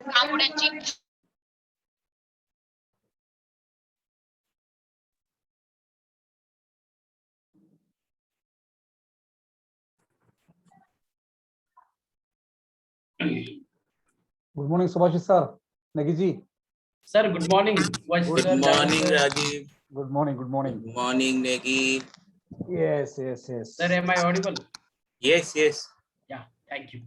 Good morning, Subhash sir. Nagiji. Sir, good morning. Good morning, Rajiv. Good morning. Good morning. Good morning, Negi. Yes. Sir, am I audible? Yes. Yeah, thank you.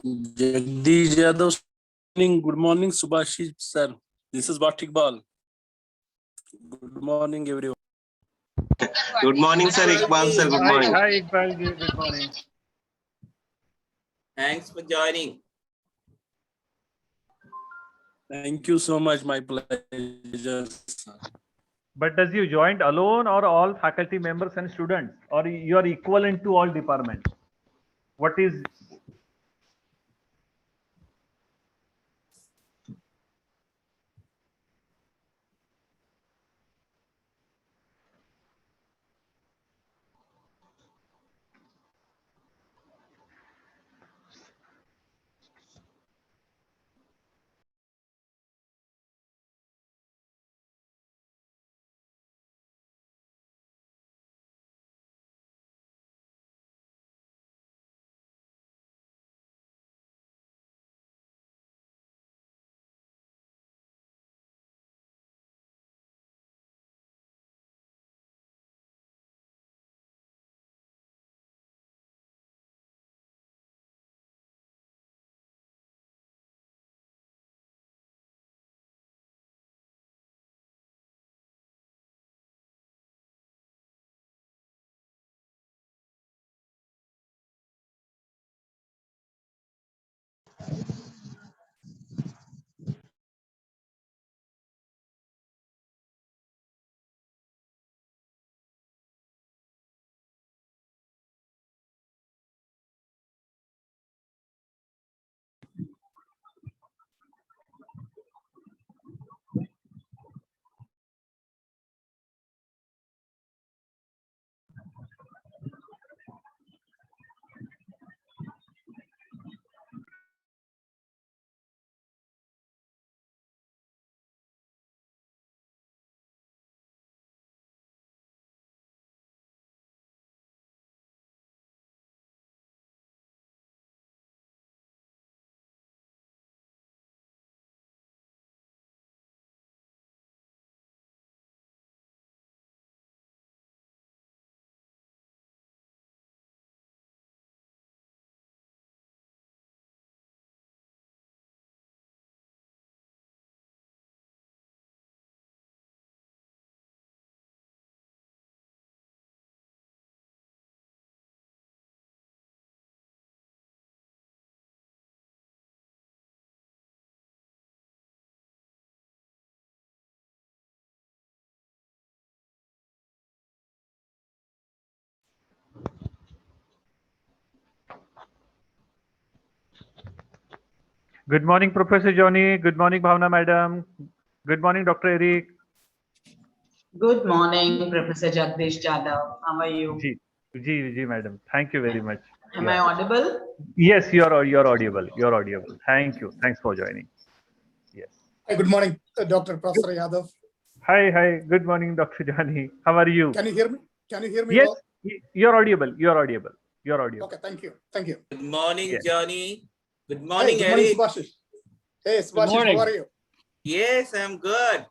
Jagdish Yadav, good morning, Subhashi sir. This is Batik Bal. Good morning, everyone. Good morning, sir. Iqbal sir, good morning. Hi, Iqbal ji, good morning. Thanks for joining. Thank you so much. My pleasure, sir. But does you joined alone or all faculty members and students, or you are equivalent to all departments? What is? Good morning, Professor Johnny. Good morning, Bhavna Madam. Good morning, Dr. Eric. Good morning, Professor Jagdish Jadhav. How are you? Ji, madam. Thank you very much. Am I audible? Yes, you're audible. You're audible. Thank you. Thanks for joining. Yes. Hi, good morning, Dr. Professor Yadav. Hi. Good morning, Dr. Johnny. How are you? Can you hear me? Can you hear me? Yes, well? you're audible. You're audible. You're audible. Okay, thank you. Good morning, Yes. Johnny. Good morning, Hey, good morning, Eric. Subhash. Hey, Subhash, how are you? Yes, I'm good.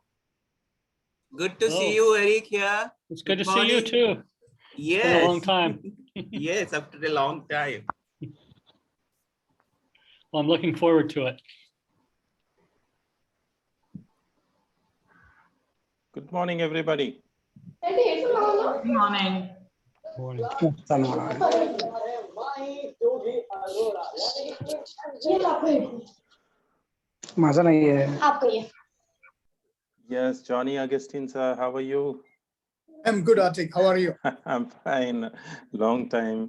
Good to see you, Eric, here. It's good to Good see you morning. too. Yes. been a long time. Yes, after a long time. Well, I'm looking forward to it. Good morning, everybody. Good morning. माझा नाही आहे. Yes, Johnny Augustine, sir, how are you? I'm good, Atik. How are you? I'm fine. Long time.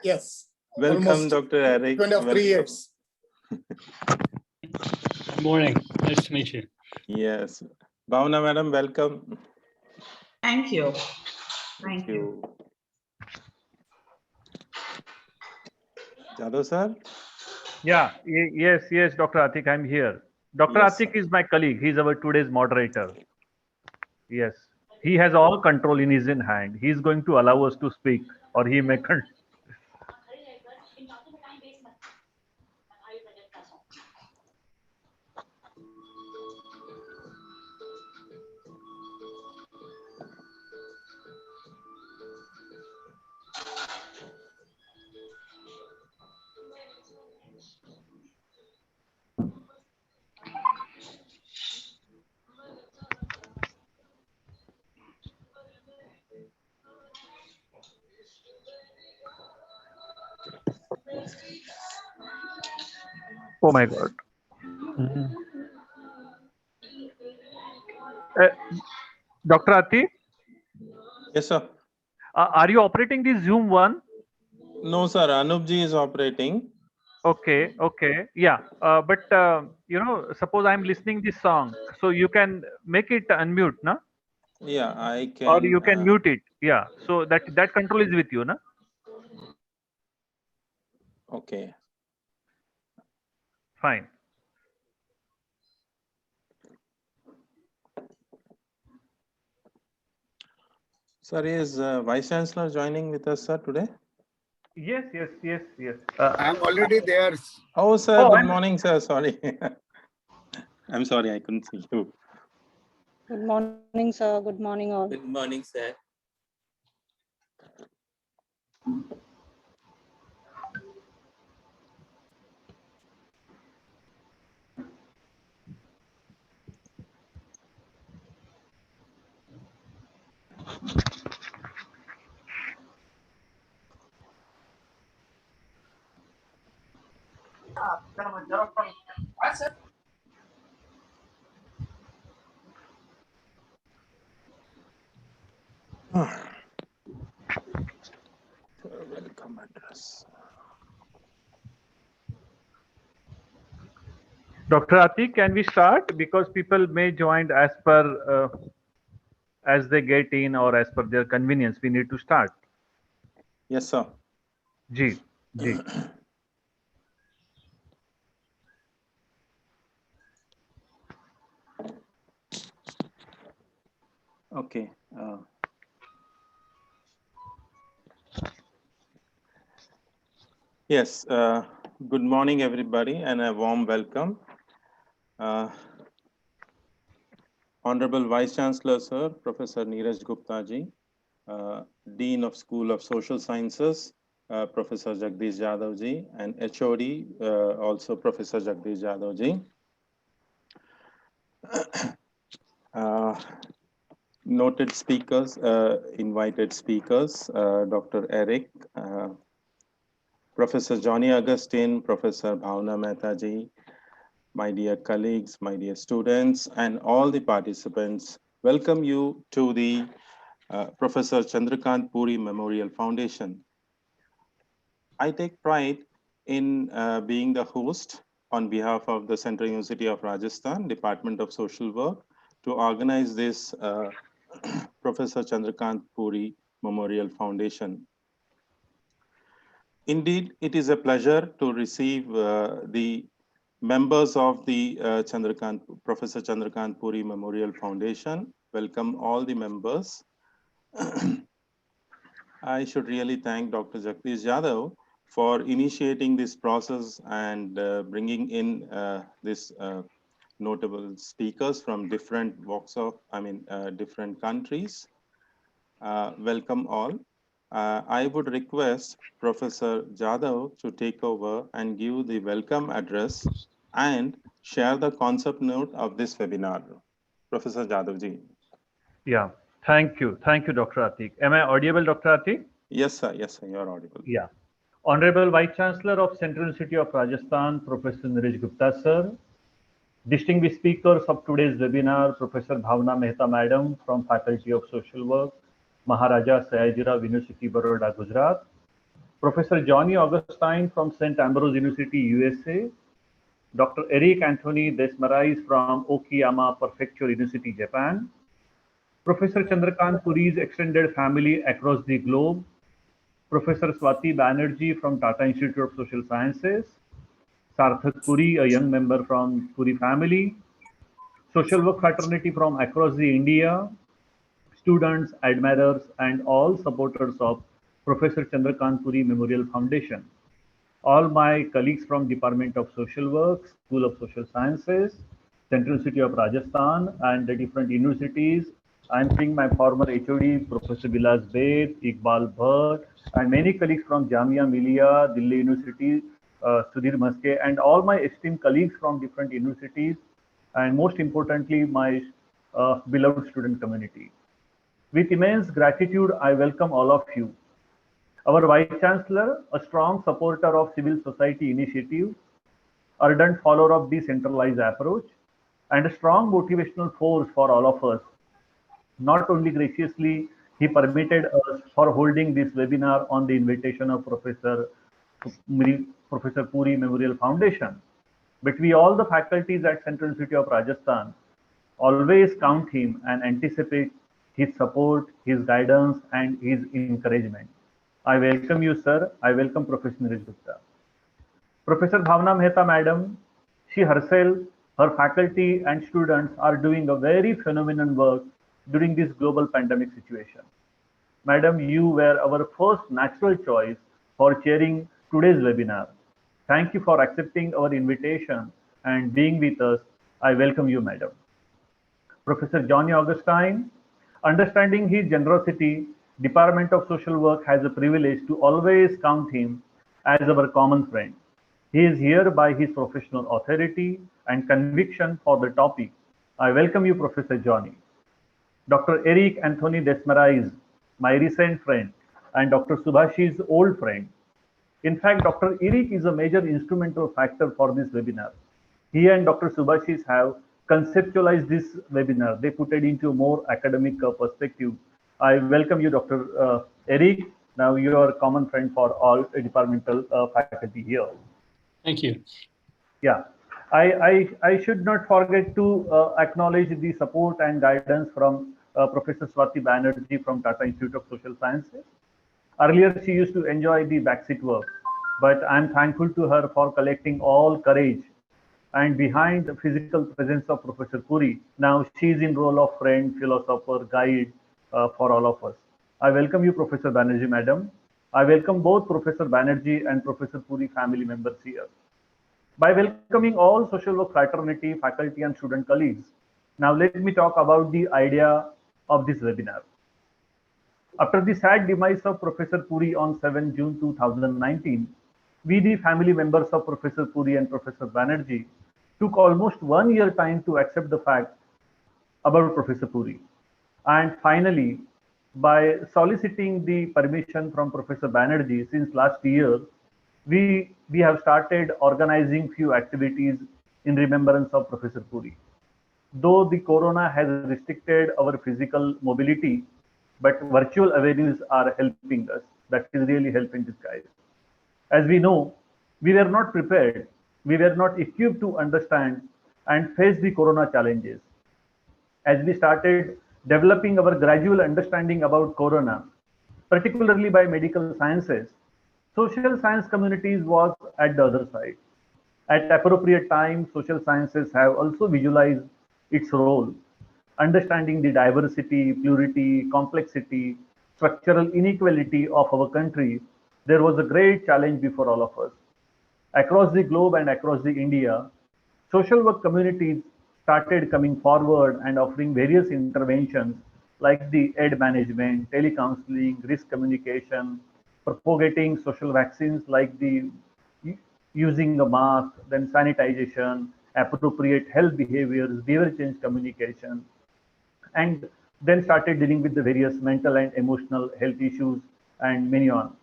Yes. Welcome, Almost Dr. Eric. 20 of 3 Welcome. years. Good morning. Nice to meet you. Yes. Bhavna, madam, welcome. Thank you. Thank you. Jadhav, sir? Yeah, yes, Dr. Atik, I'm here. Dr. Yes, Atik sir. is my colleague. He's our today's moderator. Yes, he has all control in his hand. He's going to allow us to speak, or he may. Oh my God. Dr. Atik, Yes, sir. are you operating this Zoom one? No, sir. Anupji is operating. Okay, yeah. But suppose I'm listening this song, so you can make it unmute, no? Yeah, I can. Or you can mute it. Yeah. So that control is with you, no? Okay. Fine. Sir, is Vice Chancellor joining with us, sir, today? Yes. I'm already there. Oh, sir. Oh, Good morning, sir. Sorry. I'm sorry, I couldn't see you. Good morning, sir. Good morning, all. Good morning, sir. Welcome address. Dr. Atik, can we start? Because people may join as per as they get in or as per their convenience. We need to start. Yes, sir. Ji. Okay. Yes. Good morning, everybody, and a warm welcome. Honorable Vice Chancellor, Sir, Professor Neeraj Gupta ji, Dean of School of Social Sciences, Professor Jagdish Jadhav ji, and HOD, also Professor Jagdish Jadhav ji. Noted speakers, invited speakers, Dr. Eric, Professor Johnny Augustine, Professor Bhavna Mehta ji, my dear colleagues, my dear students, and all the participants, welcome you to the Professor Chandrakant Puri Memorial Foundation. I take pride in being the host on behalf of the Central University of Rajasthan, Department of Social Work, to organize this Professor Chandrakant Puri Memorial Foundation. Indeed, it is a pleasure to receive the members of the Professor Chandrakant Puri Memorial Foundation. Welcome all the members. I should really thank Dr. Jagdish Jadhav for initiating this process and bringing in this notable speakers from different walks of, different countries. Welcome all. I would request Professor Jadhav to take over and give the welcome address and share the concept note of this webinar. Professor Jadhav ji. Yeah, thank you. Thank you, Dr. Atik. Am I audible, Dr. Atik? Yes, sir. Yes, sir. You are audible. Yeah. Honorable Vice Chancellor of Central University of Rajasthan, Professor Naresh Gupta, sir. Distinguished speakers of today's webinar, Professor Bhavna Mehta, Madam from Faculty of Social Work, Maharaja Sayajirao University, Baroda, Gujarat. Professor Johnny Augustine from St. Ambrose University, USA. Dr. Eric Anthony Desmarais from Okayama Prefecture University, Japan. Professor Chandrakant Puri's extended family across the globe. Professor Swati Banerjee from Tata Institute of Social Sciences. Sarthak Puri, a young member from Puri family. Social work fraternity from across the India. Students, admirers, and all supporters of Professor Chandrakant Puri Memorial Foundation. All my colleagues from Department of Social Work, School of Social Sciences, Central University of Rajasthan, and the different universities. I'm seeing my former HOD, Professor Vilas Bed, Iqbal Bhatt, and many colleagues from Jamia Millia, Delhi University, Sudhir Maske, and all my esteemed colleagues from different universities, and most importantly, my beloved student community. With immense gratitude, I welcome all of you. Our Vice Chancellor, a strong supporter of civil society initiatives, ardent follower of decentralized approach, and a strong motivational force for all of us. Not only graciously, he permitted us for holding this webinar on the invitation of Professor Puri Memorial Foundation, but we all the faculties at Central University of Rajasthan always count him and anticipate his support, his guidance, and his encouragement. I welcome you, sir. I welcome Professor Naresh Gupta. Professor Bhavna Mehta, Madam, she herself, her faculty and students are doing a very phenomenal work during this global pandemic situation. Madam, you were our first natural choice for chairing today's webinar. Thank you for accepting our invitation and being with us. I welcome you, Madam. Professor Johnny Augustine, understanding his generosity, Department of Social Work has a privilege to always count him as our common friend. He is here by his professional authority and conviction for the topic. I welcome you, Professor Johnny. Dr. Eric Anthony Desmarais, my recent friend, and Dr. Subhashi's old friend. In fact, Dr. Eric is a major instrumental factor for this webinar. He and Dr. Subhashis have conceptualized this webinar. They put it into a more academic perspective. I welcome you, Dr. Eric. Now you are a common friend for all departmental faculty here. Thank you. Yeah, I should not forget to acknowledge the support and guidance from Professor Swati Banerjee from Tata Institute of Social Sciences. Earlier, she used to enjoy the backseat work, but I'm thankful to her for collecting all courage. And behind the physical presence of Professor Puri, now she's in role of friend, philosopher, guide for all of us. I welcome you, Professor Banerjee, Madam. I welcome both Professor Banerjee and Professor Puri family members here. By welcoming all social work fraternity, faculty, and student colleagues, now let me talk about the idea of this webinar. After the sad demise of Professor Puri on 7 June 2019, we, the family members of Professor Puri and Professor Banerjee, took almost 1 year time to accept the fact about Professor Puri. And finally, by soliciting the permission from Professor Banerjee since last year, we have started organizing few activities in remembrance of Professor Puri. Though the corona has restricted our physical mobility, but virtual avenues are helping us. That is really helping disguise. As we know, we were not prepared. We were not equipped to understand and face the corona challenges. As we started developing our gradual understanding about corona, particularly by medical sciences, social science communities was at the other side. At appropriate time, social sciences have also visualized its role, understanding the diversity, plurality, complexity, structural inequality of our country. There was a great challenge before all of us. Across the globe and across the India, social work communities started coming forward and offering various interventions like the aid management, telecounseling, risk communication, propagating social vaccines like the using a mask, then sanitization, appropriate health behaviors, behavior change communication, and then started dealing with the various mental and emotional health issues and many on.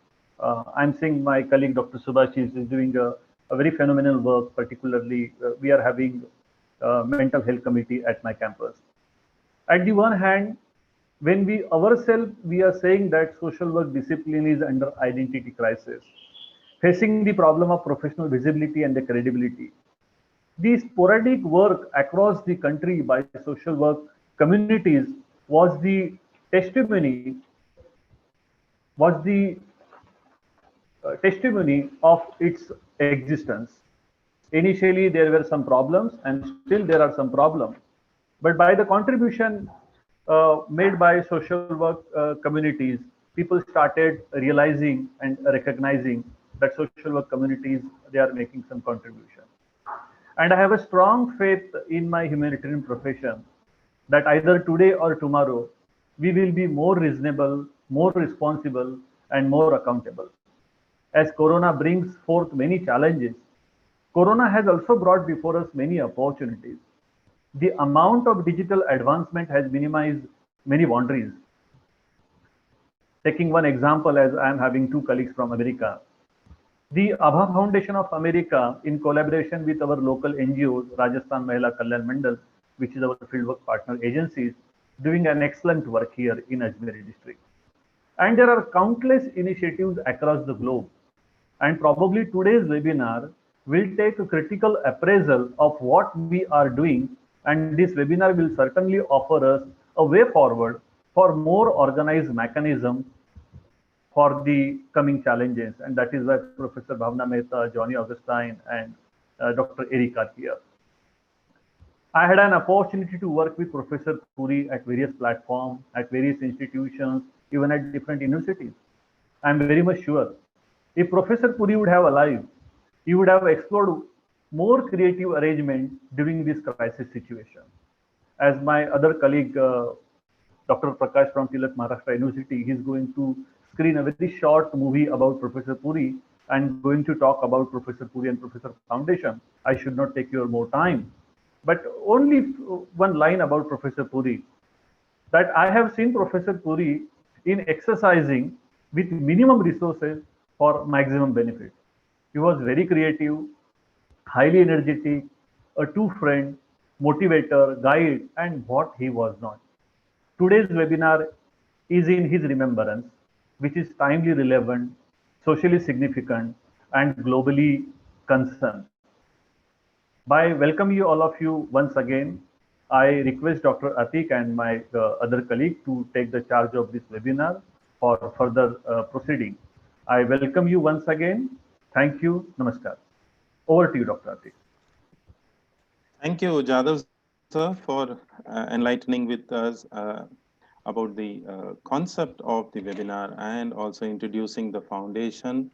I'm seeing my colleague Dr. Subhashis is doing a very phenomenal work, particularly we are having a mental health committee at my campus. At the one hand, when we ourselves, we are saying that social work discipline is under identity crisis, facing the problem of professional visibility and the credibility. The sporadic work across the country by social work communities was the testimony was the testimony of its existence. Initially, there were some problems, and still there are some problems. But by the contribution made by social work communities, people started realizing and recognizing that social work communities, they are making some contribution. And I have a strong faith in my humanitarian profession that either today or tomorrow, we will be more reasonable, more responsible, and more accountable. As Corona brings forth many challenges, Corona has also brought before us many opportunities. The amount of digital advancement has minimized many boundaries. Taking one example, as I am having two colleagues from America, the Abha Foundation of America, in collaboration with our local NGOs, Rajasthan Mahila Kalyan Mandal, which is our fieldwork partner agencies, doing an excellent work here in Ajmer district. And there are countless initiatives across the globe. And probably today's webinar will take a critical appraisal of what we are doing. And this webinar will certainly offer us a way forward for more organized mechanism for the coming challenges. And that is why Professor Bhavna Mehta, Johnny Augustine, and Dr. Eric are here. I had an opportunity to work with Professor Puri at various platforms, at various institutions, even at different universities. I'm very much sure if Professor Puri would have alive, he would have explored more creative arrangement during this crisis situation. As my other colleague, Dr. Prakash from Tilak Maharashtra University, he's going to screen a very short movie about Professor Puri and going to talk about Professor Puri and Professor Foundation. I should not take your more time, but only one line about Professor Puri, that I have seen Professor Puri in exercising with minimum resources for maximum benefit. He was very creative, highly energetic, a true friend, motivator, guide, and what he was not. Today's webinar is in his remembrance, which is timely relevant, socially significant, and globally concerned. By welcoming you all of you once again, I request Dr. Atik and my other colleague to take the charge of this webinar for further proceeding. I welcome you once again. Thank you. Namaskar. Over to you, Dr. Atik. Thank you, Jadhav sir, for enlightening with us about the concept of the webinar and also introducing the foundation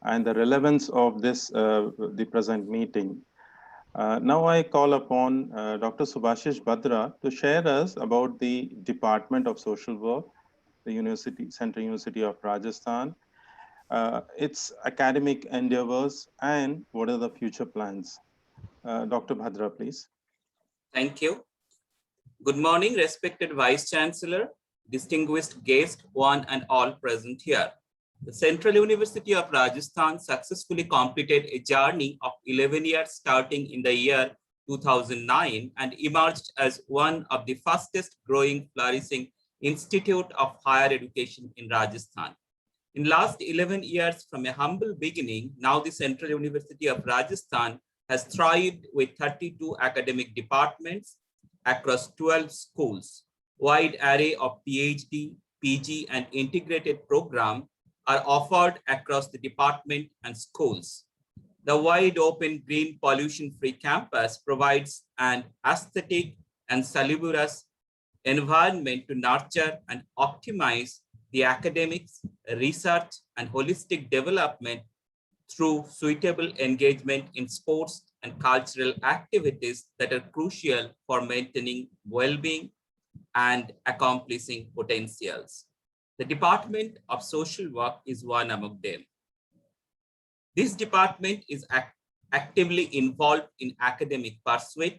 and the relevance of this, the present meeting. Now I call upon Dr. Subhashish Badra to share us about the Department of Social Work, the Central University of Rajasthan, its academic endeavors, and what are the future plans. Dr. Badra, please. Thank you. Good morning, respected Vice Chancellor, distinguished guests, one and all present here. The Central University of Rajasthan successfully completed a journey of 11 years starting in the year 2009 and emerged as one of the fastest growing, flourishing institute of higher education in Rajasthan. In last 11 years from a humble beginning, now the Central University of Rajasthan has thrived with 32 academic departments across 12 schools. Wide array of PhD, PG, and integrated program are offered across the department and schools. The wide open green pollution-free campus provides an aesthetic and salubrious environment to nurture and optimize the academics, research, and holistic development through suitable engagement in sports and cultural activities that are crucial for maintaining well-being and accomplishing potentials. The Department of Social Work is one among them. This department is actively involved in academic pursuit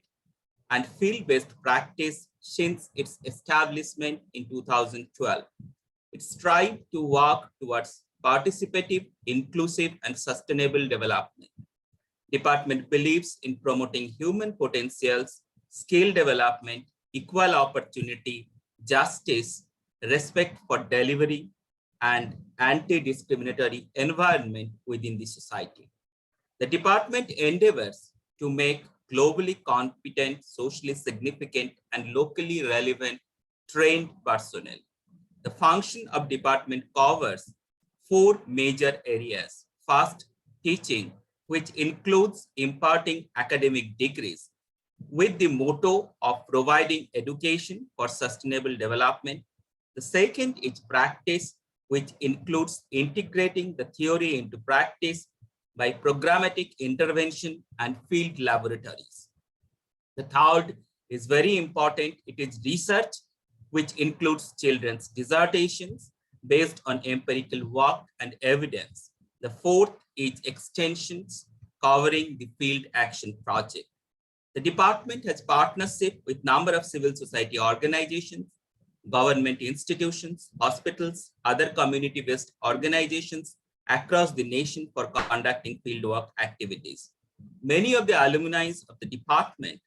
and field-based practice since its establishment in 2012. It strives to work towards participative, inclusive, and sustainable development. Department believes in promoting human potentials, skill development, equal opportunity, justice, respect for delivery, and anti-discriminatory environment within the society. The department endeavors to make globally competent, socially significant, and locally relevant trained personnel. The function of department covers 4 major areas. First, teaching, which includes imparting academic degrees with the motto of providing education for sustainable development. The second is practice, which includes integrating the theory into practice by programmatic intervention and field laboratories. The third is very important. It is research, which includes children's dissertations based on empirical work and evidence. The fourth is extensions covering the field action project. The department has partnership with number of civil society organizations, government institutions, hospitals, other community-based organizations across the nation for conducting fieldwork activities. Many of the alumni of the department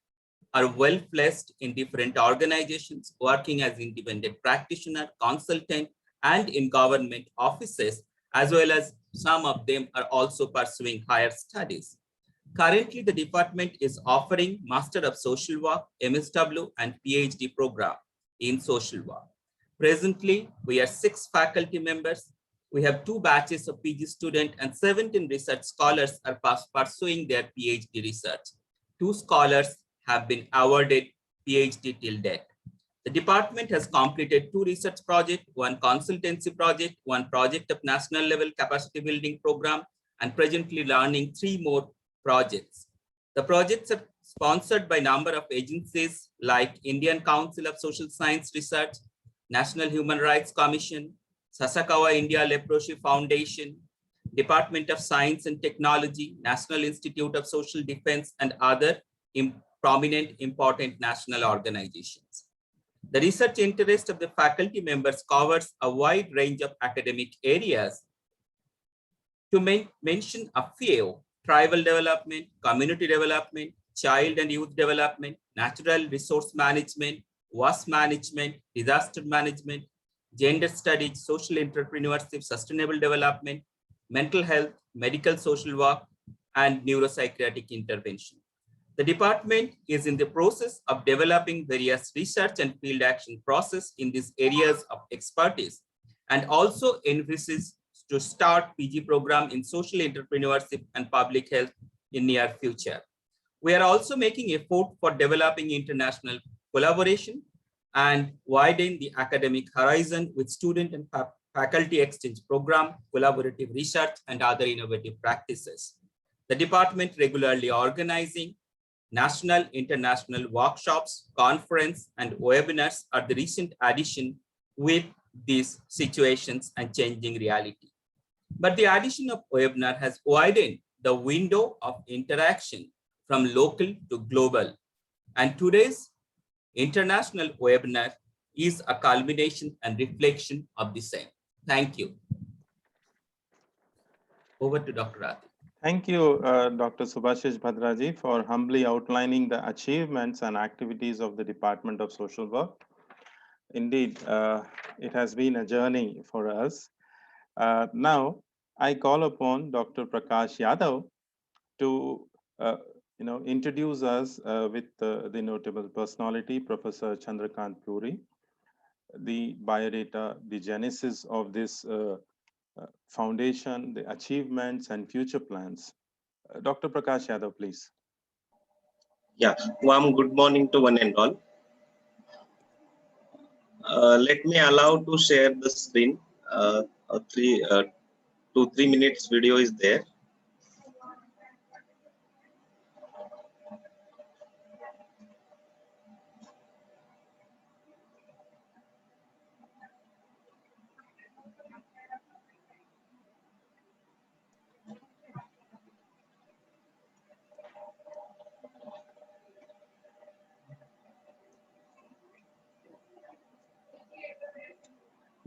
are well placed in different organizations, working as independent practitioner, consultant, and in government offices, as well as some of them are also pursuing higher studies. Currently, the department is offering Master of Social Work, MSW, and PhD program in social work. Presently, we are 6 faculty members. We have 2 batches of PG students and 17 research scholars are pursuing their PhD research. 2 scholars have been awarded PhD till date. The department has completed 2 research projects, 1 consultancy project, 1 project of national level capacity building program, and presently learning 3 more projects. The projects are sponsored by a number of agencies like Indian Council of Social Science Research, National Human Rights Commission, Sasakawa India Leprosy Foundation, Department of Science and Technology, National Institute of Social Defense, and other prominent important national organizations. The research interest of the faculty members covers a wide range of academic areas. To mention a few: tribal development, community development, child and youth development, natural resource management, waste management, disaster management, gender studies, social entrepreneurship, sustainable development, mental health, medical social work, and neuropsychiatric intervention. The department is in the process of developing various research and field action process in these areas of expertise, and also envisages to start PG program in social entrepreneurship and public health in near future. We are also making effort for developing international collaboration and widen the academic horizon with student and faculty exchange program, collaborative research, and other innovative practices. The department regularly organizing national, international workshops, conference, and webinars are the recent addition with these situations and changing reality. But the addition of webinar has widened the window of interaction from local to global. And today's international webinar is a culmination and reflection of the same. Thank you. Over to Dr. Rathi. Thank you, Dr. Subhashish Bhadraji, for humbly outlining the achievements and activities of the Department of Social Work. Indeed, it has been a journey for us. Now, I call upon Dr. Prakash Yadav to introduce us with the notable personality, Professor Chandrakant Puri, the biodata, the genesis of this foundation, the achievements and future plans. Dr. Prakash Yadav, please. Yeah, warm good morning to one and all. Let me allow to share the screen. 2-3 minutes video is there.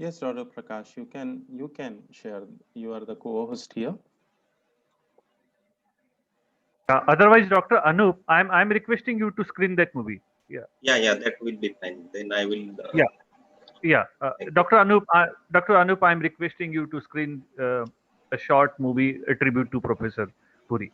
Yes, Dr. Prakash, you can share. You are the co-host here. Otherwise, Dr. Anup, I'm requesting you to screen that movie. Yeah. Yeah, that will be fine. Then I will. Yeah. Yeah. Thank you. Dr. Anup, I'm requesting you to screen a short movie, a tribute to Professor Puri.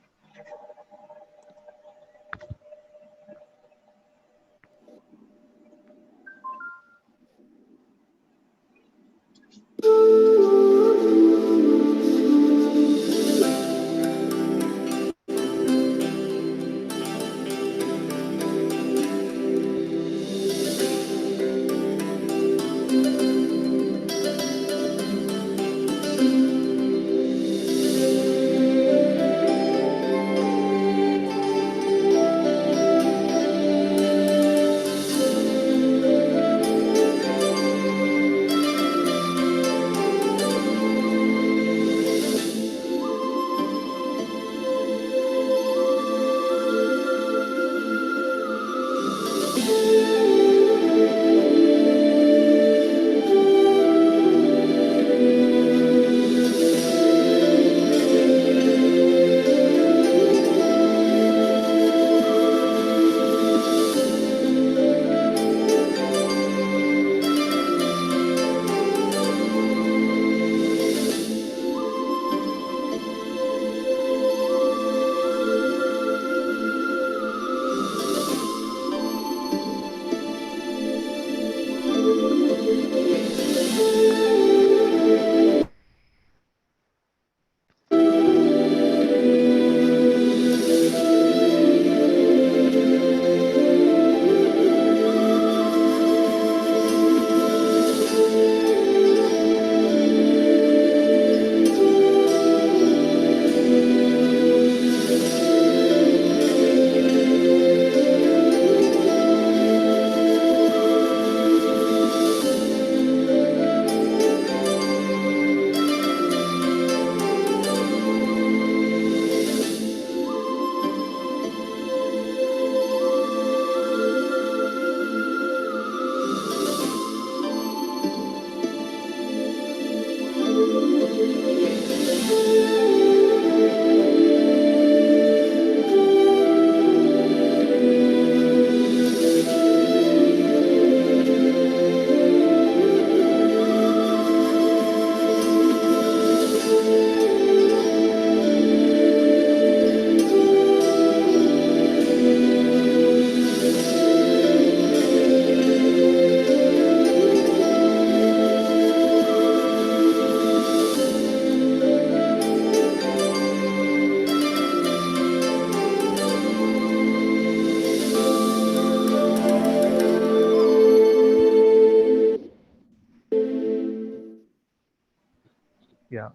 Yeah.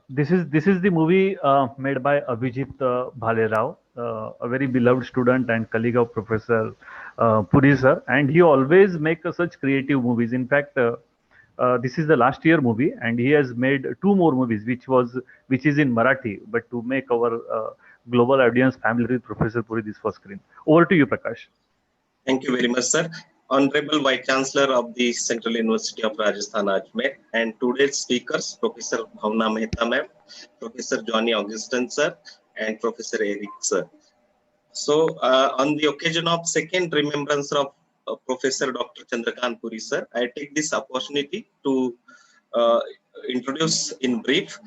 This is the movie made by Abhijit Bhalerao, a very beloved student and colleague of Professor Puri sir, and he always make such creative movies. In fact, this is the last year movie, and he has made two more movies, which is in Marathi. But to make our global audience familiar with Professor Puri, this was screen. Over to you, Prakash. Thank you very much, sir. Honorable Vice Chancellor of the Central University of Rajasthan, Ajmer, and today's speakers, Professor Bhavna Mehta ma'am, Professor Johnny Augustin sir, and Professor Eric sir. So, on the occasion of second remembrance of Professor Dr. Chandrakant Puri sir, I take this opportunity to uh, introduce in brief.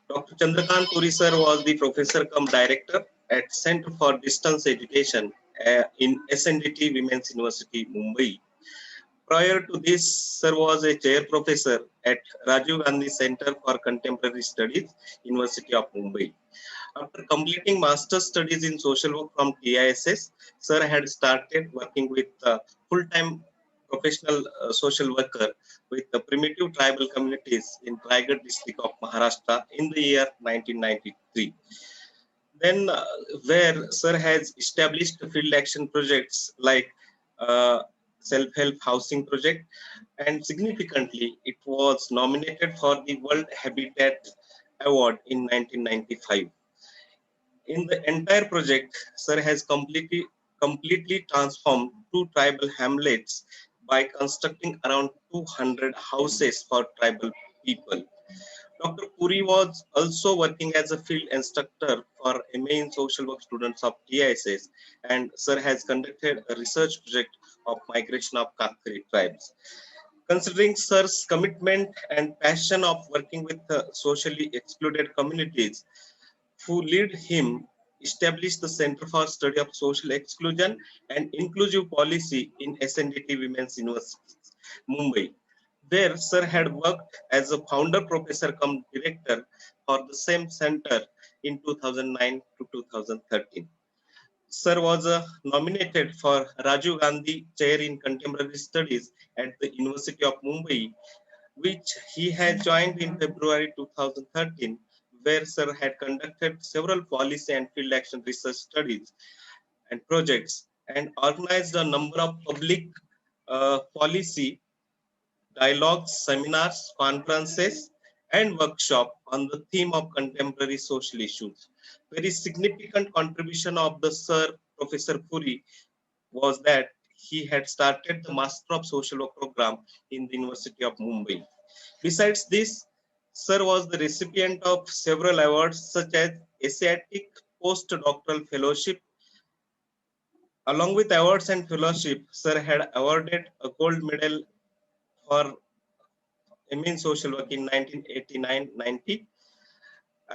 Dr. Chandrakant Puri sir was the professor cum director at Center for Distance Education in SNDT Women's University, Mumbai. Prior to this, sir was a chair professor at Rajiv Gandhi Center for Contemporary Studies, University of Mumbai. After completing master's studies in social work from TISS, sir had started working with full-time professional social worker with the primitive tribal communities in Raigad district of Maharashtra in the year 1993. Then where sir has established field action projects like uh, self-help housing project, and significantly it was nominated for the World Habitat Award in 1995. In the entire project, sir has completely transformed two tribal hamlets by constructing around 200 houses for tribal people. Dr. Puri was also working as a field instructor for MA in social work students of TISS, and Sir has conducted a research project of migration of Kathri tribes. Considering Sir's commitment and passion of working with socially excluded communities, who lead him established the Center for Study of Social Exclusion and Inclusive Policy in SNDT Women's University, Mumbai, where Sir had worked as a founder professor cum director for the same center in 2009 to 2013. Sir was nominated for Rajiv Gandhi Chair in Contemporary Studies at the University of Mumbai, which he had joined in February 2013, where Sir had conducted several policy and field action research studies and projects and organized a number of public policy dialogues, seminars, conferences, and workshops on the theme of contemporary social issues. Very significant contribution of the Sir Professor Puri was that he had started the Master of Social Work program in the University of Mumbai. Besides this, Sir was the recipient of several awards such as Asiatic Postdoctoral Fellowship. Along with awards and fellowship, Sir had awarded a gold medal for MA in Social Work in 1989-90,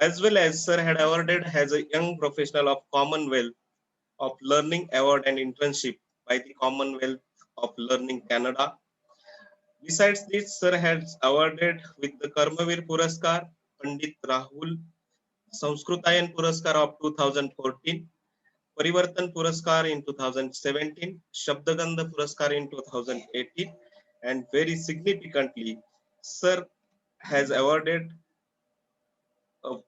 as well as Sir had awarded as a Young Professional of Commonwealth of Learning Award and Internship by the Commonwealth of Learning Canada. Besides this, Sir has awarded with the Karmavir Puraskar, Pandit Rahul Sanskrutayan Puraskar of 2014, Parivartan Puraskar in 2017, Shabdagandha Puraskar in 2018, and very significantly, Sir has awarded an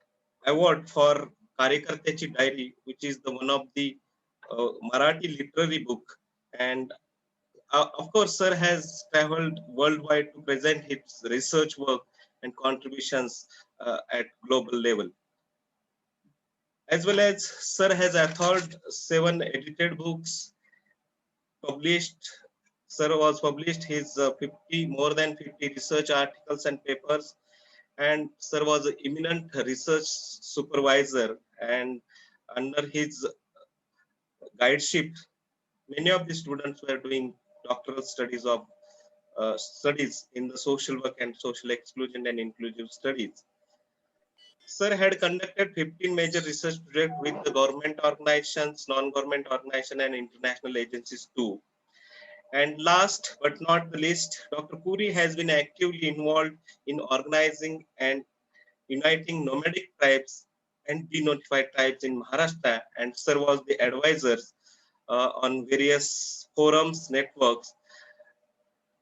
award for Karyakartyachi Diary, which is the one of the Marathi literary book. And of course, Sir has traveled worldwide to present his research work and contributions at global level. As well as Sir has authored 7 edited books, published. Sir was published his more than 50 research articles and papers, and Sir was an eminent research supervisor, and under his guideship, many of the students were doing doctoral studies of studies in the social work and social exclusion and inclusive studies. Sir had conducted 15 major research projects with the government organizations, non-government organizations, and international agencies too. And last but not the least, Dr. Puri has been actively involved in organizing and uniting nomadic tribes and denotified tribes in Maharashtra, and Sir was the advisors on various forums, networks.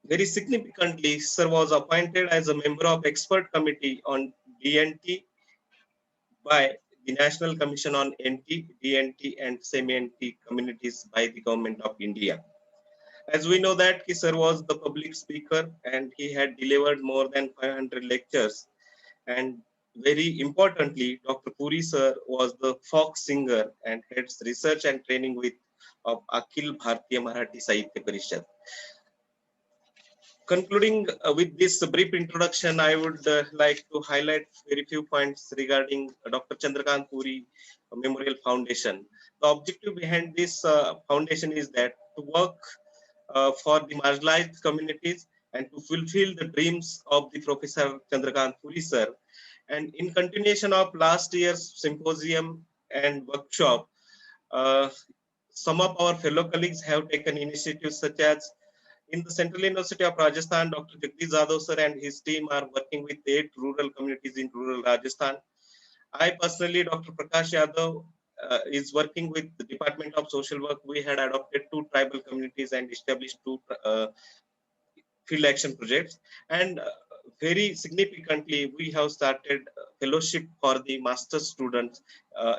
Very significantly, Sir was appointed as a member of expert committee on DNT by the National Commission on NT, DNT, and semi-NT communities by the Government of India. As we know that Sir was the public speaker and he had delivered more than 500 lectures. And very importantly, Dr. Puri Sir was the folk singer and heads research and training with of Akhil Bharatiya Marathi Sahitya Parishad. Concluding with this brief introduction, I would like to highlight very few points regarding Dr. Chandrakant Puri Memorial Foundation. The objective behind this foundation is that to work for the marginalized communities and to fulfill the dreams of the Professor Chandrakant Puri sir. And in continuation of last year's symposium and workshop, some of our fellow colleagues have taken initiatives such as in the Central University of Rajasthan, Dr. Jagdish Jadhav sir and his team are working with 8 rural communities in rural Rajasthan. I personally, Dr. Prakash Yadav, is working with the Department of Social Work. We had adopted 2 tribal communities and established 2 field action projects. And very significantly, we have started fellowship for the master's students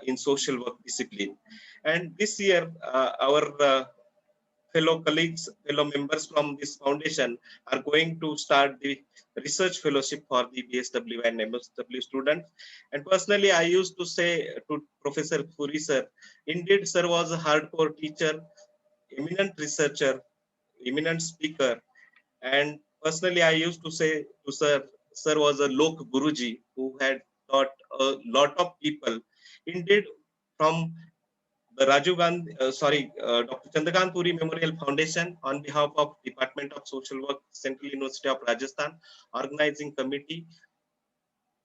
in social work discipline. And this year, our fellow colleagues, fellow members from this foundation are going to start the research fellowship for the BSW and MSW students. And personally, I used to say to Professor Puri sir, indeed, sir was a hardcore teacher, eminent researcher, eminent speaker, And personally, I used to say to sir was a Lok Guruji who had taught a lot of people. Indeed, from the Dr. Chandrakant Puri Memorial Foundation, on behalf of Department of Social Work, Central University of Rajasthan, organizing committee,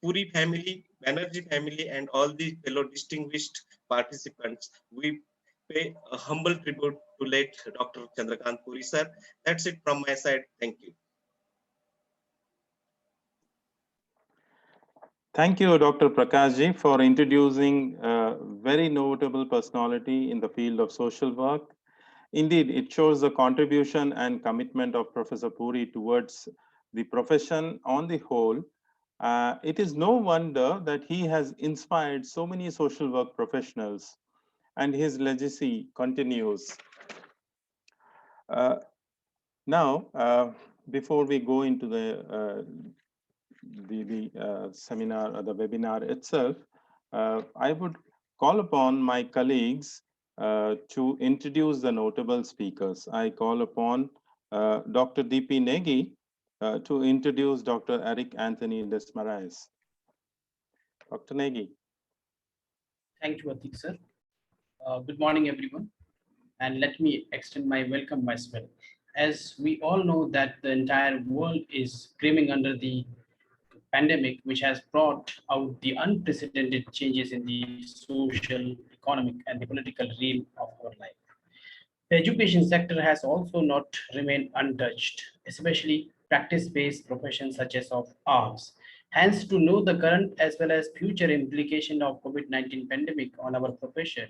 Puri family, Banerjee family, and all the fellow distinguished participants, we pay a humble tribute to late Dr. Chandrakant Puri sir. That's it from my side. Thank you. Thank you, Dr. Prakashji, for introducing a very notable personality in the field of social work. Indeed, it shows the contribution and commitment of Professor Puri towards the profession on the whole. It is no wonder that he has inspired so many social work professionals, and his legacy continues. Now, before we go into the seminar or the webinar itself, I would call upon my colleagues to introduce the notable speakers. I call upon Dr. D.P. Negi to introduce Dr. Eric Anthony Desmarais. Dr. Negi. Thank you, Atik sir. Good morning, everyone. And let me extend my welcome as well. As we all know that the entire world is screaming under the pandemic, which has brought out the unprecedented changes in the social, economic, and the political realm of our life. The education sector has also not remained untouched, especially practice-based professions such as of arts. Hence, to know the current as well as future implication of COVID-19 pandemic on our profession,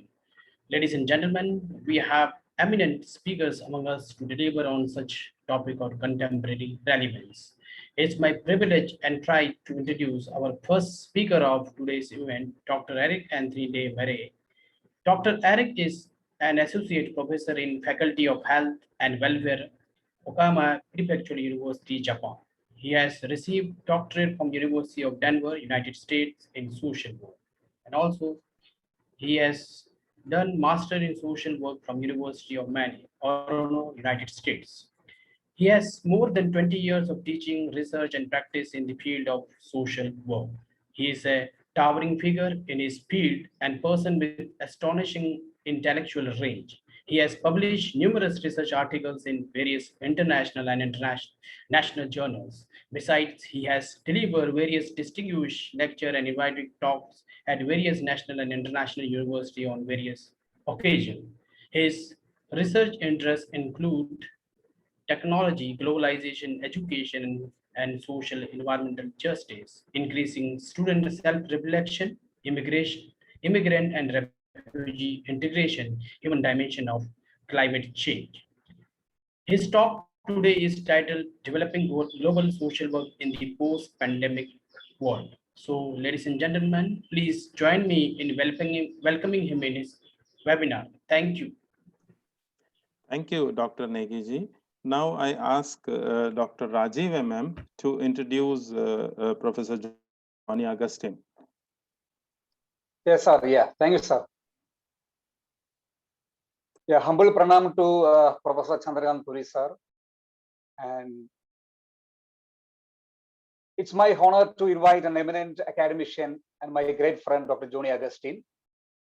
ladies and gentlemen, we have eminent speakers among us to deliver on such topic or contemporary relevance. It's my privilege and pride to introduce our first speaker of today's event, Dr. Eric Anthony De Mere. Dr. Eric is an associate professor in Faculty of Health and Welfare, Okayama Prefectural University, Japan. He has received doctorate from University of Denver, United States in social work. And also he has done master in social work from University of Miami, Orono, United States. He has more than 20 years of teaching, research, and practice in the field of social work. He is a towering figure in his field and person with astonishing intellectual range. He has published numerous research articles in various international and national journals. Besides, he has delivered various distinguished lecture and invited talks at various national and international universities on various occasions. His research interests include technology, globalization, education, and social environmental justice, increasing student self-reflection, immigration, immigrant and refugee integration, human dimension of climate change. His talk today is titled Developing Global Social Work in the Post-Pandemic World. So, ladies and gentlemen, please join me in welcoming him in his webinar. Thank you. Thank you, Dr. Negiji. Now I ask Dr. Rajiv MM to introduce Professor Johnny Augustine. Yes, sir. Yeah. Thank you, sir. Yeah, humble pranam to Professor Chandrakant Puri, sir. And it's my honor to invite an eminent academician and my great friend, Dr. Johnny Augustine.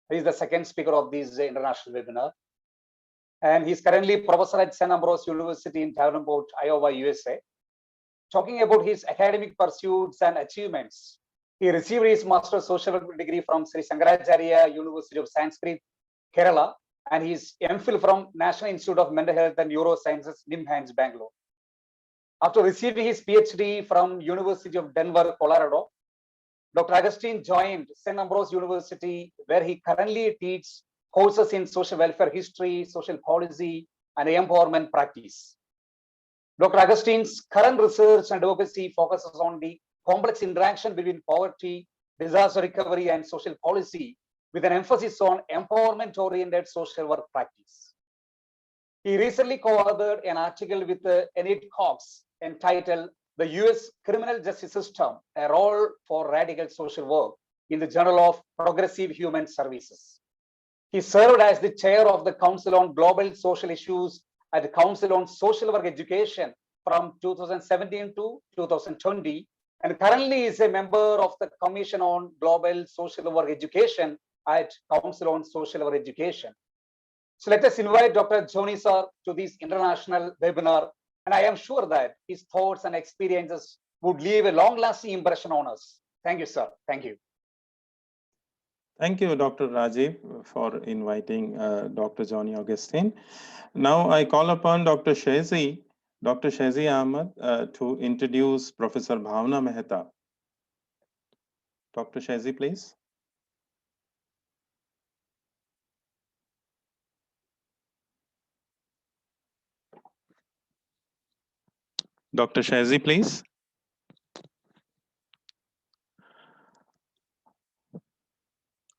He is the second speaker of this international webinar. And he's currently professor at St. Ambrose University in Davenport, Iowa, USA. Talking about his academic pursuits and achievements, he received his Master's Social Work degree from Sri Shankaracharya University of Sanskrit, Kerala, and his MPhil from National Institute of Mental Health and Neurosciences, NIMHANS, Bangalore. After receiving his PhD from University of Denver, Colorado, Dr. Augustine joined St. Ambrose University, where he currently teaches courses in social welfare history, social policy, and empowerment practice. Dr. Augustine's current research and advocacy focuses on the complex interaction between poverty, disaster recovery, and social policy, with an emphasis on empowerment-oriented social work practice. He recently co-authored an article with Enid Cox entitled "The U.S. Criminal Justice System, a Role for Radical Social Work" in the Journal of Progressive Human Services. He served as the chair of the Council on Global Social Issues at the Council on Social Work Education from 2017 to 2020, and currently is a member of the Commission on Global Social Work Education at Council on Social Work Education. So let us invite Dr. Joni sir to this international webinar, and I am sure that his thoughts and experiences would leave a long-lasting impression on us. Thank you, sir. Thank you. Thank you, Dr. Rajiv, for inviting Dr. Johnny Augustine. Now I call upon Dr. Shezi Ahmed to introduce Professor Bhavna Mehta. Dr. Shezi, please. Dr. Shezi, please.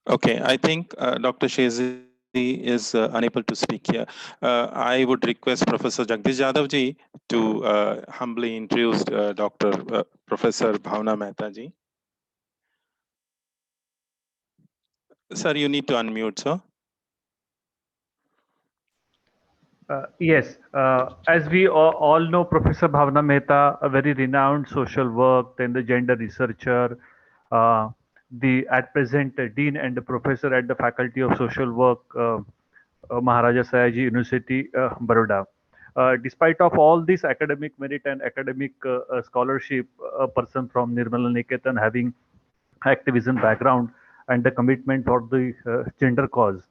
Okay, I think Dr. Shezi is unable to speak here. I would request Professor Jagdish Jadhav ji to humbly introduce Professor Bhavna Mehta ji. Sir, you need to unmute, sir. Yes, as we all know, Professor Bhavna Mehta, a very renowned social work, then the gender researcher, the at present dean and the professor at the Faculty of Social Work, Maharaja Sayaji University, Baroda. Despite of all this academic merit and academic scholarship, a person from Nirmala Niketan having activism background and the commitment for the gender cause.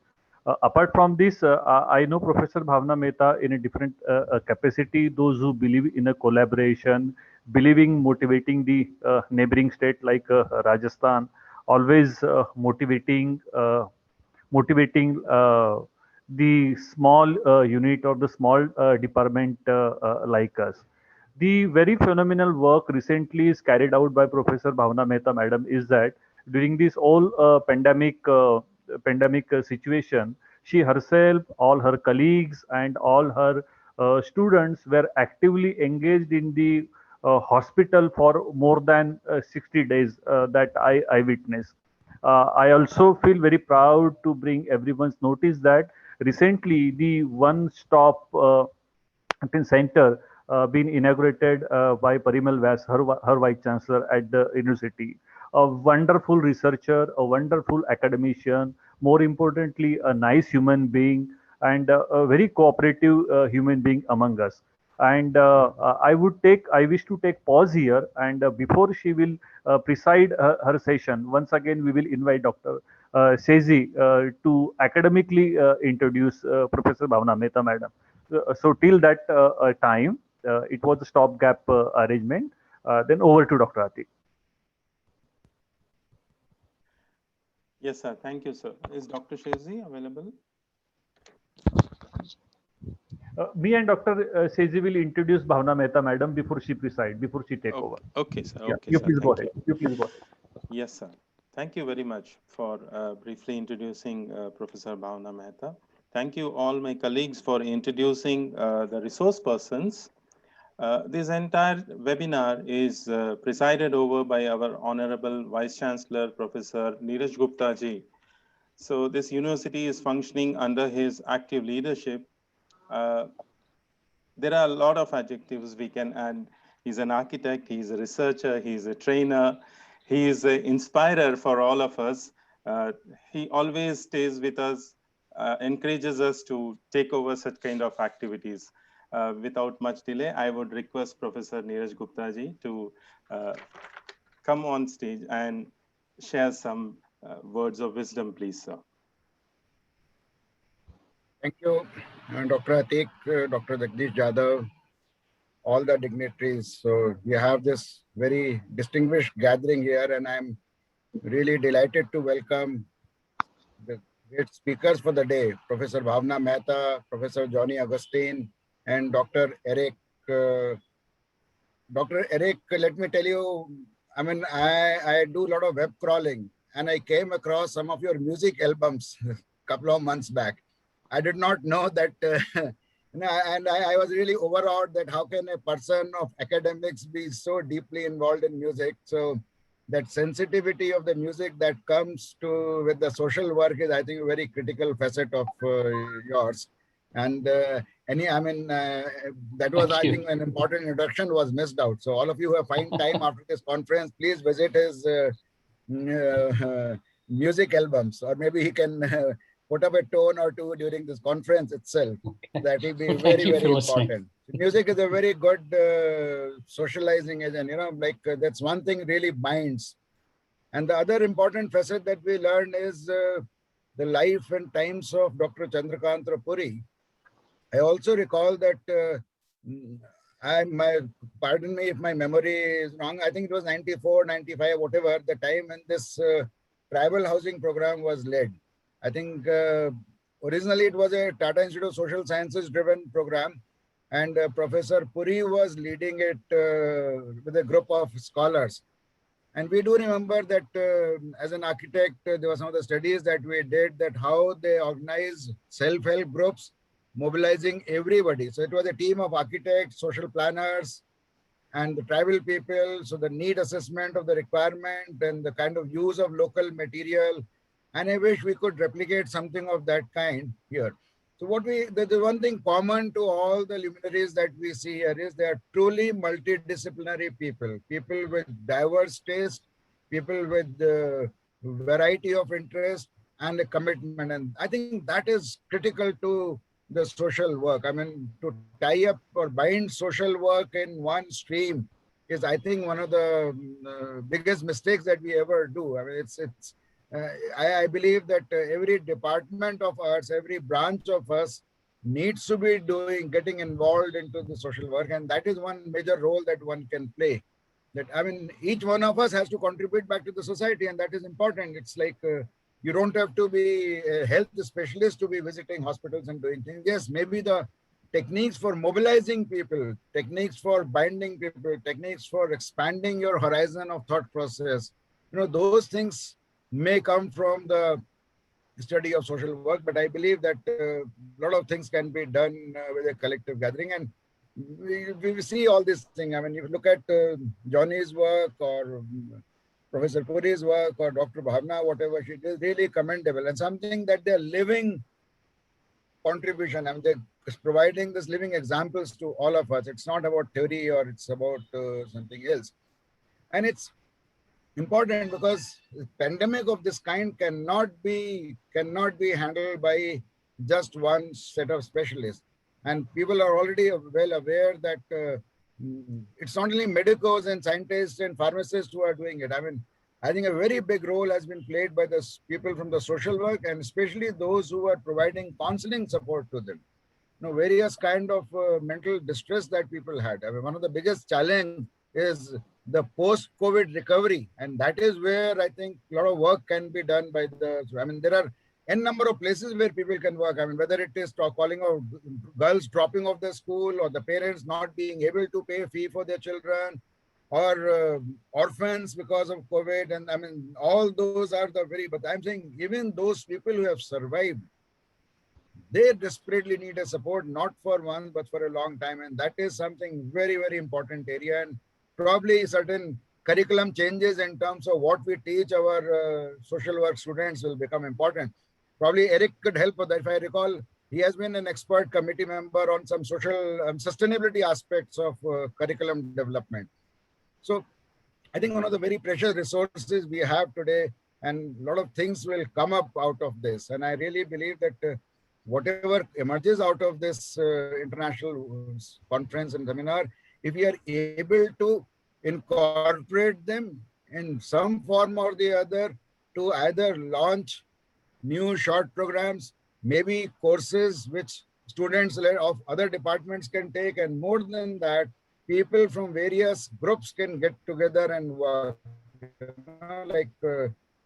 Apart from this, I know Professor Bhavna Mehta in a different capacity, those who believe in a collaboration, believing motivating the neighboring state like Rajasthan, always motivating the small unit or the small department like us. The very phenomenal work recently is carried out by Professor Bhavna Mehta Madam is that during this whole pandemic situation, she herself, all her colleagues, and all her students were actively engaged in the hospital for more than 60 days that I witnessed. I also feel very proud to bring everyone's notice that recently the one-stop center been inaugurated by Parimal Vyas, her Vice Chancellor at the university. A wonderful researcher, a wonderful academician, more importantly, a nice human being, and a very cooperative human being among us. And I wish to take pause here, and before she will preside her session, once again we will invite Dr. Sezi to academically introduce Professor Bhavna Mehta Madam. So till that time, it was a stopgap arrangement. Then over to Dr. Atik. Yes, sir. Thank you, sir. Is Dr. Shezi available? Me and Dr. Sezi will introduce Bhavna Mehta Madam before she take over. Okay, sir. Yeah, Okay, you sir. please go Thank ahead. You please go ahead. Yes, sir. Thank you very much for briefly introducing Professor Bhavna Mehta. Thank you all my colleagues for introducing the resource persons. This entire webinar is presided over by our Honorable Vice Chancellor, Professor Neeraj Gupta ji. So this university is functioning under his active leadership. There are a lot of adjectives we can add. He's an architect, he's a researcher, he's a trainer, he is an inspirer for all of us. He always stays with us, encourages us to take over such kind of activities. Without much delay, I would request Professor Neeraj Gupta ji to come on stage and share some words of wisdom, please, sir. Thank you, Dr. Atik, Dr. Jagdish Jadhav, all the dignitaries. So we have this very distinguished gathering here, and I'm really delighted to welcome the great speakers for the day, Professor Bhavna Mehta, Professor Johnny Augustine, and Dr. Eric. Dr. Eric, let me tell you, I mean, I do a lot of web crawling, and I came across some of your music albums a couple of months back. I did not know that, and I was really overawed that how can a person of academics be so deeply involved in music. So that sensitivity of the music that comes to with the social work is, I think, a very critical facet of yours. And that was, I think, an important introduction was missed out. So all of you who have find time after this conference, please visit his music albums, or maybe he can put up a tone or two during this conference itself. That will be very, very important. Music is a very good socializing agent, that's one thing really binds. And the other important facet that we learned is the life and times of Dr. Chandrakant or Puri. I also recall that pardon me if my memory is wrong, I think it was 94, 95, whatever, the time when this tribal housing program was led. I think originally it was a Tata Institute of Social Sciences driven program, and Professor Puri was leading it with a group of scholars. And we do remember that as an architect, there were some of the studies that we did, that how they organize self-help groups, mobilizing everybody. So it was a team of architects, social planners, and the tribal people. So the need assessment of the requirement and the kind of use of local material. And I wish we could replicate something of that kind here. So the one thing common to all the luminaries that we see here is they are truly multidisciplinary people, people with diverse taste, people with variety of interest and a commitment. And I think that is critical to the social work. I mean, to tie up or bind social work in one stream is, I think, one of the biggest mistakes that we ever do. I mean, I believe that every department of ours, every branch of us needs to be getting involved into the social work. And that is one major role that one can play. That, I mean, each one of us has to contribute back to the society, and that is important. It's like you don't have to be a health specialist to be visiting hospitals and doing things. Yes, maybe the techniques for mobilizing people, techniques for binding people, techniques for expanding your horizon of thought process, those things may come from the study of social work, but I believe that a lot of things can be done with a collective gathering. And we see all these things. I mean, if you look at Johnny's work or Professor Puri's work or Dr. Bhavna, whatever she did, really commendable, and something that they're living contribution. I mean, they're providing this living examples to all of us. It's not about theory or it's about something else. And it's important because the pandemic of this kind cannot be handled by just one set of specialists. And people are already well aware that it's not only medicos and scientists and pharmacists who are doing it. I mean, I think a very big role has been played by the people from the social work, and especially those who are providing counseling support to them. Various kind of mental distress that people had. I mean, one of the biggest challenge is the post-COVID recovery. And that is where I think a lot of work can be done by there are n number of places where people can work. I mean, whether it is calling of girls dropping off the school, or the parents not being able to pay a fee for their children, or orphans because of COVID. And I mean, all those are but I'm saying even those people who have survived, they desperately need a support, not for one, but for a long time. And that is something very, very important area. And probably certain curriculum changes in terms of what we teach our social work students will become important. Probably Eric could help with that. If I recall, he has been an expert committee member on some social sustainability aspects of curriculum development. So I think one of the very precious resources we have today, and a lot of things will come up out of this. And I really believe that whatever emerges out of this international conference and seminar, if we are able to incorporate them in some form or the other to either launch new short programs, maybe courses which students of other departments can take, and more than that, people from various groups can get together and work.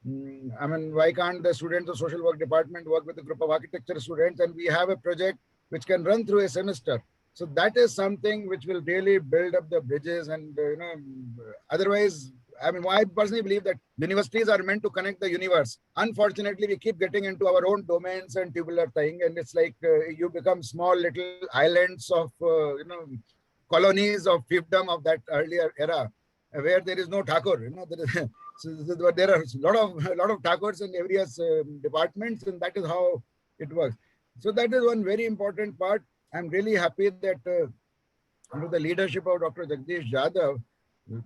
I mean, why can't the students of social work department work with a group of architecture students, and we have a project which can run through a semester? So that is something which will really build up the bridges. And otherwise, I mean, I personally believe that universities are meant to connect the universe. Unfortunately, we keep getting into our own domains and tubular thing, and it's like you become small little islands of colonies of fiefdom of that earlier era, where there is no Thakur. There are a lot of Thakurs in various departments, and that is how it works. So that is one very important part. I'm really happy that under the leadership of Dr. Jagdish Jadhav,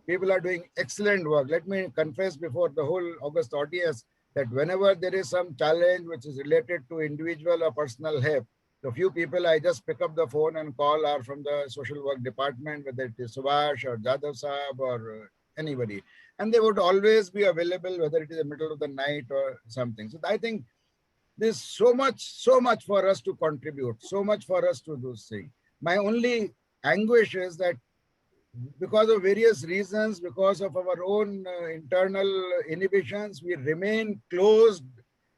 people are doing excellent work. Let me confess before the whole August audience that whenever there is some challenge which is related to individual or personal help, the few people I just pick up the phone and call are from the social work department, whether it is Subhash or Jadhav Saab or anybody. And they would always be available, whether it is the middle of the night or something. So I think there's so much for us to contribute, so much for us to do things. My only anguish is that because of various reasons, because of our own internal inhibitions, we remain closed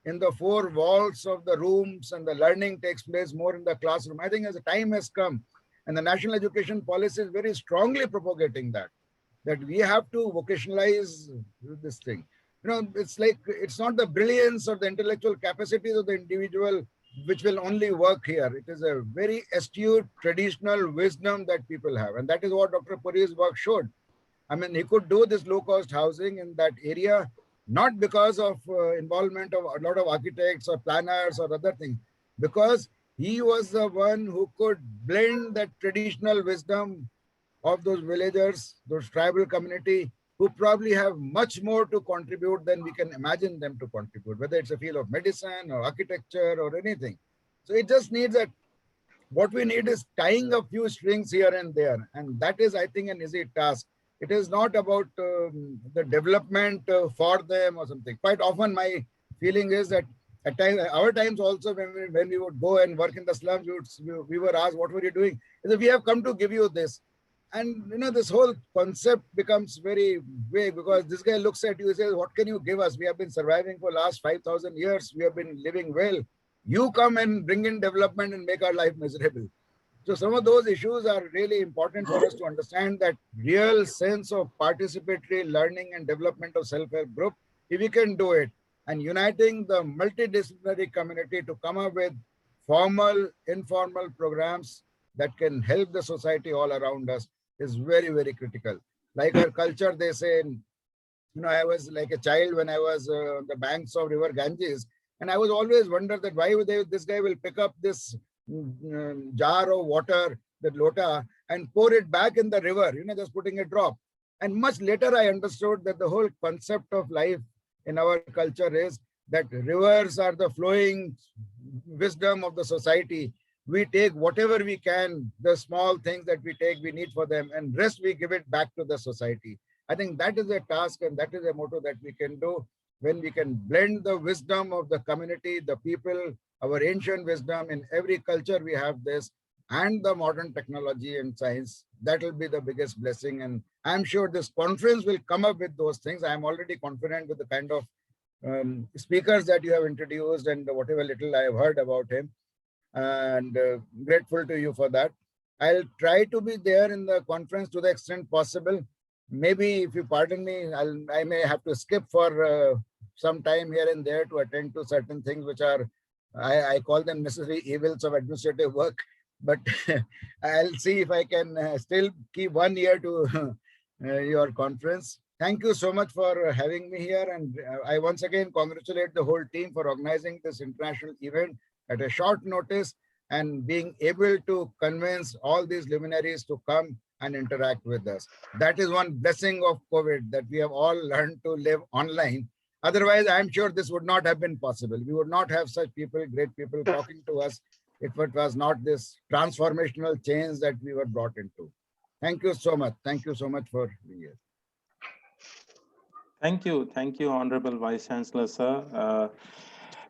in the four walls of the rooms, and the learning takes place more in the classroom. I think as the time has come, and the national education policy is very strongly propagating that we have to vocationalize this thing. You know, it's like, it's not the brilliance or the intellectual capacities of the individual which will only work here. It is a very astute traditional wisdom that people have. And that is what Dr. Puri's work showed. I mean, he could do this low-cost housing in that area, not because of involvement of a lot of architects or planners or other things, because he was the one who could blend that traditional wisdom of those villagers, those tribal community, who probably have much more to contribute than we can imagine them to contribute, whether it's a field of medicine or architecture or anything. So it just needs that. What we need is tying a few strings here and there. And that is, I think, an easy task. It is not about the development for them or something. Quite often my feeling is that at times, our times also, when we would go and work in the slums, we were asked, what were you doing? He said, we have come to give you this. And you know, this whole concept becomes very vague, because this guy looks at you and says, what can you give us? We have been surviving for the last 5,000 years. We have been living well. You come and bring in development and make our life miserable. So some of those issues are really important for us to understand, that real sense of participatory learning and development of self-help group, if we can do it, and uniting the multidisciplinary community to come up with formal, informal programs that can help the society all around us is very, very critical. Like our culture, they say, you know, I was like a child when I was on the banks of River Ganges, and I was always wondered that why would this guy will pick up this jar of water, the lota, and pour it back in the river, you know, just putting a drop. And much later I understood that the whole concept of life in our culture is that rivers are the flowing wisdom of the society. We take whatever we can, the small things that we take, we need for them, and rest we give it back to the society. I think that is a task, and that is a motto that we can do when we can blend the wisdom of the community, the people, our ancient wisdom. In every culture we have this, and the modern technology and science. That will be the biggest blessing. And I'm sure this conference will come up with those things. I'm already confident with the kind of speakers that you have introduced and whatever little I have heard about him, and grateful to you for that. I'll try to be there in the conference to the extent possible. Maybe, if you pardon me, I may have to skip for some time here and there to attend to certain things which are, I call them necessary evils of administrative work. But I'll see if I can still keep 1 year to your conference. Thank you so much for having me here. And I once again congratulate the whole team for organizing this international event at a short notice and being able to convince all these luminaries to come and interact with us. That is one blessing of COVID, that we have all learned to live online. Otherwise, I'm sure this would not have been possible. We would not have such people, great people talking to us, if it was not this transformational change that we were brought into. Thank you so much. Thank you so much for being here. Thank you, Honorable Vice Chancellor, sir.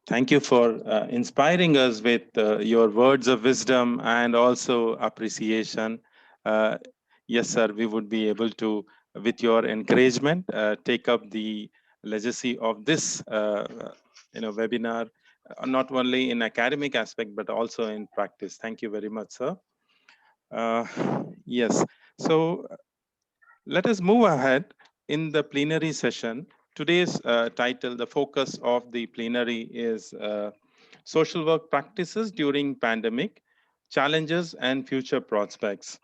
Thank you for inspiring us with your words of wisdom and also appreciation. Yes, sir, we would be able to, with your encouragement, take up the legacy of this webinar, not only in academic aspect, but also in practice. Thank you very much, sir. Yes, so let us move ahead in the plenary session. Today's title, the focus of the plenary is social work practices during pandemic, challenges and future prospects.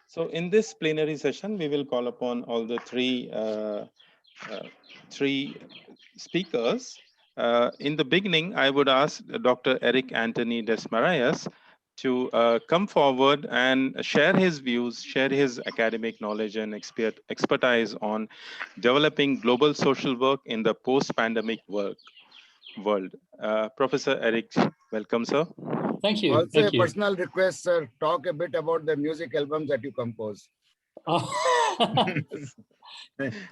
So in this plenary session, we will call upon all the three speakers In the beginning, I would ask Dr. Eric Anthony Desmarais to come forward and share his views, share his academic knowledge and expertise on developing global social work in the post-pandemic world. Professor Eric, welcome, sir. Thank you. Also, Thank a you. personal request, sir. Talk a bit about the music albums that you compose. Oh,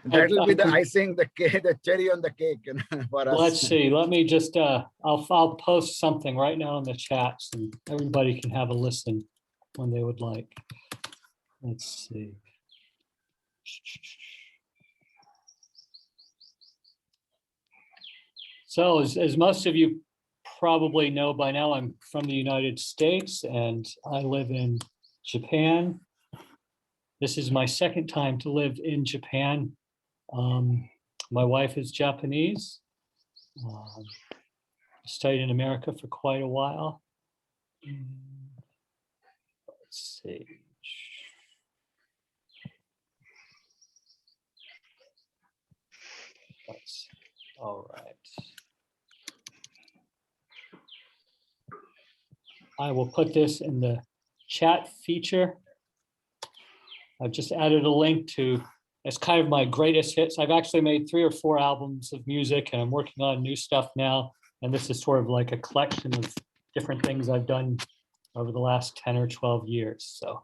That will be the icing, the cake, the cherry on the cake, you know, for us. let's see. Let me just, I'll post something right now in the chat so everybody can have a listen when they would like. Let's see. So as most of you probably know by now, I'm from the United States and I live in Japan. This is my second time to live in Japan. My wife is Japanese. Studied in America for quite a while. Let's see. All right. I will put this in the chat feature. I've just added a link to, it's kind of my greatest hits. I've actually made 3 or 4 albums of music and I'm working on new stuff now. And this is sort of like a collection of different things I've done over the last 10 or 12 years. So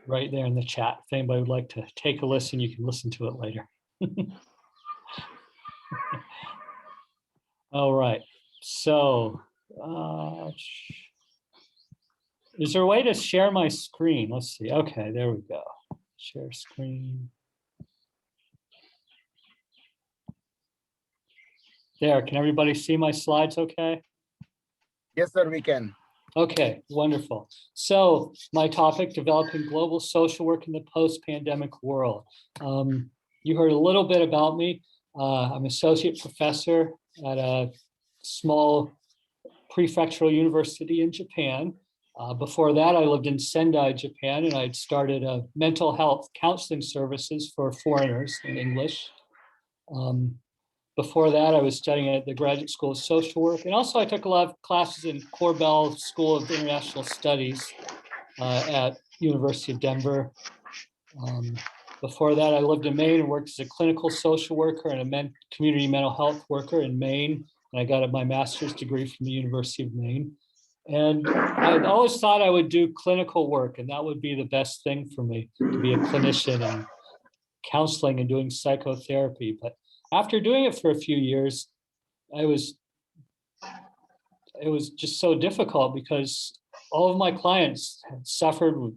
right there in the chat, if anybody would like to take a listen, you can listen to it later. All right, so is there a way to share my screen? Let's see. Okay, there we go. Share screen. There, can everybody see my slides okay? Yes, sir, we can. Okay, wonderful. So my topic, developing global social work in the post-pandemic world. You heard a little bit about me. I'm associate professor at a small prefectural university in Japan. Before that, I lived in Sendai, Japan, and I'd started a mental health counseling services for foreigners in English. Before that, I was studying at the Graduate School of Social Work. And also I took a lot of classes in Korbel School of International Studies at University of Denver. Before that, I lived in Maine and worked as a clinical social worker and a community mental health worker in Maine. And I got my master's degree from the University of Maine. And I always thought I would do clinical work and that would be the best thing for me, to be a clinician and counseling and doing psychotherapy. But after doing it for a few years, it was just so difficult because all of my clients had suffered with,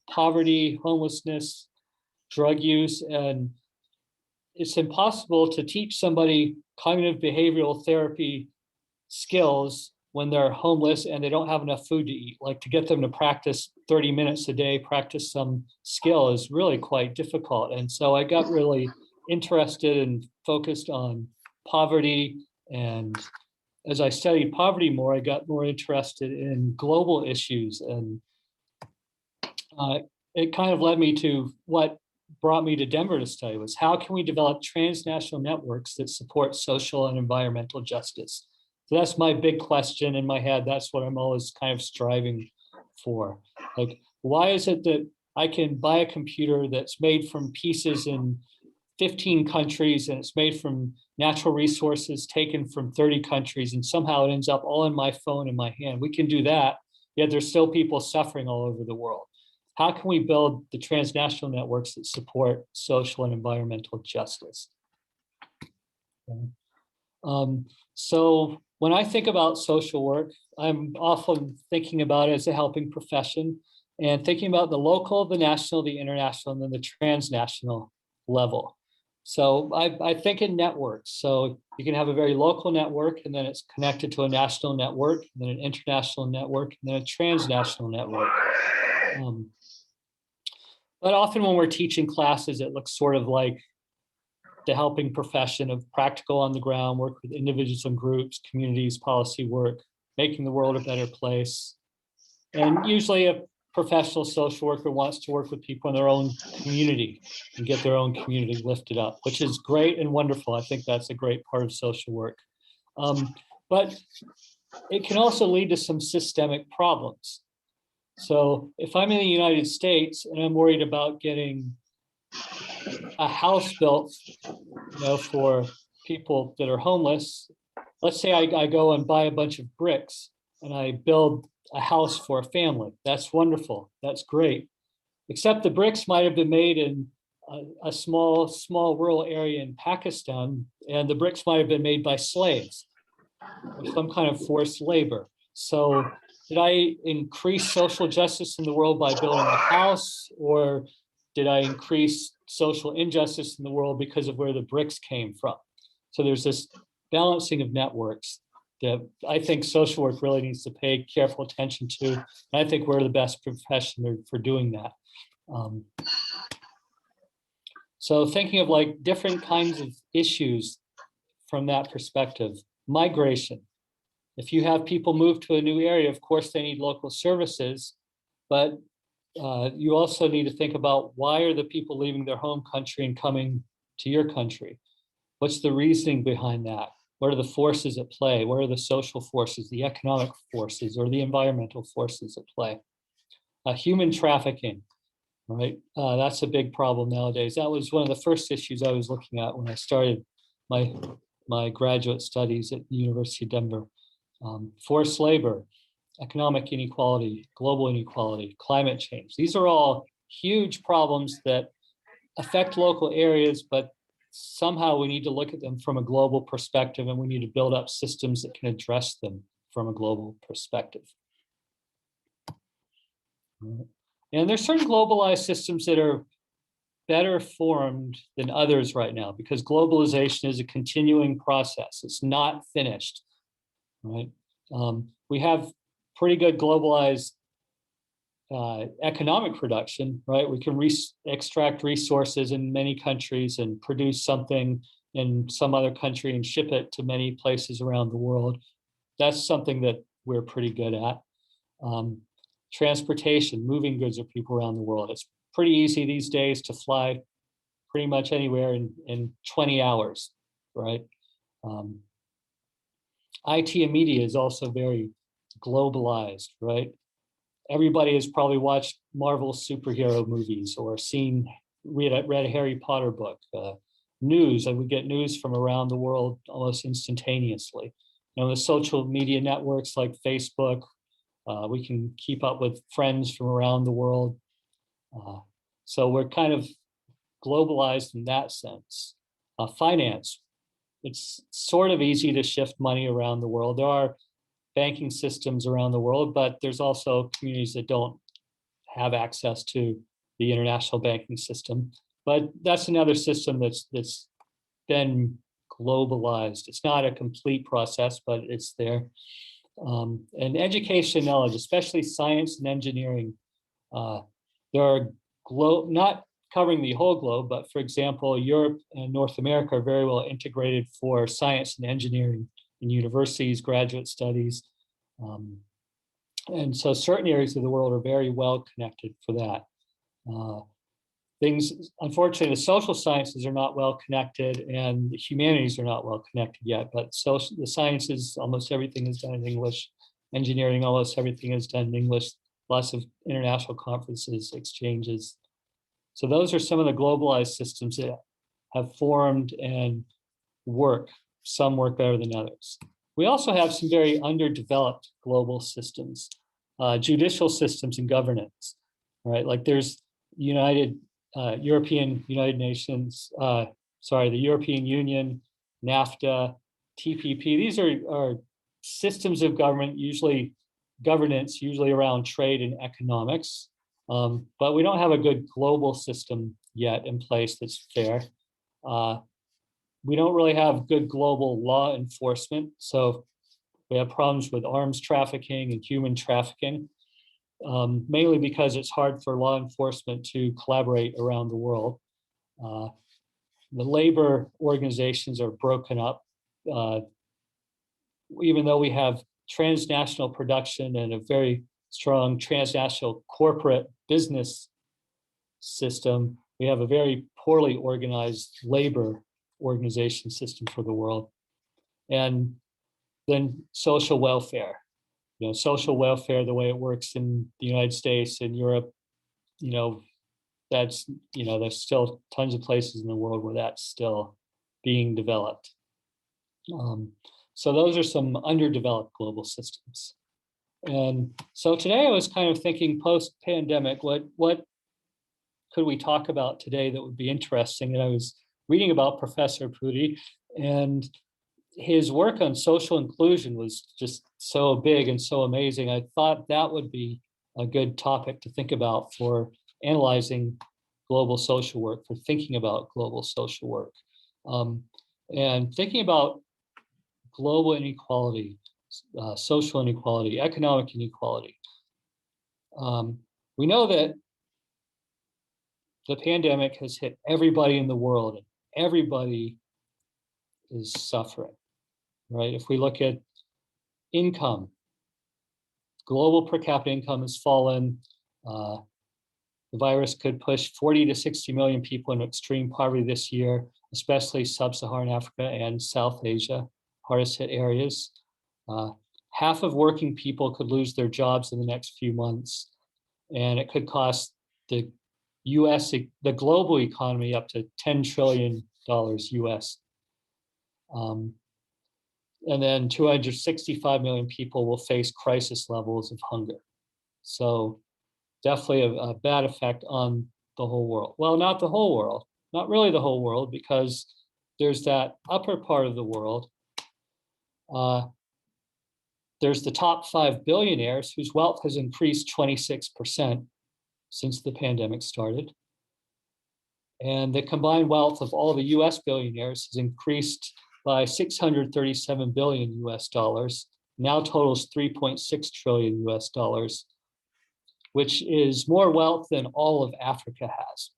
poverty, homelessness, drug use, and it's impossible to teach somebody cognitive behavioral therapy skills when they're homeless and they don't have enough food to eat. Like to get them to practice 30 minutes a day, practice some skill is really quite difficult. And so I got really interested and focused on poverty. And as I studied poverty more, I got more interested in global issues. And it kind of led me to what brought me to Denver to study was how can we develop transnational networks that support social and environmental justice? So that's my big question in my head. That's what I'm always kind of striving for. Like, why is it that I can buy a computer that's made from pieces in 15 countries and it's made from natural resources taken from 30 countries and somehow it ends up all in my phone in my hand? We can do that, yet there's still people suffering all over the world. How can we build the transnational networks that support social and environmental justice? Okay. So when I think about social work, I'm often thinking about it as a helping profession and thinking about the local, the national, the international, and then the transnational level. So I think in networks. So you can have a very local network and then it's connected to a national network, and then an international network, and then a transnational network. But often when we're teaching classes, it looks sort of like the helping profession of practical on the ground, work with individuals and groups, communities, policy work, making the world a better place. And usually a professional social worker wants to work with people in their own community and get their own community lifted up, which is great and wonderful. I think that's a great part of social work. But it can also lead to some systemic problems. So if I'm in the United States and I'm worried about getting a house built, for people that are homeless, let's say I go and buy a bunch of bricks and I build a house for a family. That's wonderful. That's great. Except the bricks might have been made in a small rural area in Pakistan, and the bricks might have been made by slaves or some kind of forced labor. So did I increase social justice in the world by building a house, or did I increase social injustice in the world because of where the bricks came from? So there's this balancing of networks that I think social work really needs to pay careful attention to. And I think we're the best profession for doing that. So thinking of like different kinds of issues from that perspective, migration. If you have people move to a new area, of course they need local services, but you also need to think about, why are the people leaving their home country and coming to your country? What's the reasoning behind that? What are the forces at play? What are the social forces, the economic forces, or the environmental forces at play? Human trafficking, right? That's a big problem nowadays. That was one of the first issues I was looking at when I started my graduate studies at the University of Denver. Forced labor, economic inequality, global inequality, climate change. These are all huge problems that affect local areas, but somehow we need to look at them from a global perspective, and we need to build up systems that can address them from a global perspective. And there's certain globalized systems that are better formed than others right now, because globalization is a continuing process. It's not finished, right? We have pretty good globalized economic production, right? We can extract resources in many countries and produce something in some other country and ship it to many places around the world. That's something that we're pretty good at. Transportation, moving goods of people around the world. It's pretty easy these days to fly pretty much anywhere in 20 hours, right? IT and media is also very globalized, right? Everybody has probably watched Marvel superhero movies or read a Harry Potter book. News, and we get news from around the world almost instantaneously. The social media networks like Facebook, we can keep up with friends from around the world. So we're kind of globalized in that sense. Finance, it's sort of easy to shift money around the world. There are banking systems around the world, but there's also communities that don't have access to the international banking system. But that's another system that's been globalized. It's not a complete process, but it's there. And education knowledge, especially science and engineering, there are not covering the whole globe, but for example, Europe and North America are very well integrated for science and engineering in universities, graduate studies. And so certain areas of the world are very well connected for that. Unfortunately, the social sciences are not well connected, and the humanities are not well connected yet, but the sciences, almost everything is done in English. Engineering, almost everything is done in English. Lots of international conferences, exchanges. So those are some of the globalized systems that have formed and work. Some work better than others. We also have some very underdeveloped global systems, judicial systems and governance, right? Like there's European United Nations, the European Union, NAFTA, TPP. These are systems of governance, usually around trade and economics. But we don't have a good global system yet in place that's fair. We don't really have good global law enforcement. So we have problems with arms trafficking and human trafficking, mainly because it's hard for law enforcement to collaborate around the world. The labor organizations are broken up. Even though we have transnational production and a very strong transnational corporate business system, we have a very poorly organized labor organization system for the world. And than social welfare. You know, social welfare, the way it works in the United States and Europe, you know, that's, you know, there's still tons of places in the world where that's still being developed. So those are some underdeveloped global systems. And so today I was kind of thinking post-pandemic, what could we talk about today that would be interesting? And I was reading about Professor Puri, and his work on social inclusion was just so big and so amazing. I thought that would be a good topic to think about for analyzing global social work, for thinking about global social work. And thinking about global inequality, social inequality, economic inequality. We know that the pandemic has hit everybody in the world, and everybody is suffering, right? If we look at income, global per capita income has fallen. The virus could push 40 to 60 million people into extreme poverty this year, especially sub-Saharan Africa and South Asia, hardest hit areas. Half of working people could lose their jobs in the next few months, and it could cost the US, the global economy, up to $10 trillion US. And then 265 million people will face crisis levels of hunger. So definitely a bad effect on the whole world. Well, not the whole world, not really the whole world, because there's that upper part of the world. There's the top 5 billionaires whose wealth has increased 26% since the pandemic started. And the combined wealth of all the US billionaires has increased by 637 billion US dollars, now totals 3.6 trillion US dollars, which is more wealth than all of Africa has.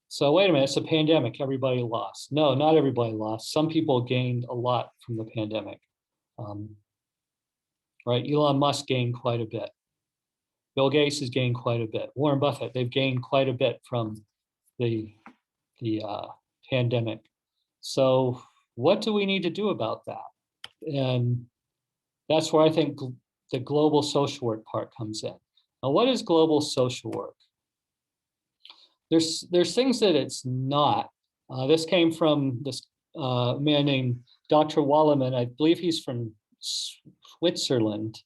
So wait a minute, it's a pandemic, everybody lost. No, not everybody lost. Some people gained a lot from the pandemic. Right, Elon Musk gained quite a bit. Bill Gates has gained quite a bit. Warren Buffett, they've gained quite a bit from the pandemic. So what do we need to do about that? And that's where I think the global social work part comes in. Now, what is global social work? There's things that it's not. This came from this man named Dr. Wallerman. I believe he's from Switzerland,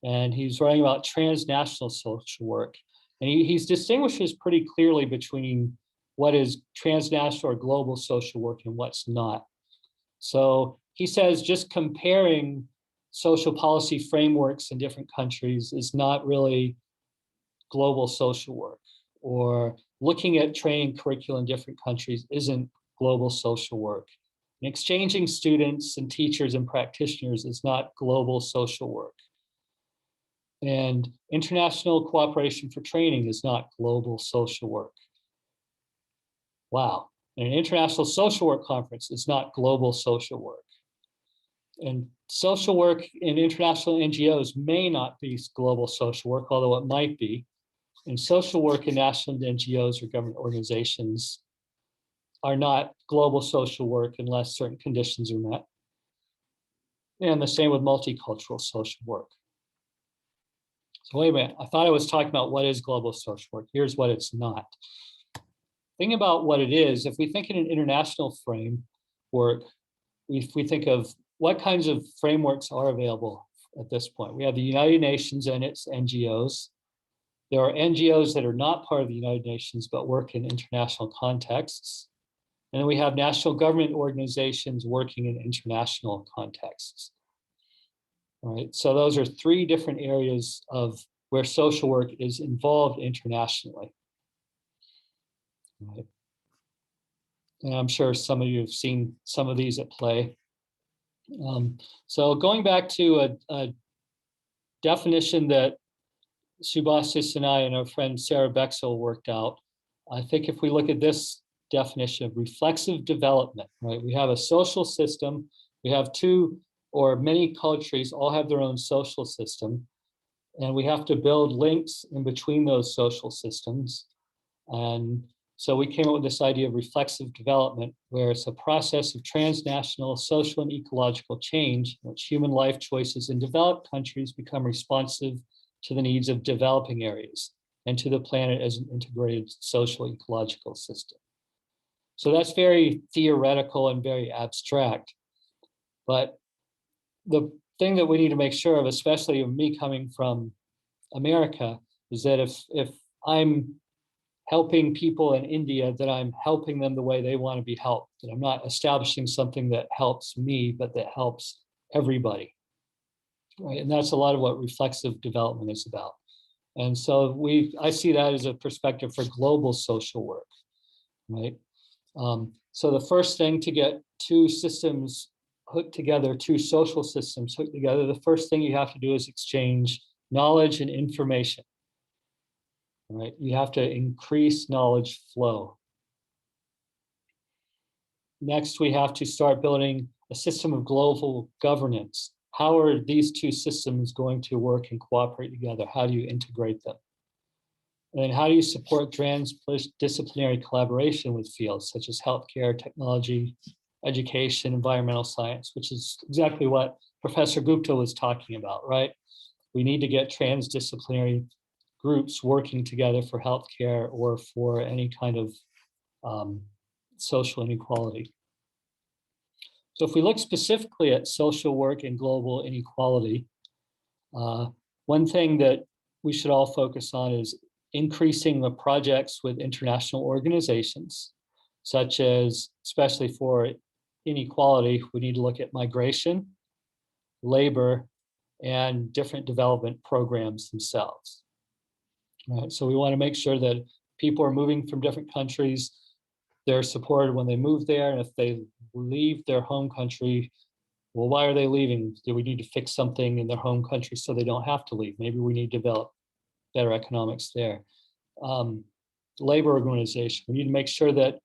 and he's writing about transnational social work. And he distinguishes pretty clearly between what is transnational or global social work and what's not. So he says just comparing social policy frameworks in different countries is not really global social work, or looking at training curricula in different countries isn't global social work. And exchanging students and teachers and practitioners is not global social work. And international cooperation for training is not global social work. Wow. And an international social work conference is not global social work. And social work in international NGOs may not be global social work, although it might be. And social work in national NGOs or government organizations are not global social work unless certain conditions are met. And the same with multicultural social work. So wait a minute, I thought I was talking about what is global social work. Here's what it's not. Think about what it is. If we think in an international framework, if we think of what kinds of frameworks are available at this point. We have the United Nations and its NGOs. There are NGOs that are not part of the United Nations but work in international contexts. And then we have national government organizations working in international contexts. All right, so those are 3 different areas of where social work is involved internationally. Right. And I'm sure some of you have seen some of these at play. So going back to a definition that Subhasis and I and our friend Sarah Bexel worked out, I think if we look at this definition of reflexive development, right? We have a social system. We have 2 or many countries all have their own social system, and we have to build links in between those social systems. And So we came up with this idea of reflexive development, where it's a process of transnational social and ecological change in which human life choices in developed countries become responsive to the needs of developing areas and to the planet as an integrated social ecological system. So that's very theoretical and very abstract. But the thing that we need to make sure of, especially of me coming from America, is that if I'm helping people in India, that I'm helping them the way they want to be helped. That I'm not establishing something that helps me, but that helps everybody. Right? And that's a lot of what reflexive development is about. And so I see that as a perspective for global social work, right? So the first thing to get two systems hooked together, two social systems hooked together, the first thing you have to do is exchange knowledge and information, right? You have to increase knowledge flow. Next, we have to start building a system of global governance. How are these two systems going to work and cooperate together? How do you integrate them? And then how do you support transdisciplinary collaboration with fields such as healthcare, technology, education, environmental science, which is exactly what Professor Gupta was talking about, right? We need to get transdisciplinary groups working together for healthcare or for any kind of social inequality. So if we look specifically at social work and global inequality, one thing that we should all focus on is increasing the projects with international organizations, such as, especially for inequality, we need to look at migration, labor, and different development programs themselves. Right? So we want to make sure that people are moving from different countries, they're supported when they move there, and if they leave their home country, well, why are they leaving? Do we need to fix something in their home country so they don't have to leave? Maybe we need to develop better economics there. Labor organization, we need to make sure that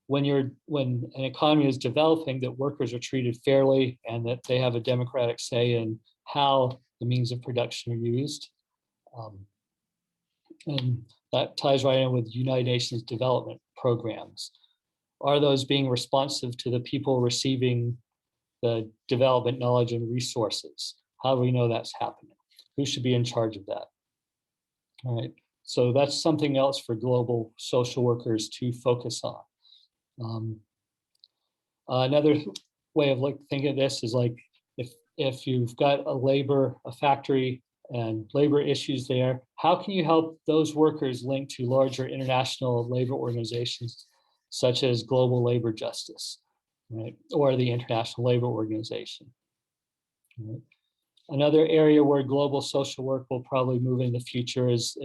when an economy is developing, that workers are treated fairly and that they have a democratic say in how the means of production are used. And that ties right in with United Nations development programs. Are those being responsive to the people receiving the development knowledge and resources? How do we know that's happening? Who should be in charge of that? All right, so that's something else for global social workers to focus on. Another way of thinking of this is like if you've got a factory and labor issues there, how can you help those workers link to larger international labor organizations such as Global Labor Justice, right? Or the International Labor Organization. Right? Another area where global social work will probably move in the future is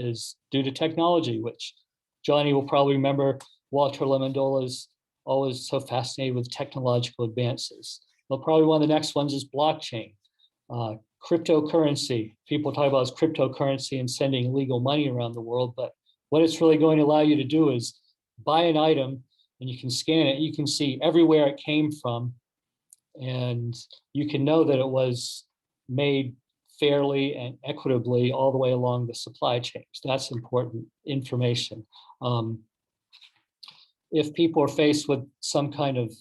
due to technology, which Johnny will probably remember. Walter Lemondola is always so fascinated with technological advances. Well, probably one of the next ones is blockchain. Cryptocurrency, people talk about as cryptocurrency and sending legal money around the world, but what it's really going to allow you to do is buy an item and you can scan it, you can see everywhere it came from, and you can know that it was made fairly and equitably all the way along the supply chain. So that's important information. If people are faced with some kind of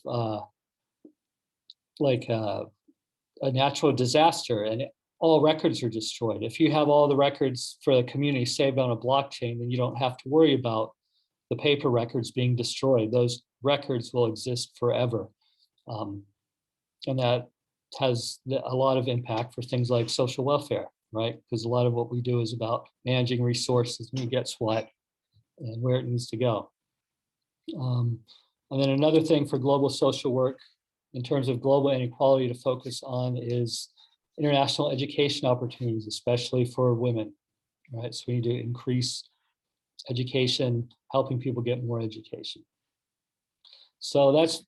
a natural disaster and all records are destroyed, if you have all the records for the community saved on a blockchain, then you don't have to worry about the paper records being destroyed. Those records will exist forever. And that has a lot of impact for things like social welfare, right? Because a lot of what we do is about managing resources and who gets what and where it needs to go. And then another thing for global social work in terms of global inequality to focus on is international education opportunities, especially for women, right? So we need to increase education, helping people get more education. So that's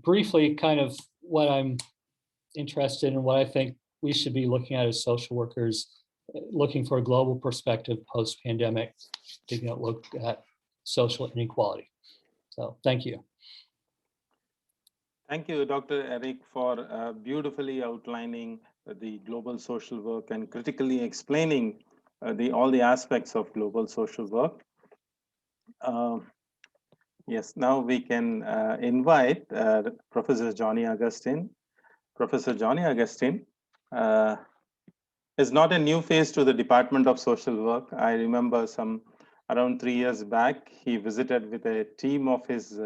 briefly kind of what I'm interested in, what I think we should be looking at as social workers, looking for a global perspective post-pandemic, taking a look at social inequality. So thank you. Thank you, Dr. Eric, for beautifully outlining the global social work and critically explaining all the aspects of global social work. Yes, now we can invite Professor Johnny Augustine. Professor Johnny Augustine is not a new face to the Department of Social Work. I remember around 3 years back, he visited with a team of his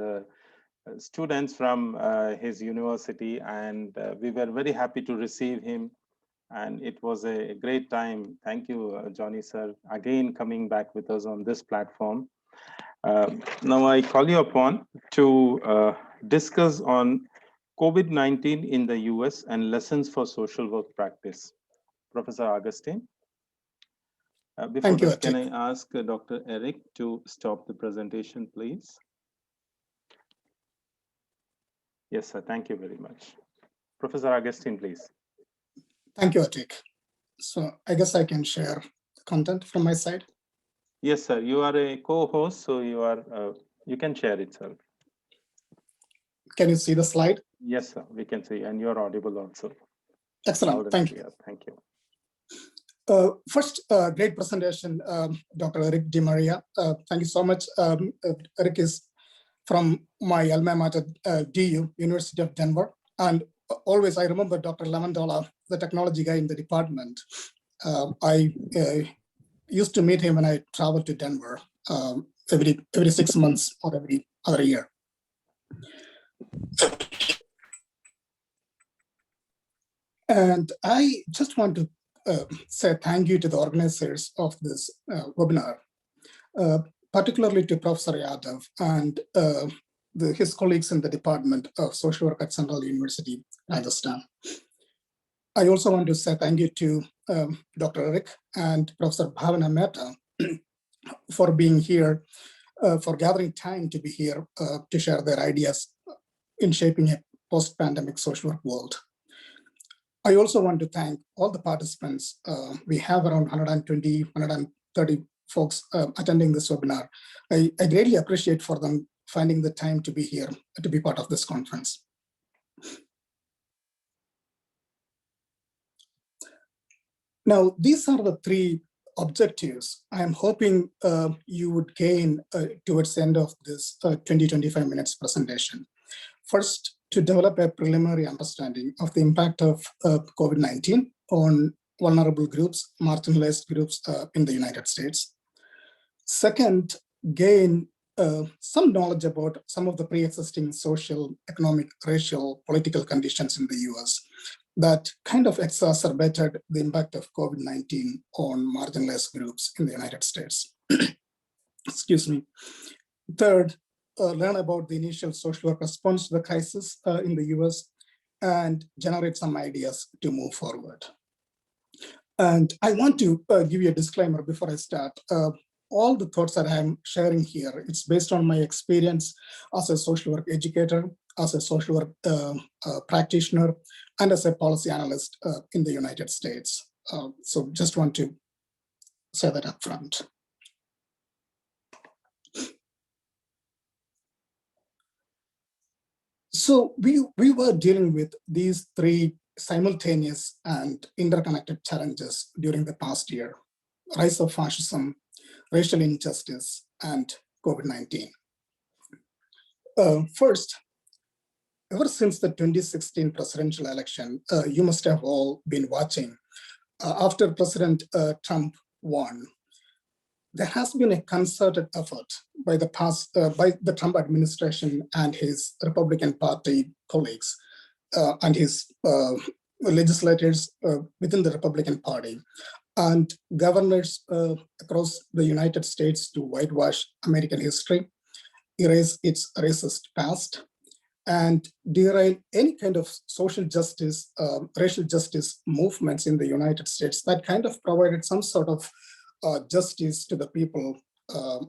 students from his university, and we were very happy to receive him. And it was a great time. Thank you, Johnny sir, again coming back with us on this platform. Now I call you upon to discuss on COVID-19 in the US and lessons for social work practice. Professor Augustine. Before Thank you, that, can I Atik. ask Dr. Eric to stop the presentation, please? Yes, sir. Thank you very much. Professor Augustine, please. Thank you, Atik. So I guess I can share the content from my side. Yes, sir. You are a co-host, so you can share it, sir. Can you see the slide? Yes, sir. We can see, and you're audible also. Excellent. Thank you. Thank you. First, great presentation, Dr. Eric DiMaria. Thank you so much. Eric is from my alma mater, DU, University of Denver. And always I remember Dr. Lamandola, the technology guy in the department. I used to meet him when I traveled to Denver every 6 months or every other year. And I just want to say thank you to the organizers of this webinar, particularly to Professor Yadav and his colleagues in the Department of Social Work at Central University, Rajasthan. I also want to say thank you to Dr. Eric and Professor Bhavana Mehta for being here, for gathering time to be here to share their ideas in shaping a post-pandemic social work world. I also want to thank all the participants. We have around 120, 130 folks attending this webinar. I greatly appreciate for them finding the time to be here, to be part of this conference. Now, these are the three objectives I'm hoping you would gain towards the end of this 20-25 minutes presentation. First, to develop a preliminary understanding of the impact of COVID-19 on vulnerable groups, marginalized groups in the United States. Second, gain some knowledge about some of the pre-existing social, economic, racial, political conditions in the US that kind of exacerbated the impact of COVID-19 on marginalized groups in the United States. Excuse me. Third, learn about the initial social work response to the crisis in the US and generate some ideas to move forward. And I want to give you a disclaimer before I start. All the thoughts that I'm sharing here, it's based on my experience as a social work educator, as a social work practitioner, and as a policy analyst in the United States. So just want to say that up front. So we were dealing with these three simultaneous and interconnected challenges during the past year: rise of fascism, racial injustice, and COVID-19. First, ever since the 2016 presidential election, you must have all been watching. After President Trump won, there has been a concerted effort by the Trump administration and his Republican Party colleagues and his legislators within the Republican Party and governors across the United States to whitewash American history, erase its racist past, and derail any kind of social justice, racial justice movements in the United States that kind of provided some sort of justice to the people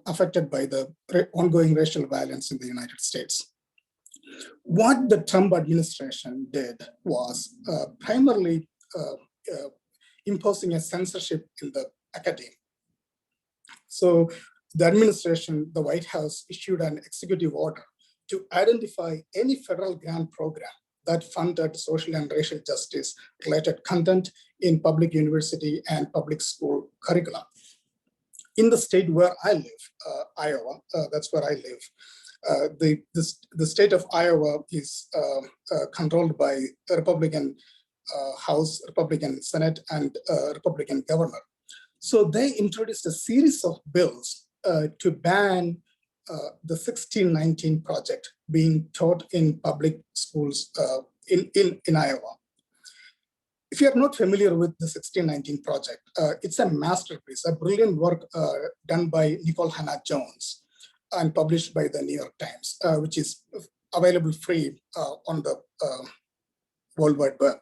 affected by the ongoing racial violence in the United States. What the Trump administration did was primarily imposing a censorship in the academy. So the administration, the White House, issued an executive order to identify any federal grant program that funded social and racial justice related content in public university and public school curricula. In the state where I live, Iowa, that's where I live, The state of Iowa is controlled by a Republican House, Republican Senate, and Republican governor. So they introduced a series of bills to ban the 1619 project being taught in public schools in Iowa. If you are not familiar with the 1619 project, it's a masterpiece, a brilliant work done by Nicole Hannah Jones and published by the New York Times, which is available free on the World Wide Web.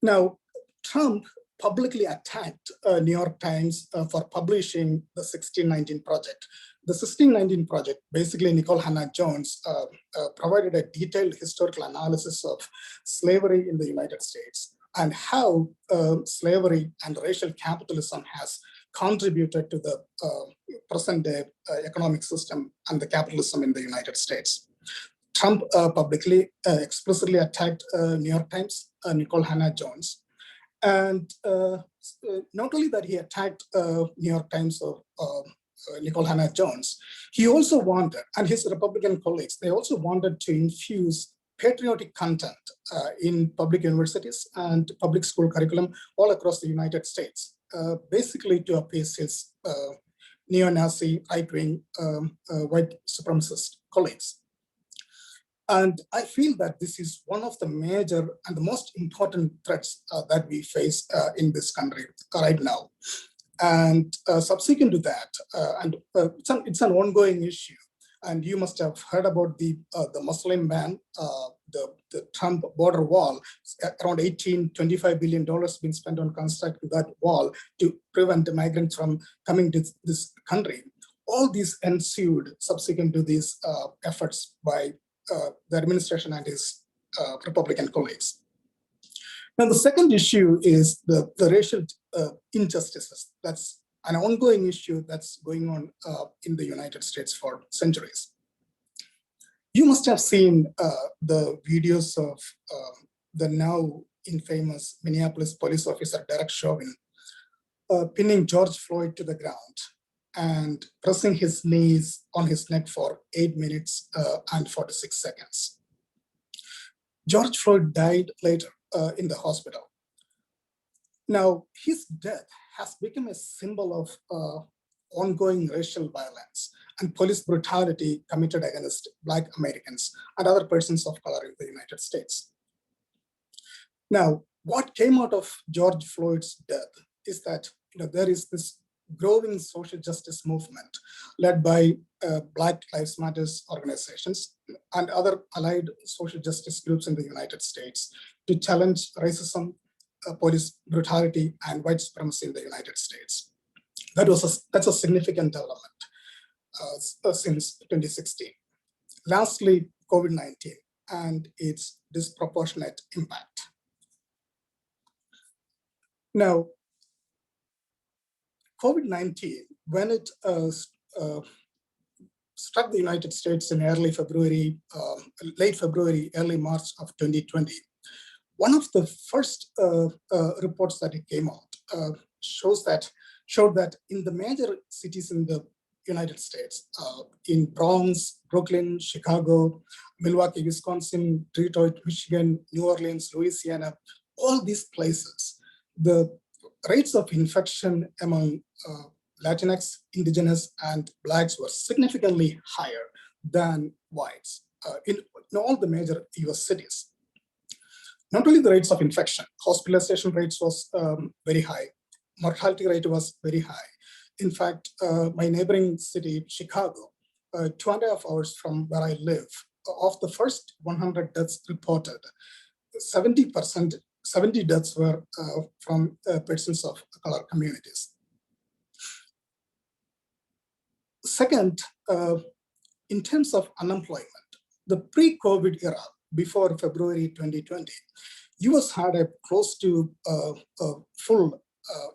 Now, Trump publicly attacked New York Times for publishing the 1619 project. The 1619 project, basically Nicole Hannah Jones provided a detailed historical analysis of slavery in the United States and how slavery and racial capitalism has contributed to the present day economic system and the capitalism in the United States. Trump publicly explicitly attacked New York Times, Nicole Hannah Jones. And not only that he attacked New York Times or Nicole Hannah Jones, he also wanted, and his Republican colleagues, they also wanted to infuse patriotic content in public universities and public school curriculum all across the United States, basically to appease his neo-Nazi, right-wing, white supremacist colleagues. And I feel that this is one of the major and the most important threats that we face in this country right now. And subsequent to that, it's an ongoing issue. And you must have heard about the Muslim ban, the Trump border wall. Around $25 billion being spent on constructing that wall to prevent migrants from coming to this country. All these ensued subsequent to these efforts by the administration and his Republican colleagues. Now, the second issue is the racial injustices. That's an ongoing issue that's going on in the United States for centuries. You must have seen the videos of the now infamous Minneapolis police officer, Derek Chauvin, pinning George Floyd to the ground and pressing his knees on his neck for 8 minutes and 46 seconds. George Floyd died later in the hospital. Now, his death has become a symbol of ongoing racial violence and police brutality committed against Black Americans and other persons of color in the United States. Now, what came out of George Floyd's death is that there is this growing social justice movement led by Black Lives Matter organizations and other allied social justice groups in the United States to challenge racism, police brutality, and white supremacy in the United States. That's a significant development since 2016. Lastly, COVID-19 and its disproportionate impact. Now, COVID-19, when it struck the United States in early February, late February, early March of 2020, one of the first reports that it came out showed that in the major cities in the United States, in Bronx, Brooklyn, Chicago, Milwaukee, Wisconsin, Detroit, Michigan, New Orleans, Louisiana, all these places, the rates of infection among Latinx, Indigenous, and Blacks were significantly higher than whites in all the major US cities. Not only the rates of infection, hospitalization rates was very high, mortality rate was very high. In fact, my neighboring city, Chicago, 2.5 hours from where I live, of the first 100 deaths reported, 70 deaths were from persons of color communities. Second, in terms of unemployment, the pre-COVID era, before February 2020, US had a close to full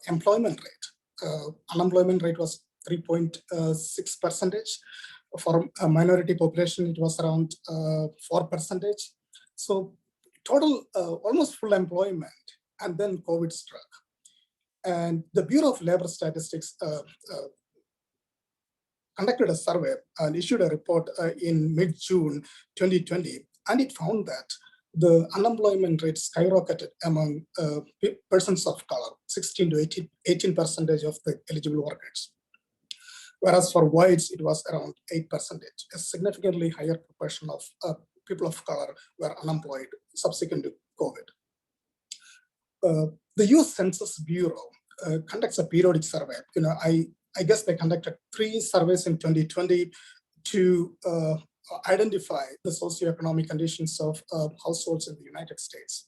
employment rate. Unemployment rate was 3.6%. For a minority population, it was around 4%. So total almost full employment, and then COVID struck. And the Bureau of Labor Statistics conducted a survey and issued a report in mid-June 2020, and it found that the unemployment rate skyrocketed among persons of color, 16 to 18% of the eligible workers. Whereas for whites, it was around 8%. A significantly higher proportion of people of color were unemployed subsequent to COVID. The US Census Bureau conducts a periodic survey. I guess they conducted 3 surveys in 2020 to identify the socioeconomic conditions of households in the United States.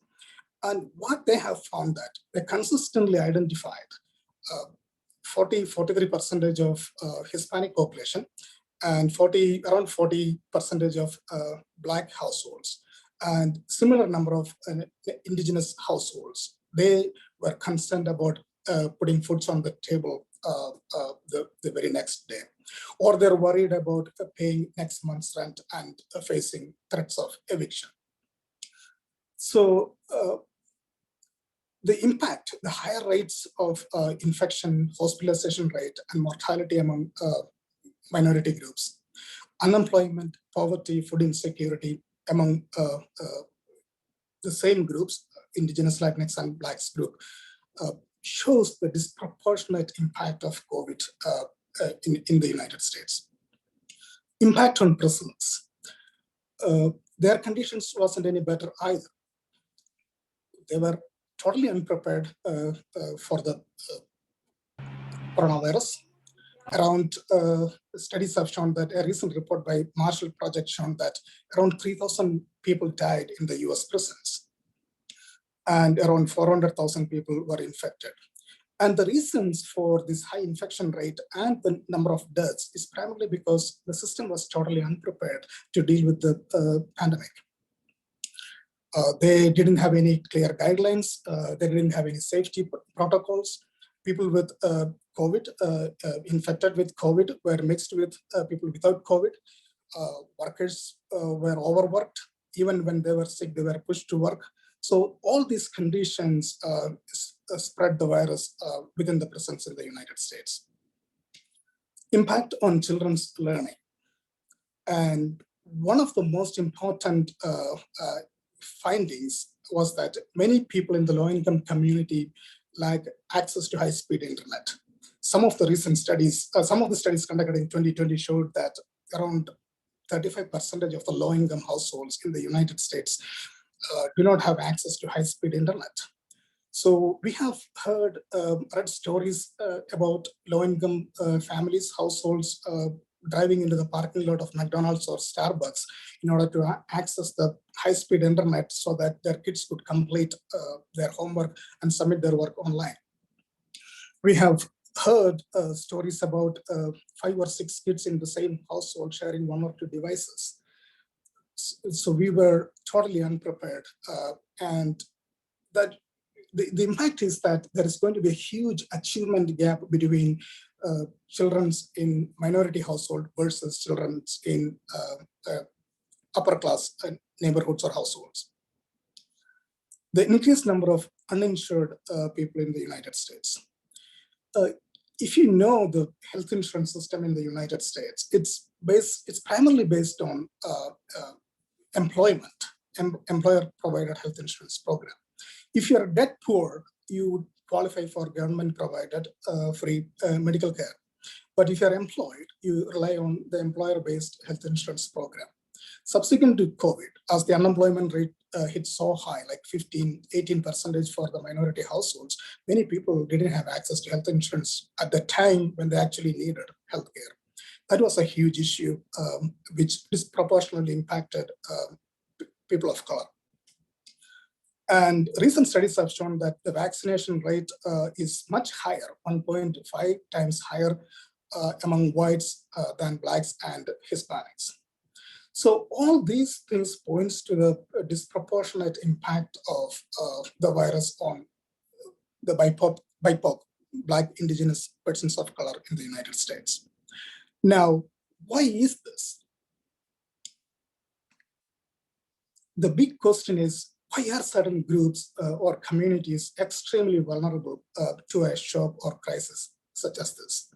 And what they have found that they consistently identified 43% of Hispanic population and around 40% of Black households, and similar number of indigenous households. They were concerned about putting foods on the table the very next day, or they're worried about paying next month's rent and facing threats of eviction. So the impact, the higher rates of infection, hospitalization rate, and mortality among minority groups, unemployment, poverty, food insecurity among the same groups, Indigenous, Latinx, and Blacks group, shows the disproportionate impact of COVID in the United States. Impact on prisons. Their conditions wasn't any better either. They were totally unprepared for the coronavirus. Around studies have shown that a recent report by Marshall Project shown that around 3,000 people died in the US prisons, and around 400,000 people were infected. And the reasons for this high infection rate and the number of deaths is primarily because the system was totally unprepared to deal with the pandemic. They didn't have any clear guidelines. They didn't have any safety protocols. People with COVID, infected with COVID, were mixed with people without COVID. Workers were overworked. Even when they were sick, they were pushed to work. So all these conditions spread the virus within the prisons in the United States. Impact on children's learning. And one of the most important findings was that many people in the low-income community lack access to high-speed internet. Some of the recent studies, some of the studies conducted in 2020 showed that around 35% of the low-income households in the United States do not have access to high-speed internet. So we have read stories about low-income families, households driving into the parking lot of McDonald's or Starbucks in order to access the high-speed internet so that their kids could complete their homework and submit their work online. We have heard stories about 5 or 6 kids in the same household sharing 1 or 2 devices. So we were totally unprepared, and that the impact is that there is going to be a huge achievement gap between children in minority household versus children in upper class neighborhoods or households. The increased number of uninsured people in the United States. If you know the health insurance system in the United States, it's primarily based on employment, employer-provided health insurance program. If you're debt poor, you would qualify for government-provided free medical care. But if you're employed, you rely on the employer-based health insurance program. Subsequent to COVID, as the unemployment rate hit so high, like 18% for the minority households, many people didn't have access to health insurance at the time when they actually needed health care. That was a huge issue, which disproportionately impacted people of color. And recent studies have shown that the vaccination rate is much higher, 1.5 times higher among whites than Blacks and Hispanics. So all these things points to the disproportionate impact of the virus on the BIPOC, Black indigenous persons of color in the United States. Now, why is this? The big question is, why are certain groups or communities extremely vulnerable to a shock or crisis such as this?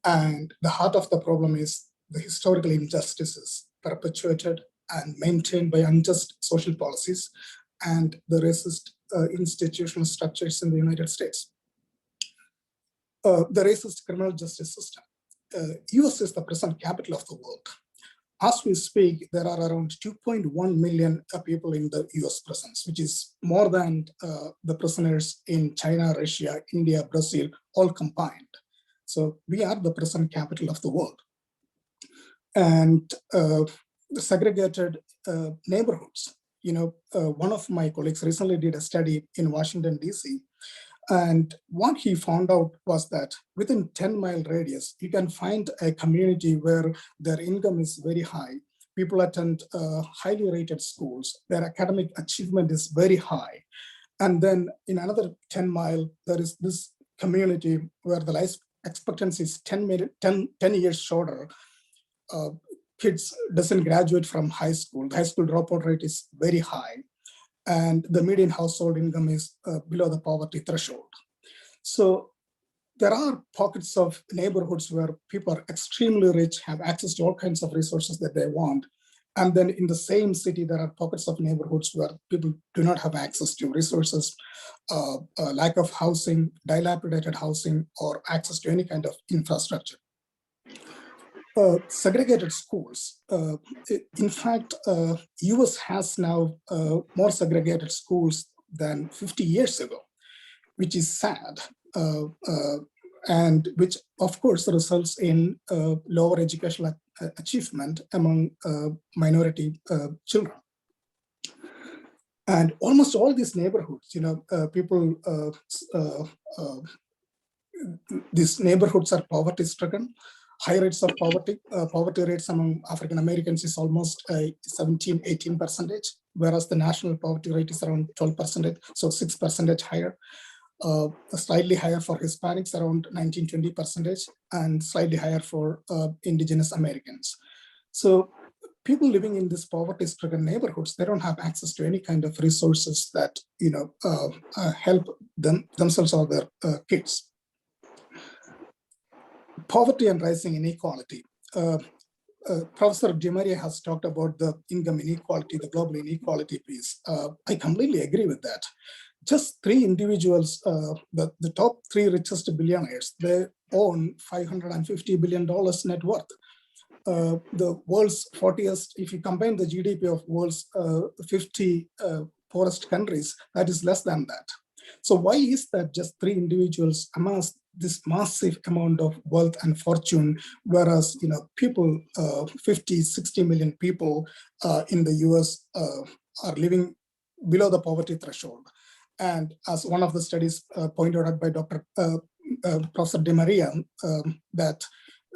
And the heart of the problem is the historical injustices perpetuated and maintained by unjust social policies and the racist institutional structures in the United States. The racist criminal justice system. US is the present capital of the world. As we speak, there are around 2.1 million people in the US prisons, which is more than the prisoners in China, Russia, India, Brazil, all combined. So we are the present capital of the world. And the segregated neighborhoods. One of my colleagues recently did a study in Washington, DC, and what he found out was that within 10-mile radius, you can find a community where their income is very high. People attend highly rated schools. Their academic achievement is very high. And then in another 10-mile, there is this community where the life expectancy is 10 years shorter. Kids doesn't graduate from high school. The high school dropout rate is very high. And the median household income is below the poverty threshold. So there are pockets of neighborhoods where people are extremely rich, have access to all kinds of resources that they want. And then in the same city, there are pockets of neighborhoods where people do not have access to resources, lack of housing, dilapidated housing, or access to any kind of infrastructure. Segregated schools. In fact, US has now more segregated schools than 50 years ago, which is sad, and which of course results in lower educational achievement among minority children. And almost all these neighborhoods, these neighborhoods are poverty stricken. High rates of poverty. Poverty rates among African Americans is almost 17–18%, whereas the national poverty rate is around 12%, so 6% higher. Slightly higher for Hispanics, around 19–20%, and slightly higher for indigenous Americans. So people living in these poverty-stricken neighborhoods, they don't have access to any kind of resources that help themselves or their kids. Poverty and rising inequality. Professor DiMaria has talked about the income inequality, the global inequality piece. I completely agree with that. Just three individuals, the top three richest billionaires, they own $550 billion net worth. The world's 40th, if you combine the GDP of world's 50 poorest countries, that is less than that. So why is that just three individuals amassed this massive amount of wealth and fortune, whereas people, 50–60 million people in the US are living below the poverty threshold? And as one of the studies pointed out by Professor DiMaria, that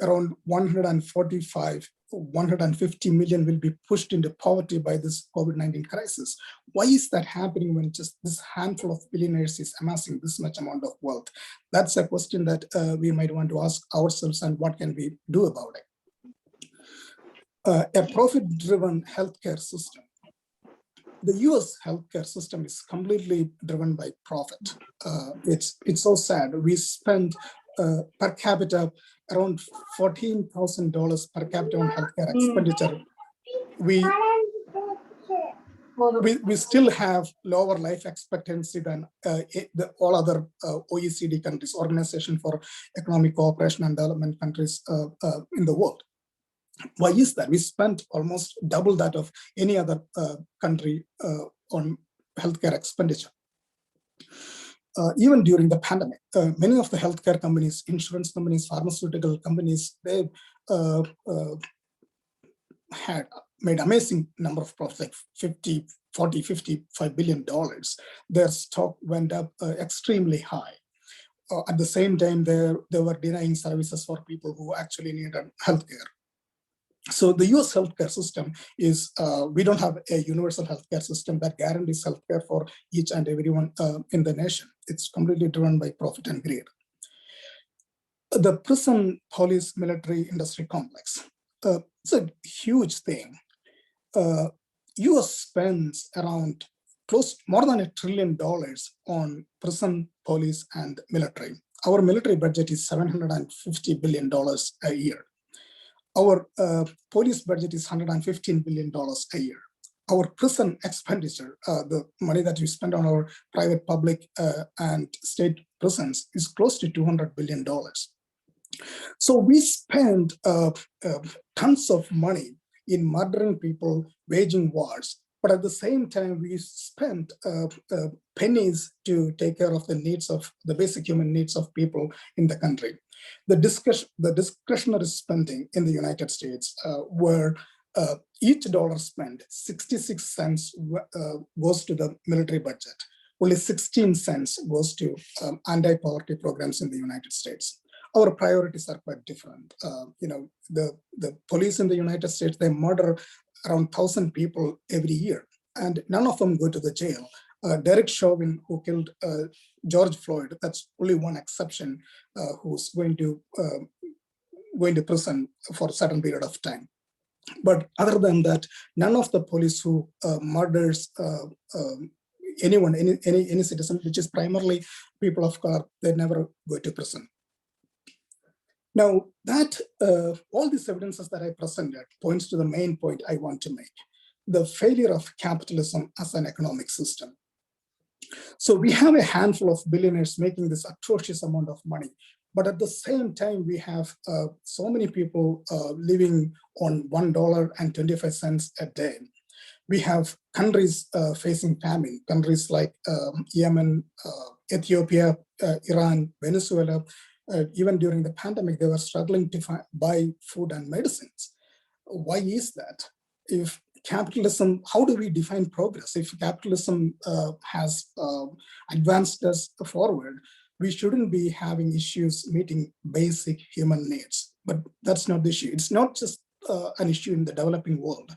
around 150 million will be pushed into poverty by this COVID-19 crisis. Why is that happening when just this handful of billionaires is amassing this much amount of wealth? That's a question that we might want to ask ourselves, and what can we do about it? A profit-driven healthcare system. The US healthcare system is completely driven by profit. It's so sad. We spend per capita around $14,000 per capita on healthcare expenditure. We still have lower life expectancy than all other OECD countries, Organization for Economic Cooperation and Development countries in the world. Why is that? We spent almost double that of any other country on healthcare expenditure. Even during the pandemic, many of the healthcare companies, insurance companies, pharmaceutical companies, they had made amazing number of profits, like 50, 40, $55 billion. Their stock went up extremely high. At the same time, they were denying services for people who actually needed healthcare. So the US healthcare system is, we don't have a universal healthcare system that guarantees healthcare for each and everyone in the nation. It's completely driven by profit and greed. The prison, police, military industry complex. It's a huge thing. US spends around more than $1 trillion on prison, police, and military. our military budget is $750 billion a year. Our police budget is $115 billion a year. Our prison expenditure, the money that we spend on our private, public, and state prisons is close to $200 billion. So we spend tons of money in murdering people, waging wars, but at the same time, we spend pennies to take care of the needs of the basic human needs of people in the country. The discretionary spending in the United States, where each dollar spent, 66 cents goes to the military budget. Only 16 cents goes to anti-poverty programs in the United States. Our priorities are quite different. The police in the United States, they murder around 1,000 people every year, and none of them go to the jail. Derek Chauvin, who killed George Floyd, that's only one exception, who's going to prison for a certain period of time. But other than that, none of the police who murders anyone, any citizen, which is primarily people of color, they never go to prison. Now, that all these evidences that I presented points to the main point I want to make: the failure of capitalism as an economic system. So we have a handful of billionaires making this atrocious amount of money, but at the same time, we have so many people living on $1.25 a day. We have countries facing famine, countries like Yemen, Ethiopia, Iran, Venezuela. Even during the pandemic, they were struggling to buy food and medicines. Why is that? If capitalism, how do we define progress? If capitalism has advanced us forward, we shouldn't be having issues meeting basic human needs. But that's not the issue. It's not just an issue in the developing world.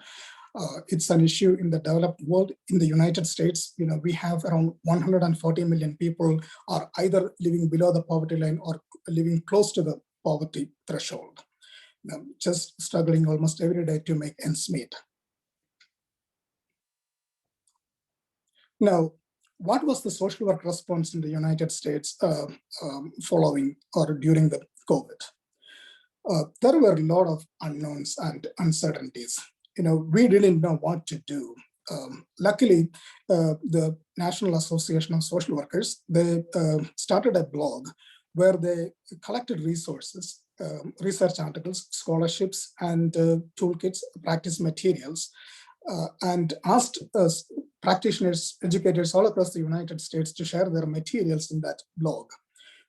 It's an issue in the developed world. In the United States, we have around 140 million people are either living below the poverty line or living close to the poverty threshold, just struggling almost every day to make ends meet. Now, what was the social work response in the United States following or during the COVID? There were a lot of unknowns and uncertainties. We didn't know what to do. Luckily, the National Association of Social Workers, they started a blog where they collected resources, research articles, scholarships, and toolkits, practice materials, and asked practitioners, educators all across the United States to share their materials in that blog,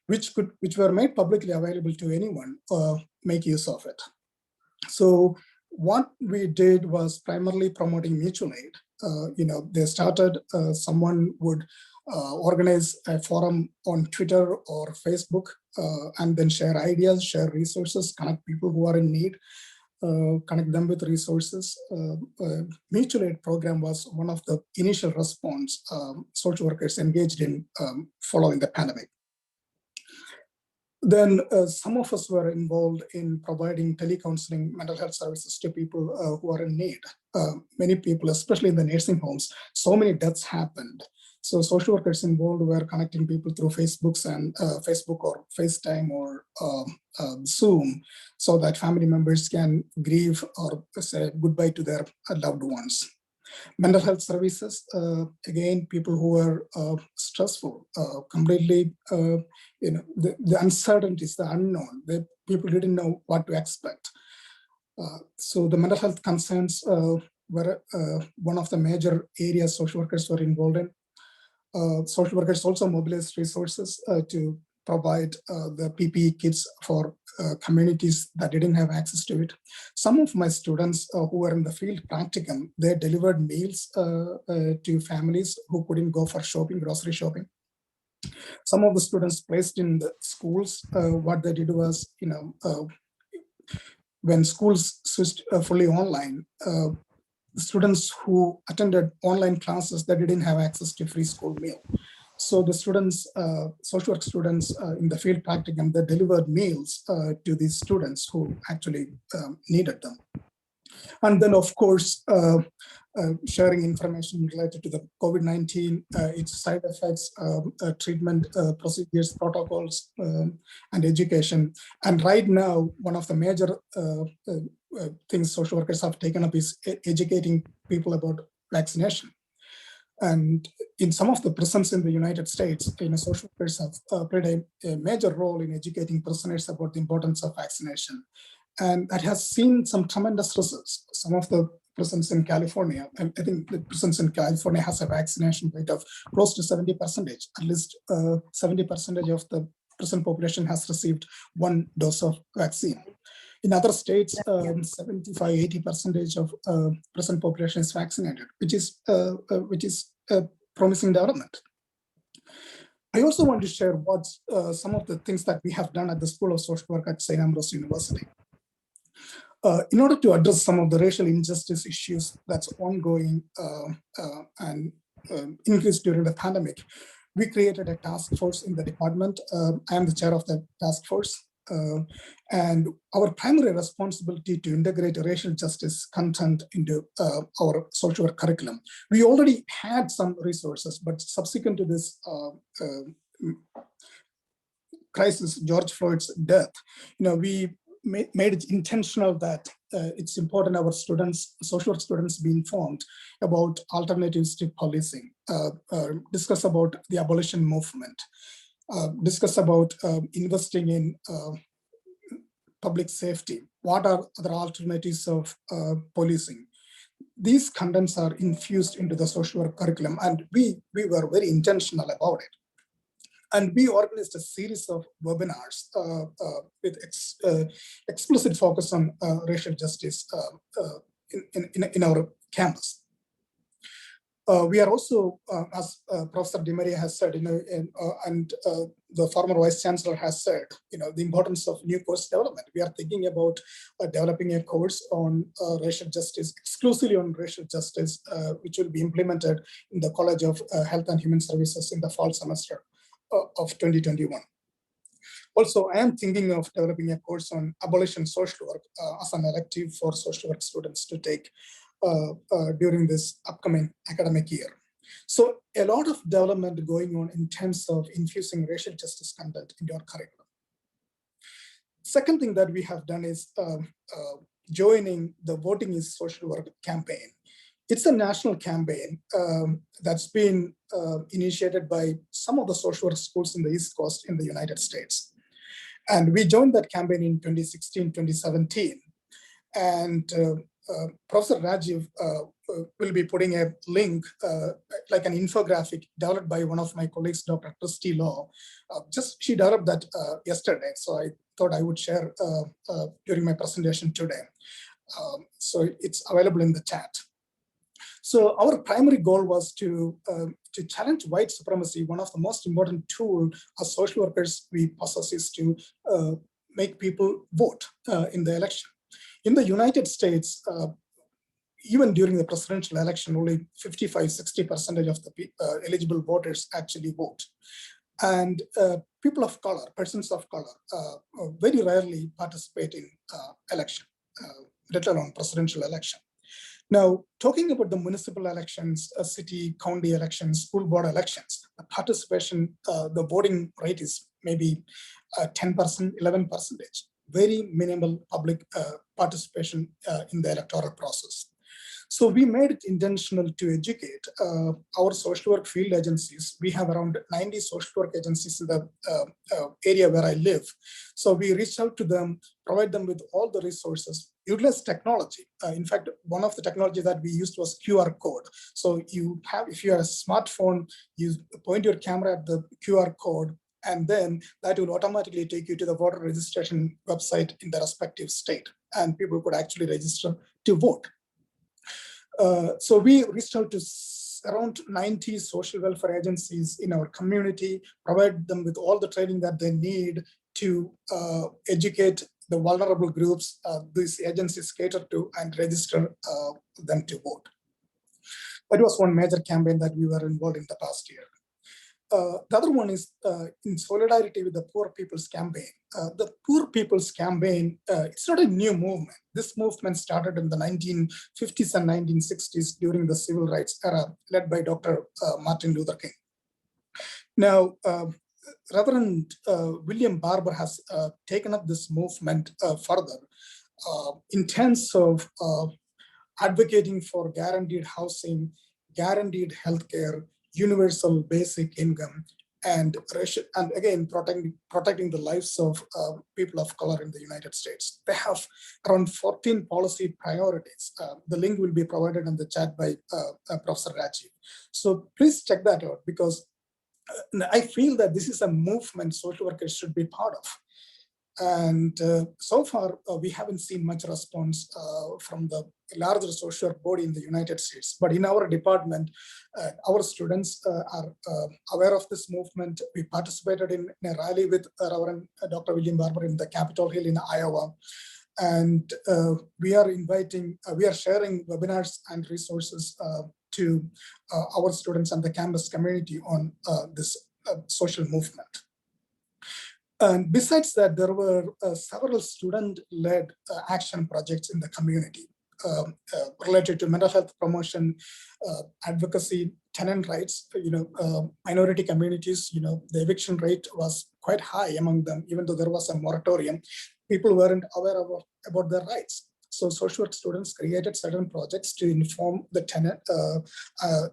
which were made publicly available to anyone make use of it. So what we did was primarily promoting mutual aid. They started, someone would organize a forum on Twitter or Facebook, and then share ideas, share resources, connect people who are in need, connect them with resources. Mutual aid program was one of the initial response social workers engaged in following the pandemic. Then some of us were involved in providing telecounseling mental health services to people who are in need. Many people, especially in the nursing homes, so many deaths happened. So social workers involved were connecting people through Facebook or FaceTime or Zoom, so that family members can grieve or say goodbye to their loved ones. Mental health services, again, people who were stressful, completely, the uncertainties, the unknown, people didn't know what to expect. So the mental health concerns were one of the major areas social workers were involved in. Social workers also mobilized resources to provide the PPE kits for communities that didn't have access to it. Some of my students who were in the field practicum, they delivered meals to families who couldn't go for shopping, grocery shopping. Some of the students placed in the schools, what they did was, when schools switched fully online, students who attended online classes that didn't have access to free school meal. So the students, social work students in the field practicum, they delivered meals to these students who actually needed them. And then, of course, sharing information related to the COVID-19, its side effects, treatment procedures, protocols, and education. And right now, one of the major things social workers have taken up is educating people about vaccination. And in some of the prisons in the United States, social workers have played a major role in educating prisoners about the importance of vaccination. And that has seen some tremendous results. Some of the prisons in California, and I think the prisons in California has a vaccination rate of close to 70%. At least 70% of the prison population has received one dose of vaccine. In other states, 75–80% of prison population is vaccinated, which is a promising development. I also want to share what some of the things that we have done at the School of Social Work at St. Ambrose University. In order to address some of the racial injustice issues that's ongoing and increased during the pandemic, we created a task force in the department. I am the chair of the task force. And our primary responsibility to integrate racial justice content into our social work curriculum. We already had some resources, but subsequent to this crisis, George Floyd's death, we made it intentional that it's important our students, social work students, be informed about alternatives to policing, discuss about the abolition movement, discuss about investing in public safety. What are other alternatives of policing? These contents are infused into the social work curriculum, and we were very intentional about it. And we organized a series of webinars with explicit focus on racial justice in our campus. We are also, as Professor DiMaria has said, and the former Vice Chancellor has said, the importance of new course development. We are thinking about developing a course on racial justice, exclusively on racial justice, which will be implemented in the College of Health and Human Services in the fall semester of 2021. Also, I am thinking of developing a course on abolition social work as an elective for social work students to take during this upcoming academic year. So a lot of development going on in terms of infusing racial justice content into our curriculum. Second thing that we have done is joining the Voting is Social Work campaign. It's a national campaign that's been initiated by some of the social work schools in the East Coast in the United States. And we joined that campaign in 2016, 2017. And Professor Rajiv will be putting a link, like an infographic developed by one of my colleagues, Dr. Christy Law. She developed that yesterday, so I thought I would share during my presentation today. So it's available in the chat. So our primary goal was to challenge white supremacy. One of the most important tools as social workers we possess is to make people vote in the election. In the United States, even during the presidential election, only 55–60% of the eligible voters actually vote. And people of color, persons of color, very rarely participate in election, let alone presidential election. Now, talking about the municipal elections, city, county elections, school board elections, the participation, the voting rate is maybe 10%, 11%. Very minimal public participation in the electoral process. So we made it intentional to educate our social work field agencies. We have around 90 social work agencies in the area where I live. So we reached out to them, provide them with all the resources, utilize technology. In fact, one of the technology that we used was QR code. So if you have a smartphone, you point your camera at the QR code, and then that will automatically take you to the voter registration website in the respective state, and people could actually register to vote. So we reached out to around 90 social welfare agencies in our community, provide them with all the training that they need to educate the vulnerable groups these agencies cater to and register them to vote. That was one major campaign that we were involved in the past year. the other one is in solidarity with the Poor People's Campaign. The Poor People's Campaign, it's not a new movement. This movement started in the 1950s and 1960s during the civil rights era, led by Dr. Martin Luther King. Now, Reverend William Barber has taken up this movement further in terms of advocating for guaranteed housing, guaranteed healthcare, universal basic income, and again protecting the lives of people of color in the United States. They have around 14 policy priorities. The link will be provided in the chat by Professor Rajiv. So please check that out, because I feel that this is a movement social workers should be part of. And so far, we haven't seen much response from the larger social work body in the United States. But in our department, our students are aware of this movement. We participated in a rally with Reverend Dr. William Barber in the Capitol Hill in Iowa. And we are sharing webinars and resources to our students and the campus community on this social movement. And besides that, there were several student-led action projects in the community related to mental health promotion, advocacy, tenant rights. Minority communities, the eviction rate was quite high among them, even though there was a moratorium. People weren't aware about their rights. So social work students created certain projects to inform the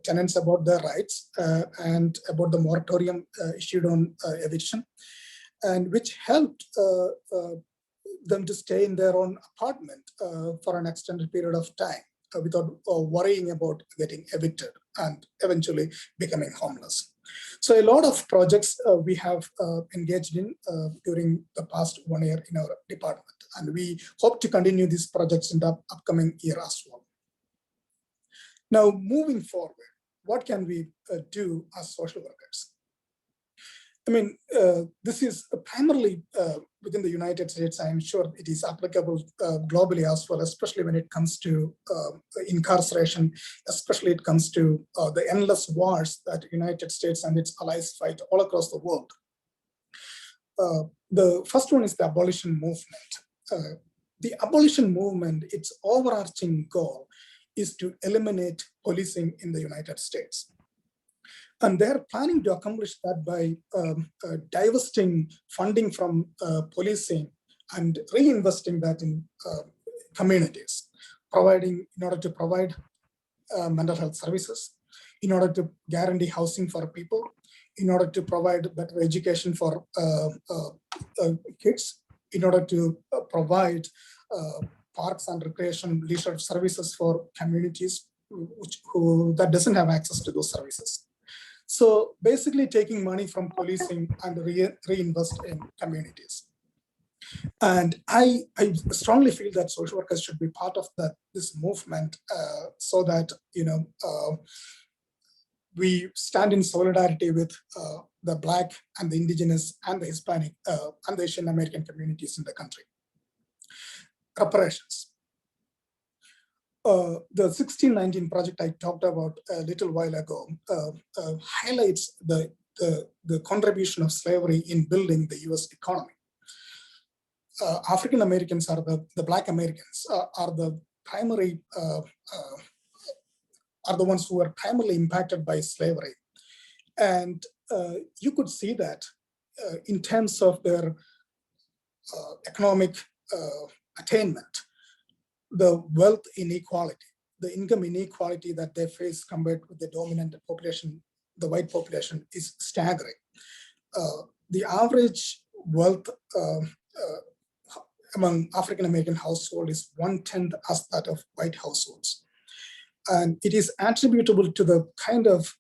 tenants about their rights and about the moratorium issued on eviction, and which helped them to stay in their own apartment for an extended period of time without worrying about getting evicted and eventually becoming homeless. So a lot of projects we have engaged in during the past 1 year in our department, and we hope to continue these projects in the upcoming year as well. Now, moving forward, what can we do as social workers? I mean, this is primarily within the United States. I'm sure it is applicable globally as well, especially when it comes to incarceration, especially it comes to the endless wars that the United States and its allies fight all across the world. The first one is the abolition movement. The abolition movement, its overarching goal is to eliminate policing in the United States. And they're planning to accomplish that by divesting funding from policing and reinvesting that in communities, in order to provide mental health services, in order to guarantee housing for people, in order to provide better education for kids, in order to provide parks and recreation leisure services for communities that doesn't have access to those services. So basically taking money from policing and reinvest in communities. And I strongly feel that social workers should be part of this movement so that, we stand in solidarity with the Black and the Indigenous and the Hispanic and the Asian American communities in the country. Reparations. The 1619 project I talked about a little while ago highlights the contribution of slavery in building the US economy. African Americans are the Black Americans are the primary, are the ones who are primarily impacted by slavery. And you could see that in terms of their economic attainment, the wealth inequality, the income inequality that they face compared with the dominant population, the white population, is staggering. The average wealth among African-American households is 1/10 as that of white households. And it is attributable to the kind of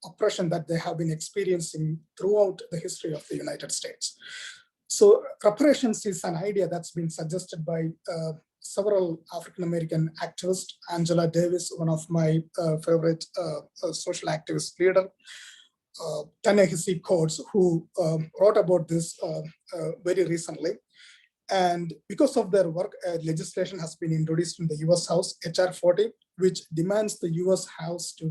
oppression that they have been experiencing throughout the history of the United States. So reparations is an idea that's been suggested by several African-American activists, Angela Davis, one of my favorite social activist leader, Ta-Nehisi Coates, who wrote about this very recently. And because of their work, legislation has been introduced in the US House, HR 40, which demands the US House to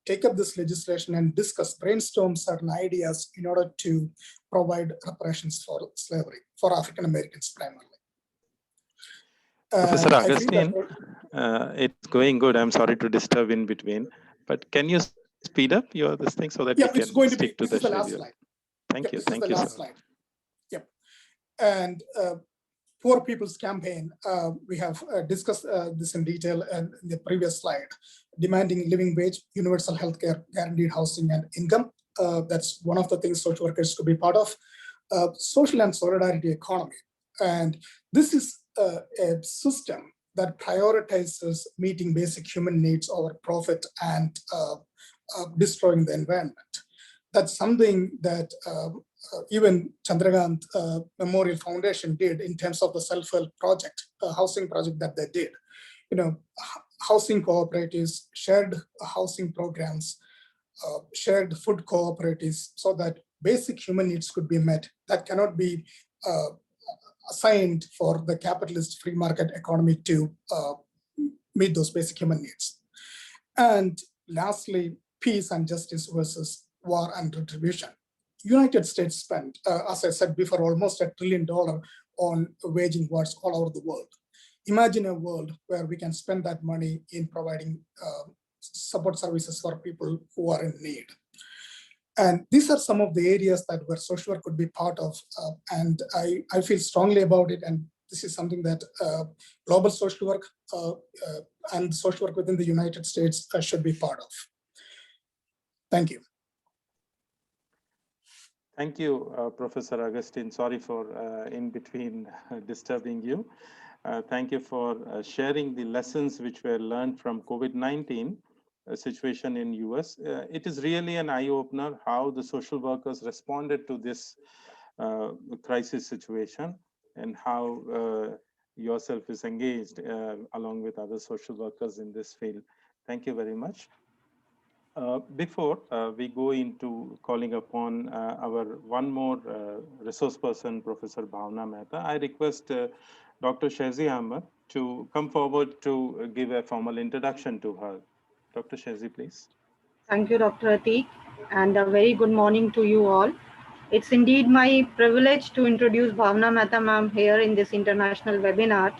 take up this legislation and discuss, brainstorm certain ideas in order to provide reparations for slavery, for African Americans primarily. Professor And I feel Augustine, that it's going good. I'm sorry to disturb in between, but can you speed up this thing so that yeah, we it's can going to be, stick to this the is the last schedule? slide. Thank you. This is the last sir. slide. Yep. And Poor People's Campaign, we have discussed this in detail in the previous slide. Demanding living wage, universal health care, guaranteed housing and income. That's one of the things social workers could be part of. Social and solidarity economy. And this is a system that prioritizes meeting basic human needs over profit and destroying the environment. That's something that even Chandrakant Memorial Foundation did in terms of the self-help project, housing project that they did. Housing cooperatives, shared housing programs, shared food cooperatives, so that basic human needs could be met. That cannot be assigned for the capitalist free market economy to meet those basic human needs. And lastly, peace and justice versus war and retribution. United States spent, as I said before, almost $1 trillion on waging wars all over the world. Imagine a world where we can spend that money in providing support services for people who are in need. And these are some of the areas that where social work could be part of. And I feel strongly about it. And this is something that global social work and social work within the United States should be part of. Thank you. Thank you, Professor Augustine. Sorry for in between disturbing you. Thank you for sharing the lessons which were learned from COVID-19 situation in US. It is really an eye-opener how the social workers responded to this crisis situation and how yourself is engaged along with other social workers in this field. Thank you very much. Before we go into calling upon our one more resource person, Professor Bhavna Mehta, I request Dr. Shezi Ahmed to come forward to give a formal introduction to her. Dr. Shezi, please. Thank you, Dr. Atik, and a very good morning to you all. It's indeed my privilege to introduce Bhavna Mehta ma'am here in this international webinar.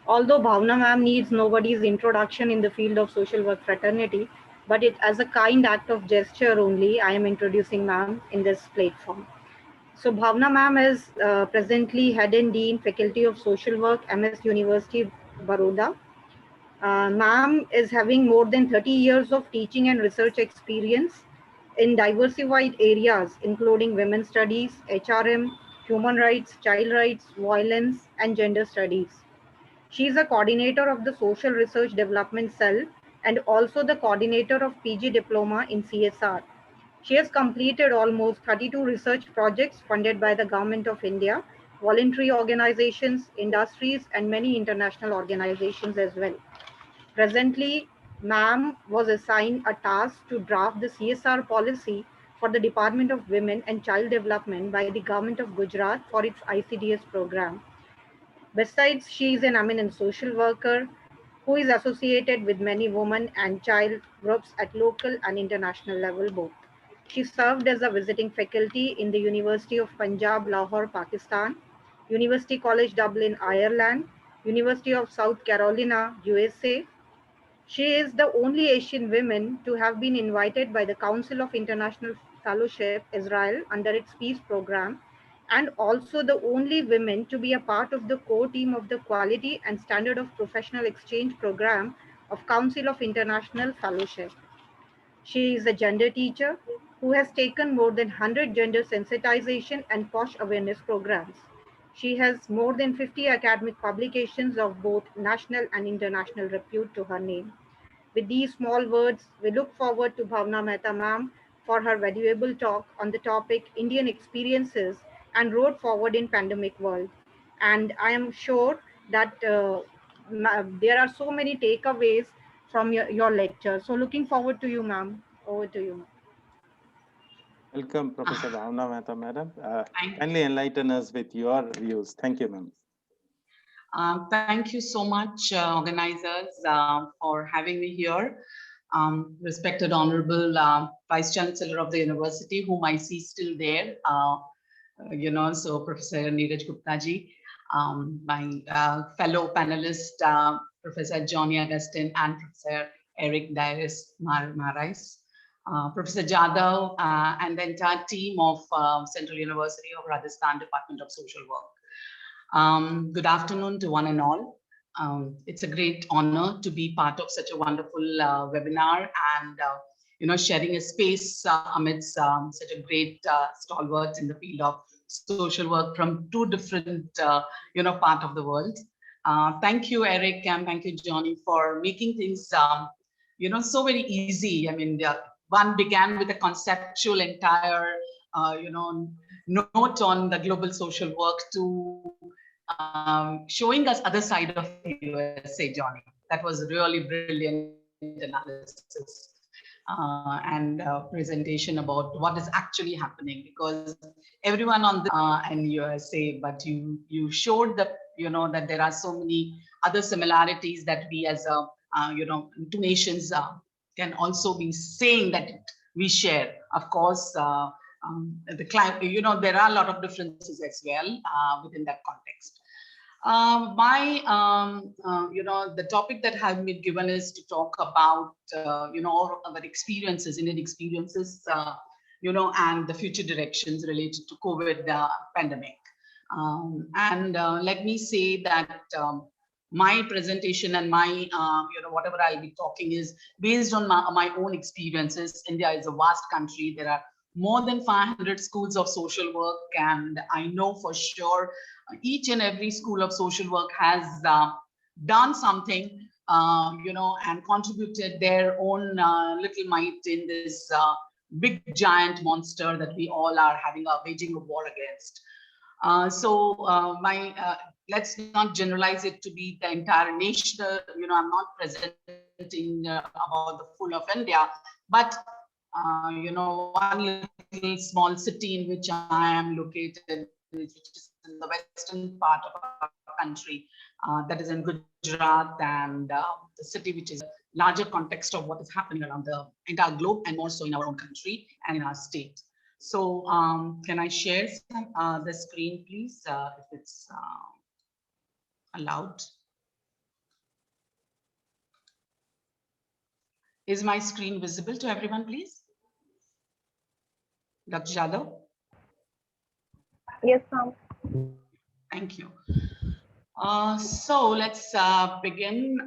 Although Bhavna ma'am needs nobody's introduction in the field of social work fraternity, but it as a kind act of gesture only, I am introducing ma'am in this platform. So Bhavna ma'am is presently Head and Dean, Faculty of Social Work, MS University, Baroda. Ma'am is having more than 30 years of teaching and research experience in diversified areas, including women's studies, HRM, human rights, child rights, violence, and gender studies. She is a coordinator of the Social Research Development Cell and also the coordinator of PG Diploma in CSR. She has completed almost 32 research projects funded by the Government of India, voluntary organizations, industries, and many international organizations as well. Presently, ma'am was assigned a task to draft the CSR policy for the Department of Women and Child Development by the Government of Gujarat for its ICDS program. Besides, she is an eminent social worker who is associated with many women and child groups at local and international level both. She served as a visiting faculty in the University of Punjab, Lahore, Pakistan, University College Dublin, Ireland, University of South Carolina, USA. She is the only Asian woman to have been invited by the Council of International Fellowship, Israel, under its peace program, and also the only woman to be a part of the core team of the Quality and Standard of Professional Exchange program of Council of International Fellowship. She is a gender teacher who has taken more than 100 gender sensitization and POSH awareness programs. She has more than 50 academic publications of both national and international repute to her name. With these small words, we look forward to Bhavna Mehta ma'am for her valuable talk on the topic Indian experiences and road forward in pandemic world. And I am sure that there are so many takeaways from your lecture. So looking forward to you, ma'am. Over to you. Welcome, Professor Bhavna Mehta, madam. Kindly enlighten us with your views. Thank you, ma'am. Thank you so much, organizers, for having me here. respected Honorable Vice Chancellor of the University, whom I see still there, so Professor Neeraj Gupta ji, my fellow panelist, Professor Johnny Augustine and Professor Eric Darius Marais, Professor Jadhav, and the entire team of Central University of Rajasthan Department of Social Work. Good afternoon to one and all. It's a great honor to be part of such a wonderful webinar and sharing a space amidst such a great stalwarts in the field of social work from two different part of the world. Thank you, Eric, and thank you, Johnny, for making things so very easy. I mean, one began with a conceptual entire note on the global social work to showing us other side of USA, Johnny. That was really brilliant analysis and presentation about what is actually happening, because everyone on the and USA, but you showed that that there are so many other similarities that we as two nations can also be saying that we share. Of course, the climate, there are a lot of differences as well within that context. The topic that has been given is to talk about, our experiences, Indian experiences, and the future directions related to COVID pandemic. Let me say that my presentation and my, whatever I'll be talking is based on my own experiences. India is a vast country. There are more than 500 schools of social work, and I know for sure each and every school of social work has done something, and contributed their own little might in this big giant monster that we all are waging a war against. Let's not generalize it to be the entire nation. I'm not presenting about the full of India, but one little small city in which I am located, which is in the western part of our country, that is in Gujarat, and the city which is a larger context of what is happening around the entire globe, and more so in our own country and in our state. So can I share the screen, please, if it's allowed? Is my screen visible to everyone, please? Dr. Jadhav? Yes, ma'am. Thank you. So let's begin.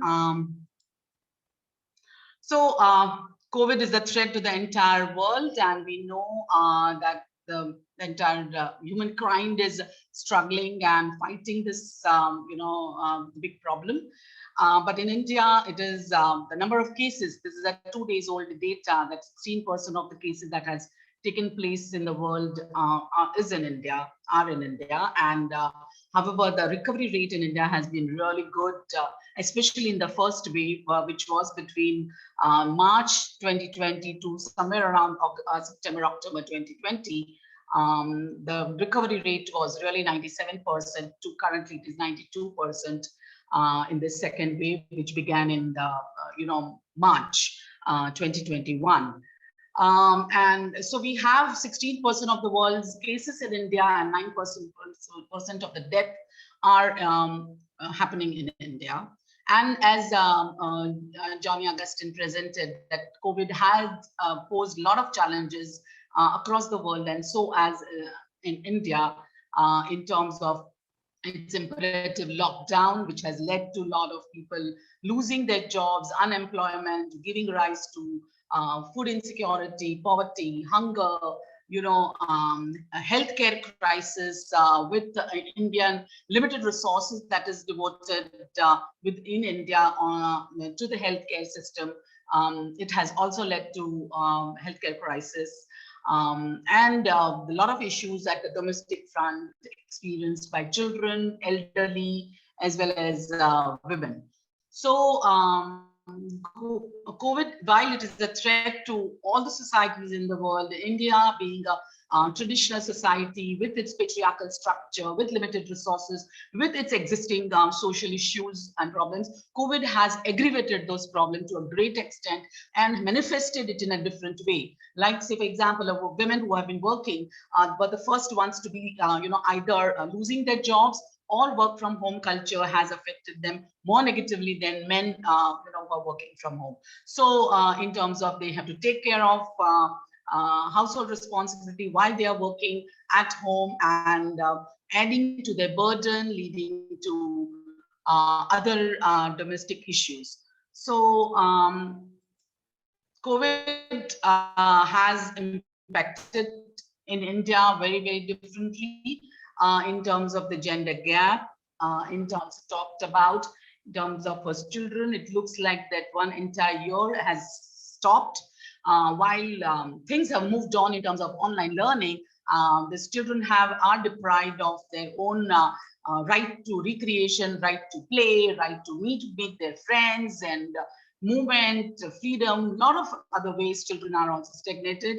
COVID is a threat to the entire world, and we know that the entire humankind is struggling and fighting this, big problem. But in India, it is the number of cases. This is a 2 days old data that 16% of the cases that has taken place in the world are in India. And however, the recovery rate in India has been really good, especially in the first wave, which was between March 2020 to somewhere around September, October 2020. The recovery rate was really 97% to currently it is 92% in the second wave, which began in the March 2021. And so we have 16% of the world's cases in India, and 9% of the death are happening in India. And as Johnny Augustine presented, that COVID has posed a lot of challenges across the world, and so as in India, in terms of its imperative lockdown, which has led to a lot of people losing their jobs, unemployment, giving rise to food insecurity, poverty, hunger, a healthcare crisis with Indian limited resources that is devoted within India to the healthcare system. It has also led to healthcare crisis and a lot of issues at the domestic front experienced by children, elderly, as well as women. So COVID, while it is a threat to all the societies in the world, India being traditional society with its patriarchal structure, with limited resources, with its existing social issues and problems. COVID has aggravated those problems to a great extent and manifested it in a different way. Like, say, for example, women who have been working were the first ones to be, either losing their jobs, or work from home culture has affected them more negatively than men, who are working from home. So in terms of they have to take care of household responsibility while they are working at home, and adding to their burden, leading to other domestic issues. So COVID has impacted in India very, very differently in terms of the gender gap, in terms talked about, in terms of first children. It looks like that one entire year has stopped. While things have moved on in terms of online learning, these children are deprived of their own right to recreation, right to play, right to meet their friends, and movement, freedom. A lot of other ways children are also stagnated.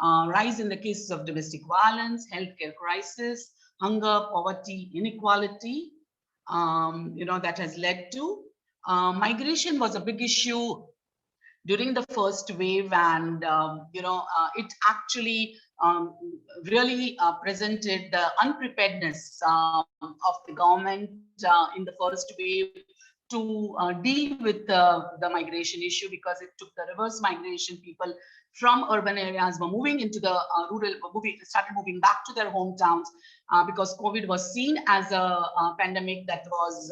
Rise in the cases of domestic violence, healthcare crisis, hunger, poverty, inequality, that has led to migration was a big issue during the first wave, and it actually really presented the unpreparedness of the government in the first wave to deal with the migration issue, because it took the reverse migration. People from urban areas were moving into the rural, started moving back to their hometowns because COVID was seen as a pandemic that was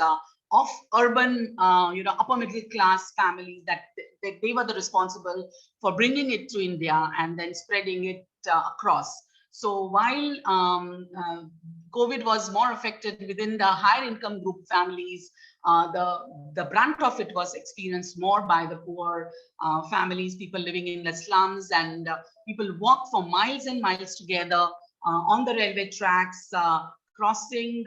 of urban, upper middle class families, that they were the responsible for bringing it to India and then spreading it across. So while COVID was more affected within the higher income group families, the brunt of it was experienced more by the poor families, people living in the slums, and people walked for miles and miles together on the railway tracks, crossing,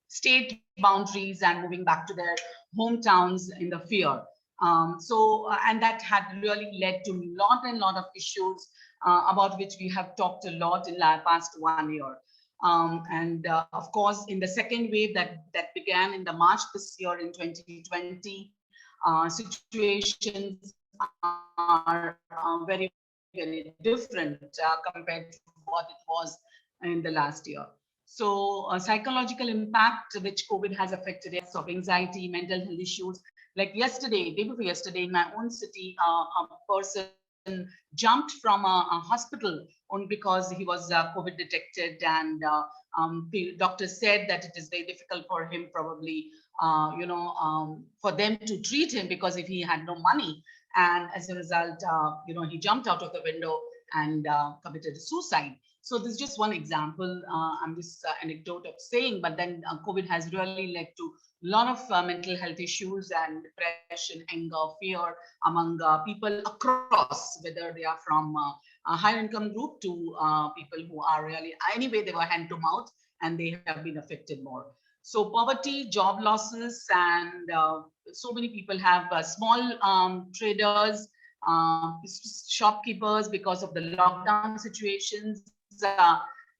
state boundaries and moving back to their hometowns in the fear. And that had really led to a lot of issues about which we have talked a lot in the past 1 year. Of course, in the second wave that began in the March this year in 2020, situations are very, very different compared to what it was in the last year. So psychological impact which COVID has affected us, of anxiety, mental health issues. Like yesterday, day before yesterday, in my own city, a person jumped from a hospital only because he was COVID detected, and the doctor said that it is very difficult for him probably, for them to treat him, because if he had no money, and as a result, he jumped out of the window and committed suicide. So this is just one example. I'm just anecdote of saying, but then COVID has really led to a lot of mental health issues and depression, anger, fear among people across, whether they are from a higher income group to people who are really, anyway, they were hand to mouth and they have been affected more. So poverty, job losses, and so many people have small traders, shopkeepers, because of the lockdown situations.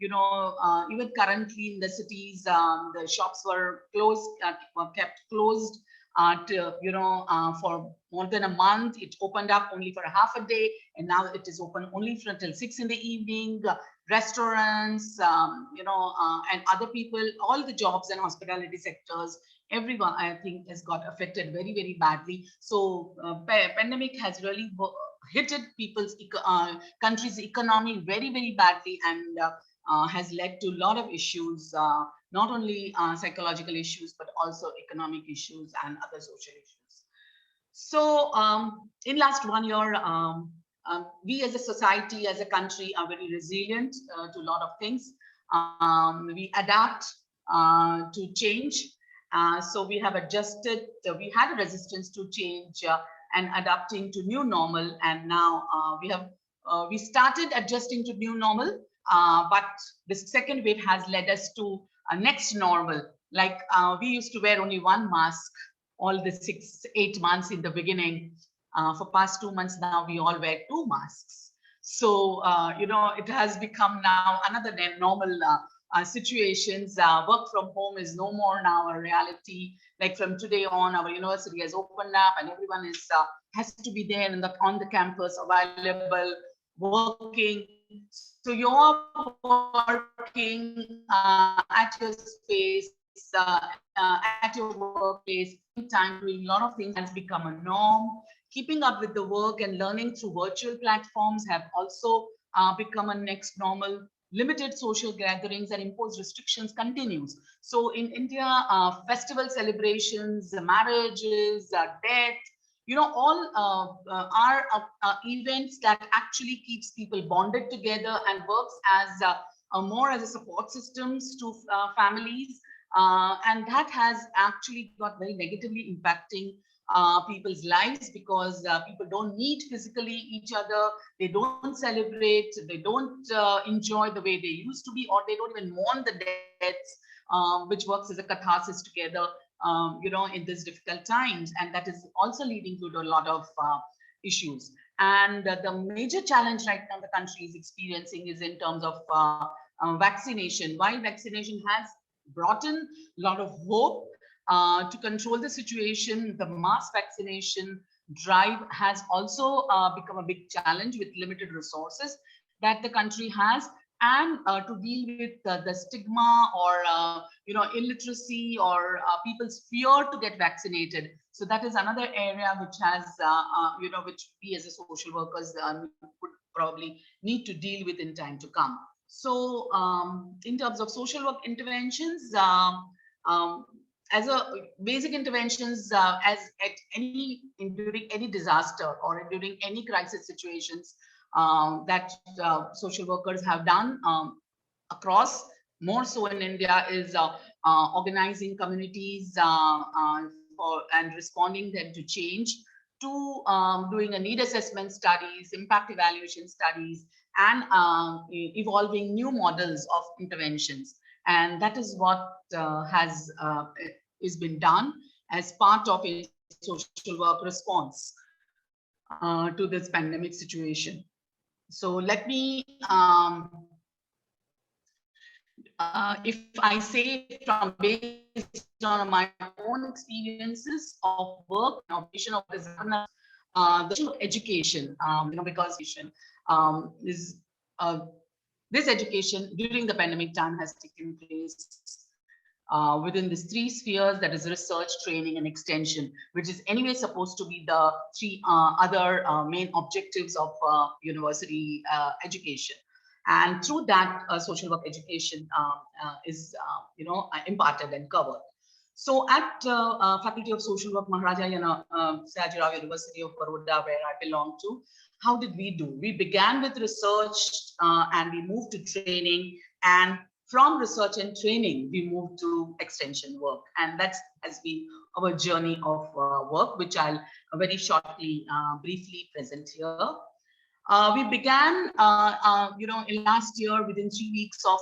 Even currently in the cities, the shops were closed, were kept closed for more than a month. It opened up only for a half a day, and now it is open only until 6 in the evening. Restaurants, and other people, all the jobs and hospitality sectors, everyone, I think, has got affected very, very badly. So pandemic has really hit people's country's economy very, very badly, and has led to a lot of issues, not only psychological issues, but also economic issues and other social issues. So in last 1 year, we as a society, as a country, are very resilient to a lot of things. We adapt to change. So we have adjusted, we had a resistance to change and adapting to new normal. And now we started adjusting to new normal, but this second wave has led us to a next normal. Like we used to wear only one mask all the 6-8 months in the beginning. For past 2 months now, we all wear 2 masks. So, it has become now another normal situations. Work from home is no more now a reality. Like from today on, our university has opened up and everyone is has to be there on the campus, available, working. So you're working at your space, at your workplace, time doing a lot of things has become a norm. Keeping up with the work and learning through virtual platforms have also become a next normal. Limited social gatherings and imposed restrictions continues. So in India, festival celebrations, marriages, death, all are events that actually keeps people bonded together and works as more as a support systems to families. And that has actually got very negatively impacting people's lives, because people don't meet physically each other, they don't celebrate, they don't enjoy the way they used to be, or they don't even mourn the deaths, which works as a catharsis together, in these difficult times. And that is also leading to a lot of issues. And the major challenge right now the country is experiencing is in terms of vaccination. While vaccination has brought in a lot of hope to control the situation, the mass vaccination drive has also become a big challenge with limited resources that the country has, and to deal with the stigma or illiteracy or people's fear to get vaccinated. So that is another area which has which we as a social workers would probably need to deal with in time to come. So in terms of social work interventions, as a basic interventions, as at during any disaster or during any crisis situations that social workers have done across, more so in India, is organizing communities and responding them to change, to doing a need assessment studies, impact evaluation studies, and evolving new models of interventions. And that is what is been done as part of a social work response to this pandemic situation. So let me, if I say from based on my own experiences of work and operation of the education, because is this education during the pandemic time has taken place within these three spheres, that is research, training, and extension, which is anyway supposed to be the three other main objectives of university education. And through that, social work education is imparted and covered. So at Faculty of Social Work, Maharaja Sayajirao University of Baroda, where I belong to, how did we do? We began with research and we moved to training, and from research and training, we moved to extension work. And that has been our journey of work, which I'll very shortly, briefly present here. We began, in last year, within 3 weeks of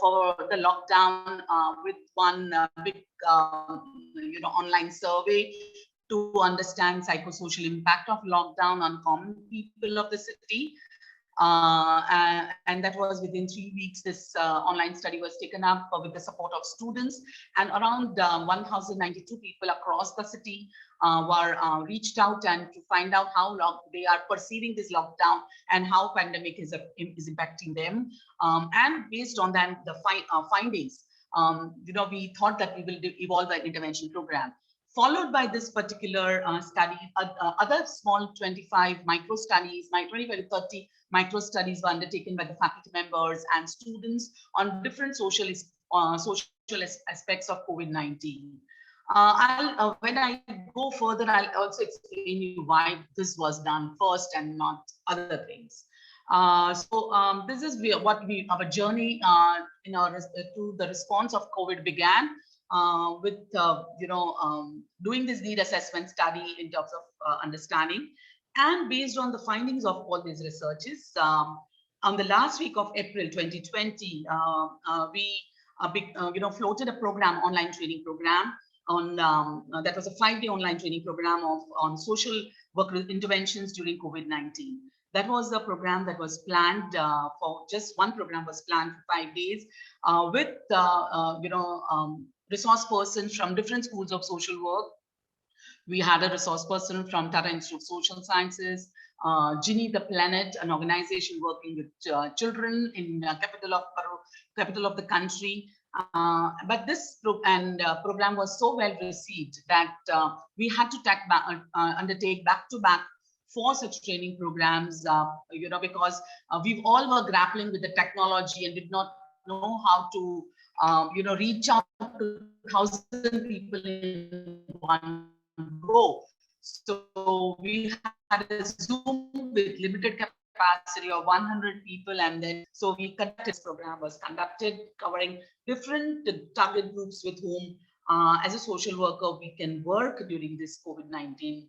the lockdown, with one big, online survey to understand psychosocial impact of lockdown on common people of the city. And that was within 3 weeks. This online study was taken up with the support of students, and around 1,092 people across the city were reached out and to find out how they are perceiving this lockdown and how pandemic is impacting them. And based on that, the findings, we thought that we will evolve an intervention program. Followed by this particular study, other small 25 micro studies, 25 to 30 micro studies were undertaken by the faculty members and students on different social aspects of COVID-19. When I go further, I'll also explain you why this was done first and not other things. This is what our journey to the response of COVID began. With doing this need assessment study in terms of understanding, and based on the findings of all these researches, on the last week of April 2020, we floated a program, online training program on that was a 5-day online training program on social work interventions during COVID-19. That was the program that was planned for just one program was planned for 5 days with resource persons from different schools of social work. We had a resource person from Tata Institute of Social Sciences, Ginny the Planet, an organization working with children in capital of the country. But this program was so well received that we had to undertake back-to-back 4 such training programs, because we all were grappling with the technology and did not know how to, reach out to 1,000 people in one go. So we had a Zoom with limited capacity of 100 people, and then so we conducted this program was conducted covering different target groups with whom as a social worker we can work during this COVID-19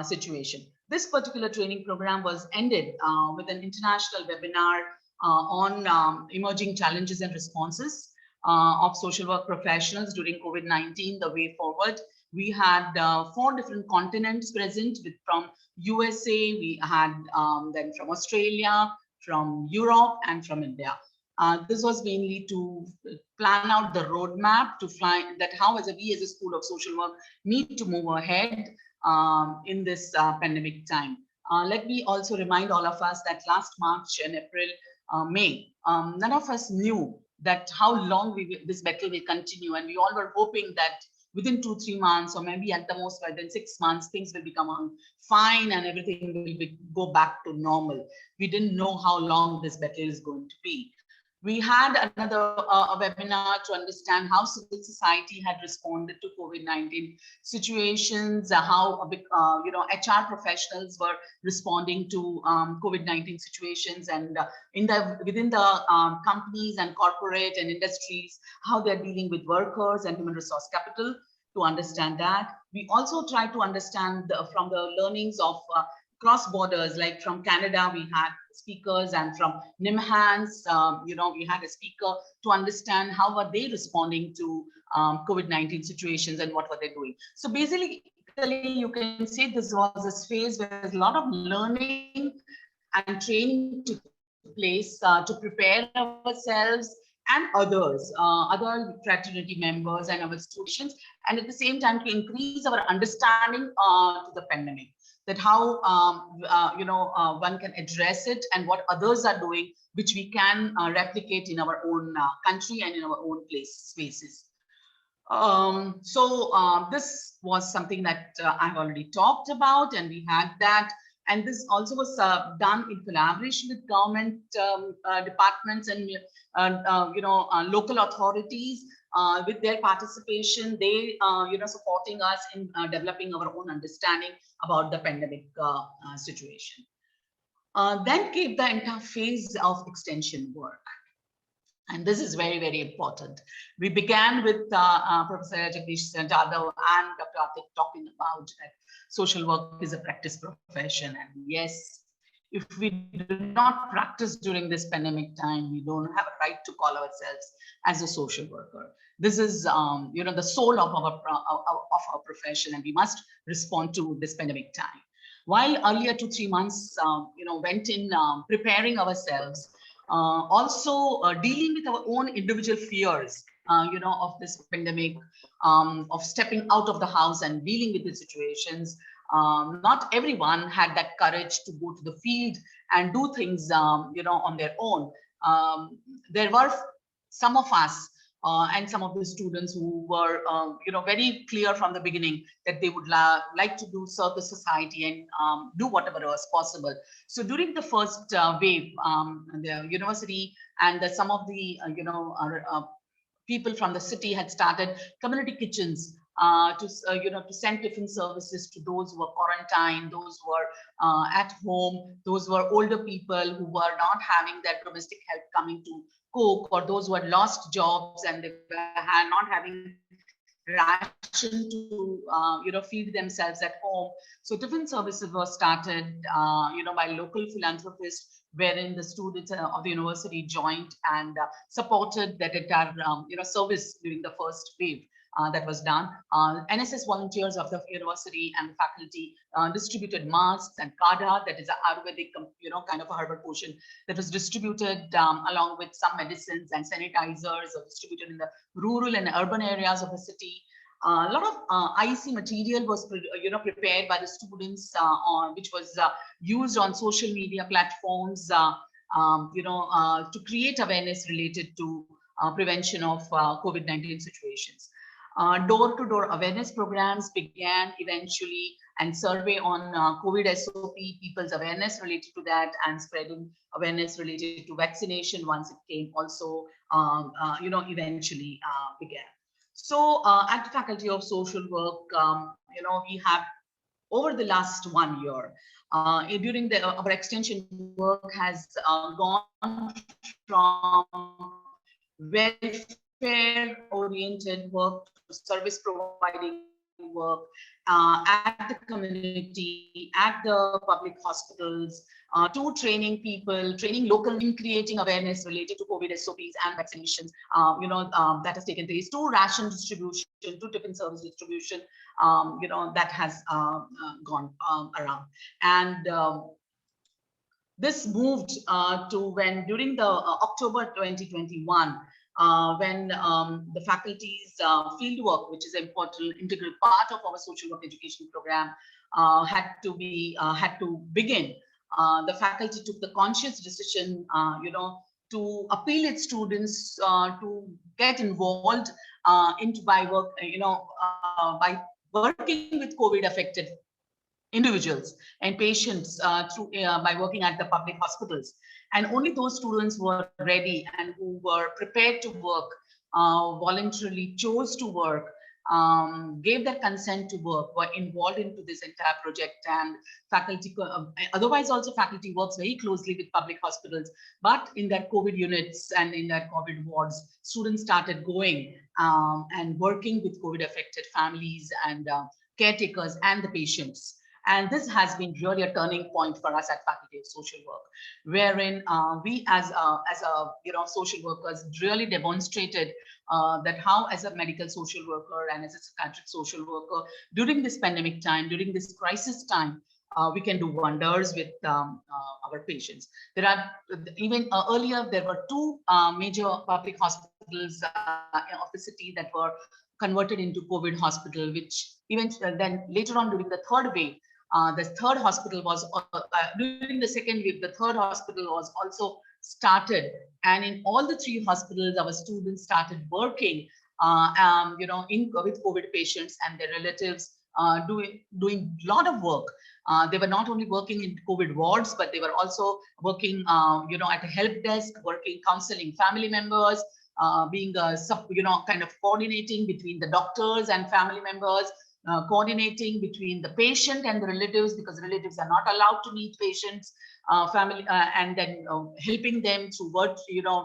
situation. This particular training program was ended with an international webinar on emerging challenges and responses of social work professionals during COVID-19, the way forward. We had 4 different continents present from USA, we had then from Australia, from Europe, and from India. This was mainly to plan out the roadmap to find that how we as a school of social work need to move ahead in this pandemic time. Let me also remind all of us that last March and April, May, none of us knew that how long this battle will continue, and we all were hoping that within 2-3 months, or maybe at the most within 6 months, things will become fine and everything will go back to normal. We didn't know how long this battle is going to be. We had another webinar to understand how civil society had responded to COVID-19 situations, how HR professionals were responding to COVID-19 situations, and within the companies and corporate and industries, how they're dealing with workers and human resource capital. To understand that, we also try to understand from the learnings of cross borders, like from Canada, we had speakers, and from NIMHANS, we had a speaker to understand how were they responding to COVID-19 situations and what were they doing. So basically, you can say this was a phase where there's a lot of learning and training took place to prepare ourselves and others, other fraternity members and our students, and at the same time to increase our understanding to the pandemic, that how one can address it and what others are doing, which we can replicate in our own country and in our own spaces. This was something that I've already talked about, and we had that. And this also was done in collaboration with government departments and local authorities. With their participation, they supporting us in developing our own understanding about the pandemic situation. Then came the entire phase of extension work. And this is very, very important. We began with Professor Jagdish Jadhav and Dr. Atik talking about that social work is a practice profession. And yes, if we do not practice during this pandemic time, we don't have a right to call ourselves as a social worker. This is, the soul of our profession, and we must respond to this pandemic time. While earlier 2-3 months, went in preparing ourselves, also dealing with our own individual fears, of this pandemic, of stepping out of the house and dealing with the situations. Not everyone had that courage to go to the field and do things, on their own. There were some of us and some of the students who were, very clear from the beginning that they would like to serve the society and do whatever was possible. So during the first wave, the university and some of the, people from the city had started community kitchens to send tiffin services to those who were quarantined, those who were at home, those who were older people who were not having their domestic help coming to cook, or those who had lost jobs and they were not having ration to feed themselves at home. So tiffin services were started by local philanthropists, wherein the students of the university joined and supported that entire service during the first wave. that was done. NSS volunteers of the university and faculty distributed masks and kada, that is an Ayurvedic, kind of a herbal potion that was distributed along with some medicines and sanitizers distributed in the rural and urban areas of the city. A lot of IC material was, prepared by the students, which was used on social media platforms, to create awareness related to prevention of COVID-19 situations. Door-to-door awareness programs began eventually, and survey on COVID SOP, people's awareness related to that, and spreading awareness related to vaccination once it came also, eventually began. So at the Faculty of Social Work, we have, over the last 1 year, during our extension work has gone from welfare-oriented work to service-providing work at the community, at the public hospitals, to training people, training local, in creating awareness related to COVID SOPs and vaccinations, that has taken place, to ration distribution, to tiffin service distribution, that has gone around. And this moved to when, during the October 2021, when the faculty's field work, which is an important integral part of our social work education program, had to begin. The faculty took the conscious decision, to appeal its students to get involved by working with COVID affected individuals and patients by working at the public hospitals. And only those students who were ready and who were prepared to work, voluntarily chose to work, gave their consent to work, were involved into this entire project. And faculty, otherwise also faculty works very closely with public hospitals, but in their COVID units and in their COVID wards, students started going and working with COVID affected families and caretakers and the patients. And this has been really a turning point for us at Faculty of Social Work, wherein we as social workers really demonstrated that how, as a medical social worker and as a psychiatric social worker, during this pandemic time, during this crisis time, we can do wonders with our patients. There are, even earlier, there were two major public hospitals of the city that were converted into COVID hospital, which even then later on during the third wave, the third hospital was, during the second wave, the third hospital was also started. And in all the three hospitals, our students started working, with COVID patients and their relatives, doing a lot of work. They were not only working in COVID wards, but they were also working, at a help desk, working, counseling family members, being, kind of coordinating between the doctors and family members, coordinating between the patient and the relatives, because relatives are not allowed to meet patients, family, and then helping them through work,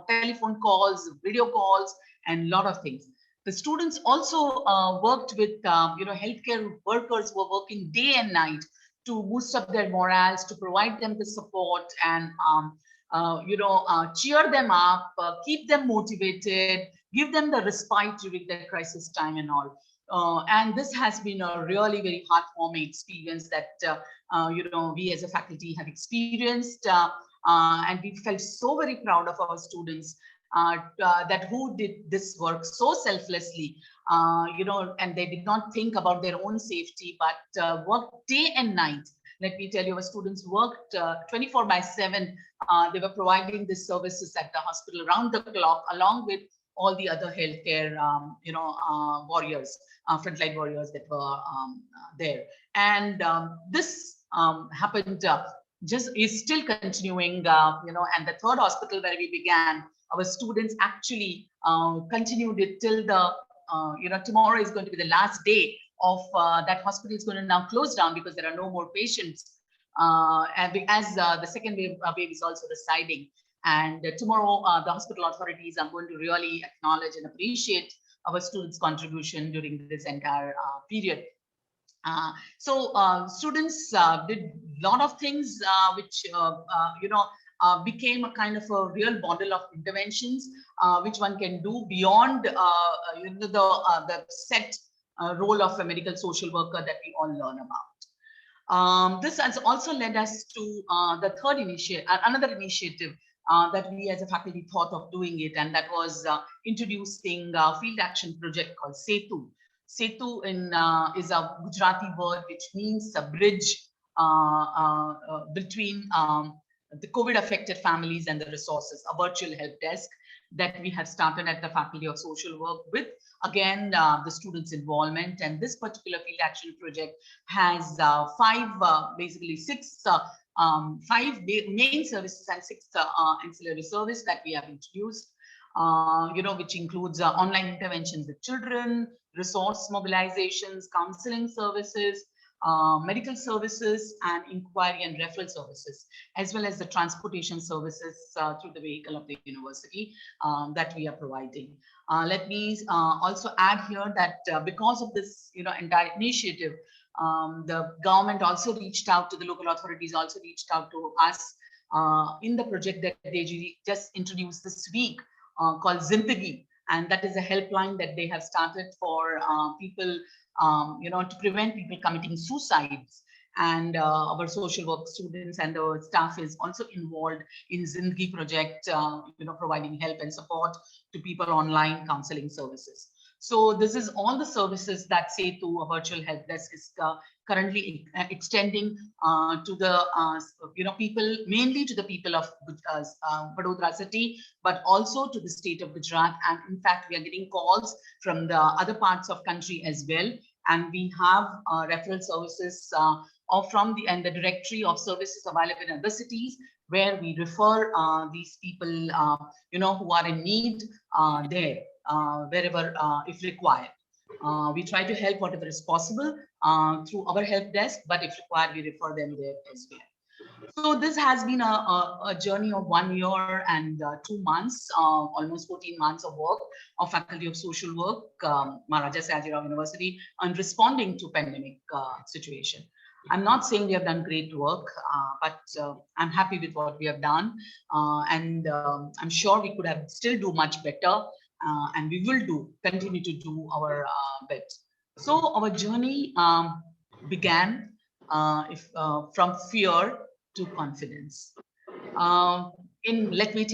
telephone calls, video calls, and a lot of things. The students also worked with, healthcare workers who were working day and night to boost up their morals, to provide them the support and, cheer them up, keep them motivated, give them the respite during their crisis time and all. And this has been a really very heartwarming experience that, we as a faculty have experienced. And we felt so very proud of our students that who did this work so selflessly, and they did not think about their own safety, but worked day and night. Let me tell you, our students worked 24/7. They were providing these services at the hospital around the clock, along with all the other healthcare, warriors, frontline warriors that were there. And this happened, just is still continuing, and the third hospital where we began, our students actually continued it till the, tomorrow is going to be the last day of that hospital is going to now close down because there are no more patients. And as the second wave is also residing. And tomorrow, the hospital authorities are going to really acknowledge and appreciate our students' contribution during this entire period. So students did a lot of things which, became a kind of a real model of interventions, which one can do beyond the set role of a medical social worker that we all learn about. This has also led us to the third initiative, another initiative that we as a faculty thought of doing it, and that was introducing a field action project called Setu. Setu is a Gujarati word which means a bridge between the COVID affected families and the resources, a virtual help desk that we have started at the Faculty of Social Work with, again, the students' involvement. And this particular field action project has five main services and 6 ancillary services that we have introduced, which includes online interventions with children, resource mobilizations, counseling services, medical services, and inquiry and referral services, as well as the transportation services through the vehicle of the university that we are providing. Let me also add here that because of this entire initiative, the government also reached out to the local authorities, also reached out to us in the project that they just introduced this week called Zindagi. And that is a helpline that they have started for people, to prevent people committing suicides. And our social work students and our staff is also involved in Zindagi project, providing help and support to people online counseling services. So this is all the services that Setu, a virtual help desk, is currently extending to the people, mainly to the people of Vadodara city, but also to the state of Gujarat. And in fact, we are getting calls from the other parts of country as well. And we have referral services from the directory of services available in other cities, where we refer these people, who are in need there, wherever if required. We try to help whatever is possible through our help desk, but if required, we refer them there as well. So this has been a journey of 1 year and 2 months, almost 14 months of work of Faculty of Social Work, Maharaja Sayajirao University, on responding to pandemic situation. I'm not saying we have done great work, but I'm happy with what we have done. And I'm sure we could have still do much better, and we will continue to do our bit. So our journey began from fear to confidence. Let me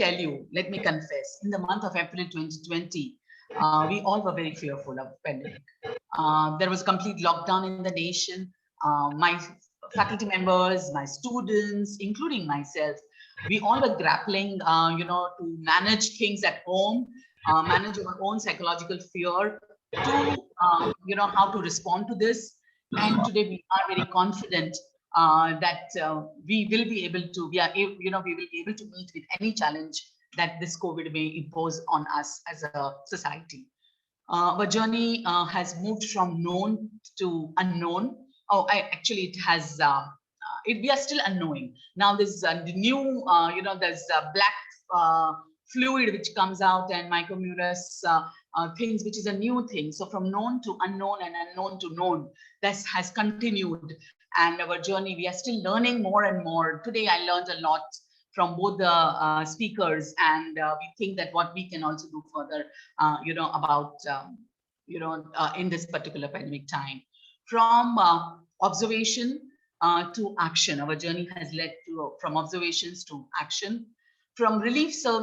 confess, in the month of April 2020, we all were very fearful of pandemic. There was a complete lockdown in the nation. My faculty members, my students, including myself, we all were grappling, to manage things at home, manage our own psychological fear, to, how to respond to this. And today we are very confident that we will be able to, we will be able to meet with any challenge that this COVID may impose on us as a society. Our journey has moved from known to unknown. It has, we are still unknowing. Now there's the new, there's black fluid which comes out, and micromucus things, which is a new thing. So from known to unknown and unknown to known, this has continued. And our journey, we are still learning more and more. Today, I learned a lot from both the speakers, and we think that what we can also do further, about, in this particular pandemic time. From observation to action, our journey has led to from observations to action, from relief service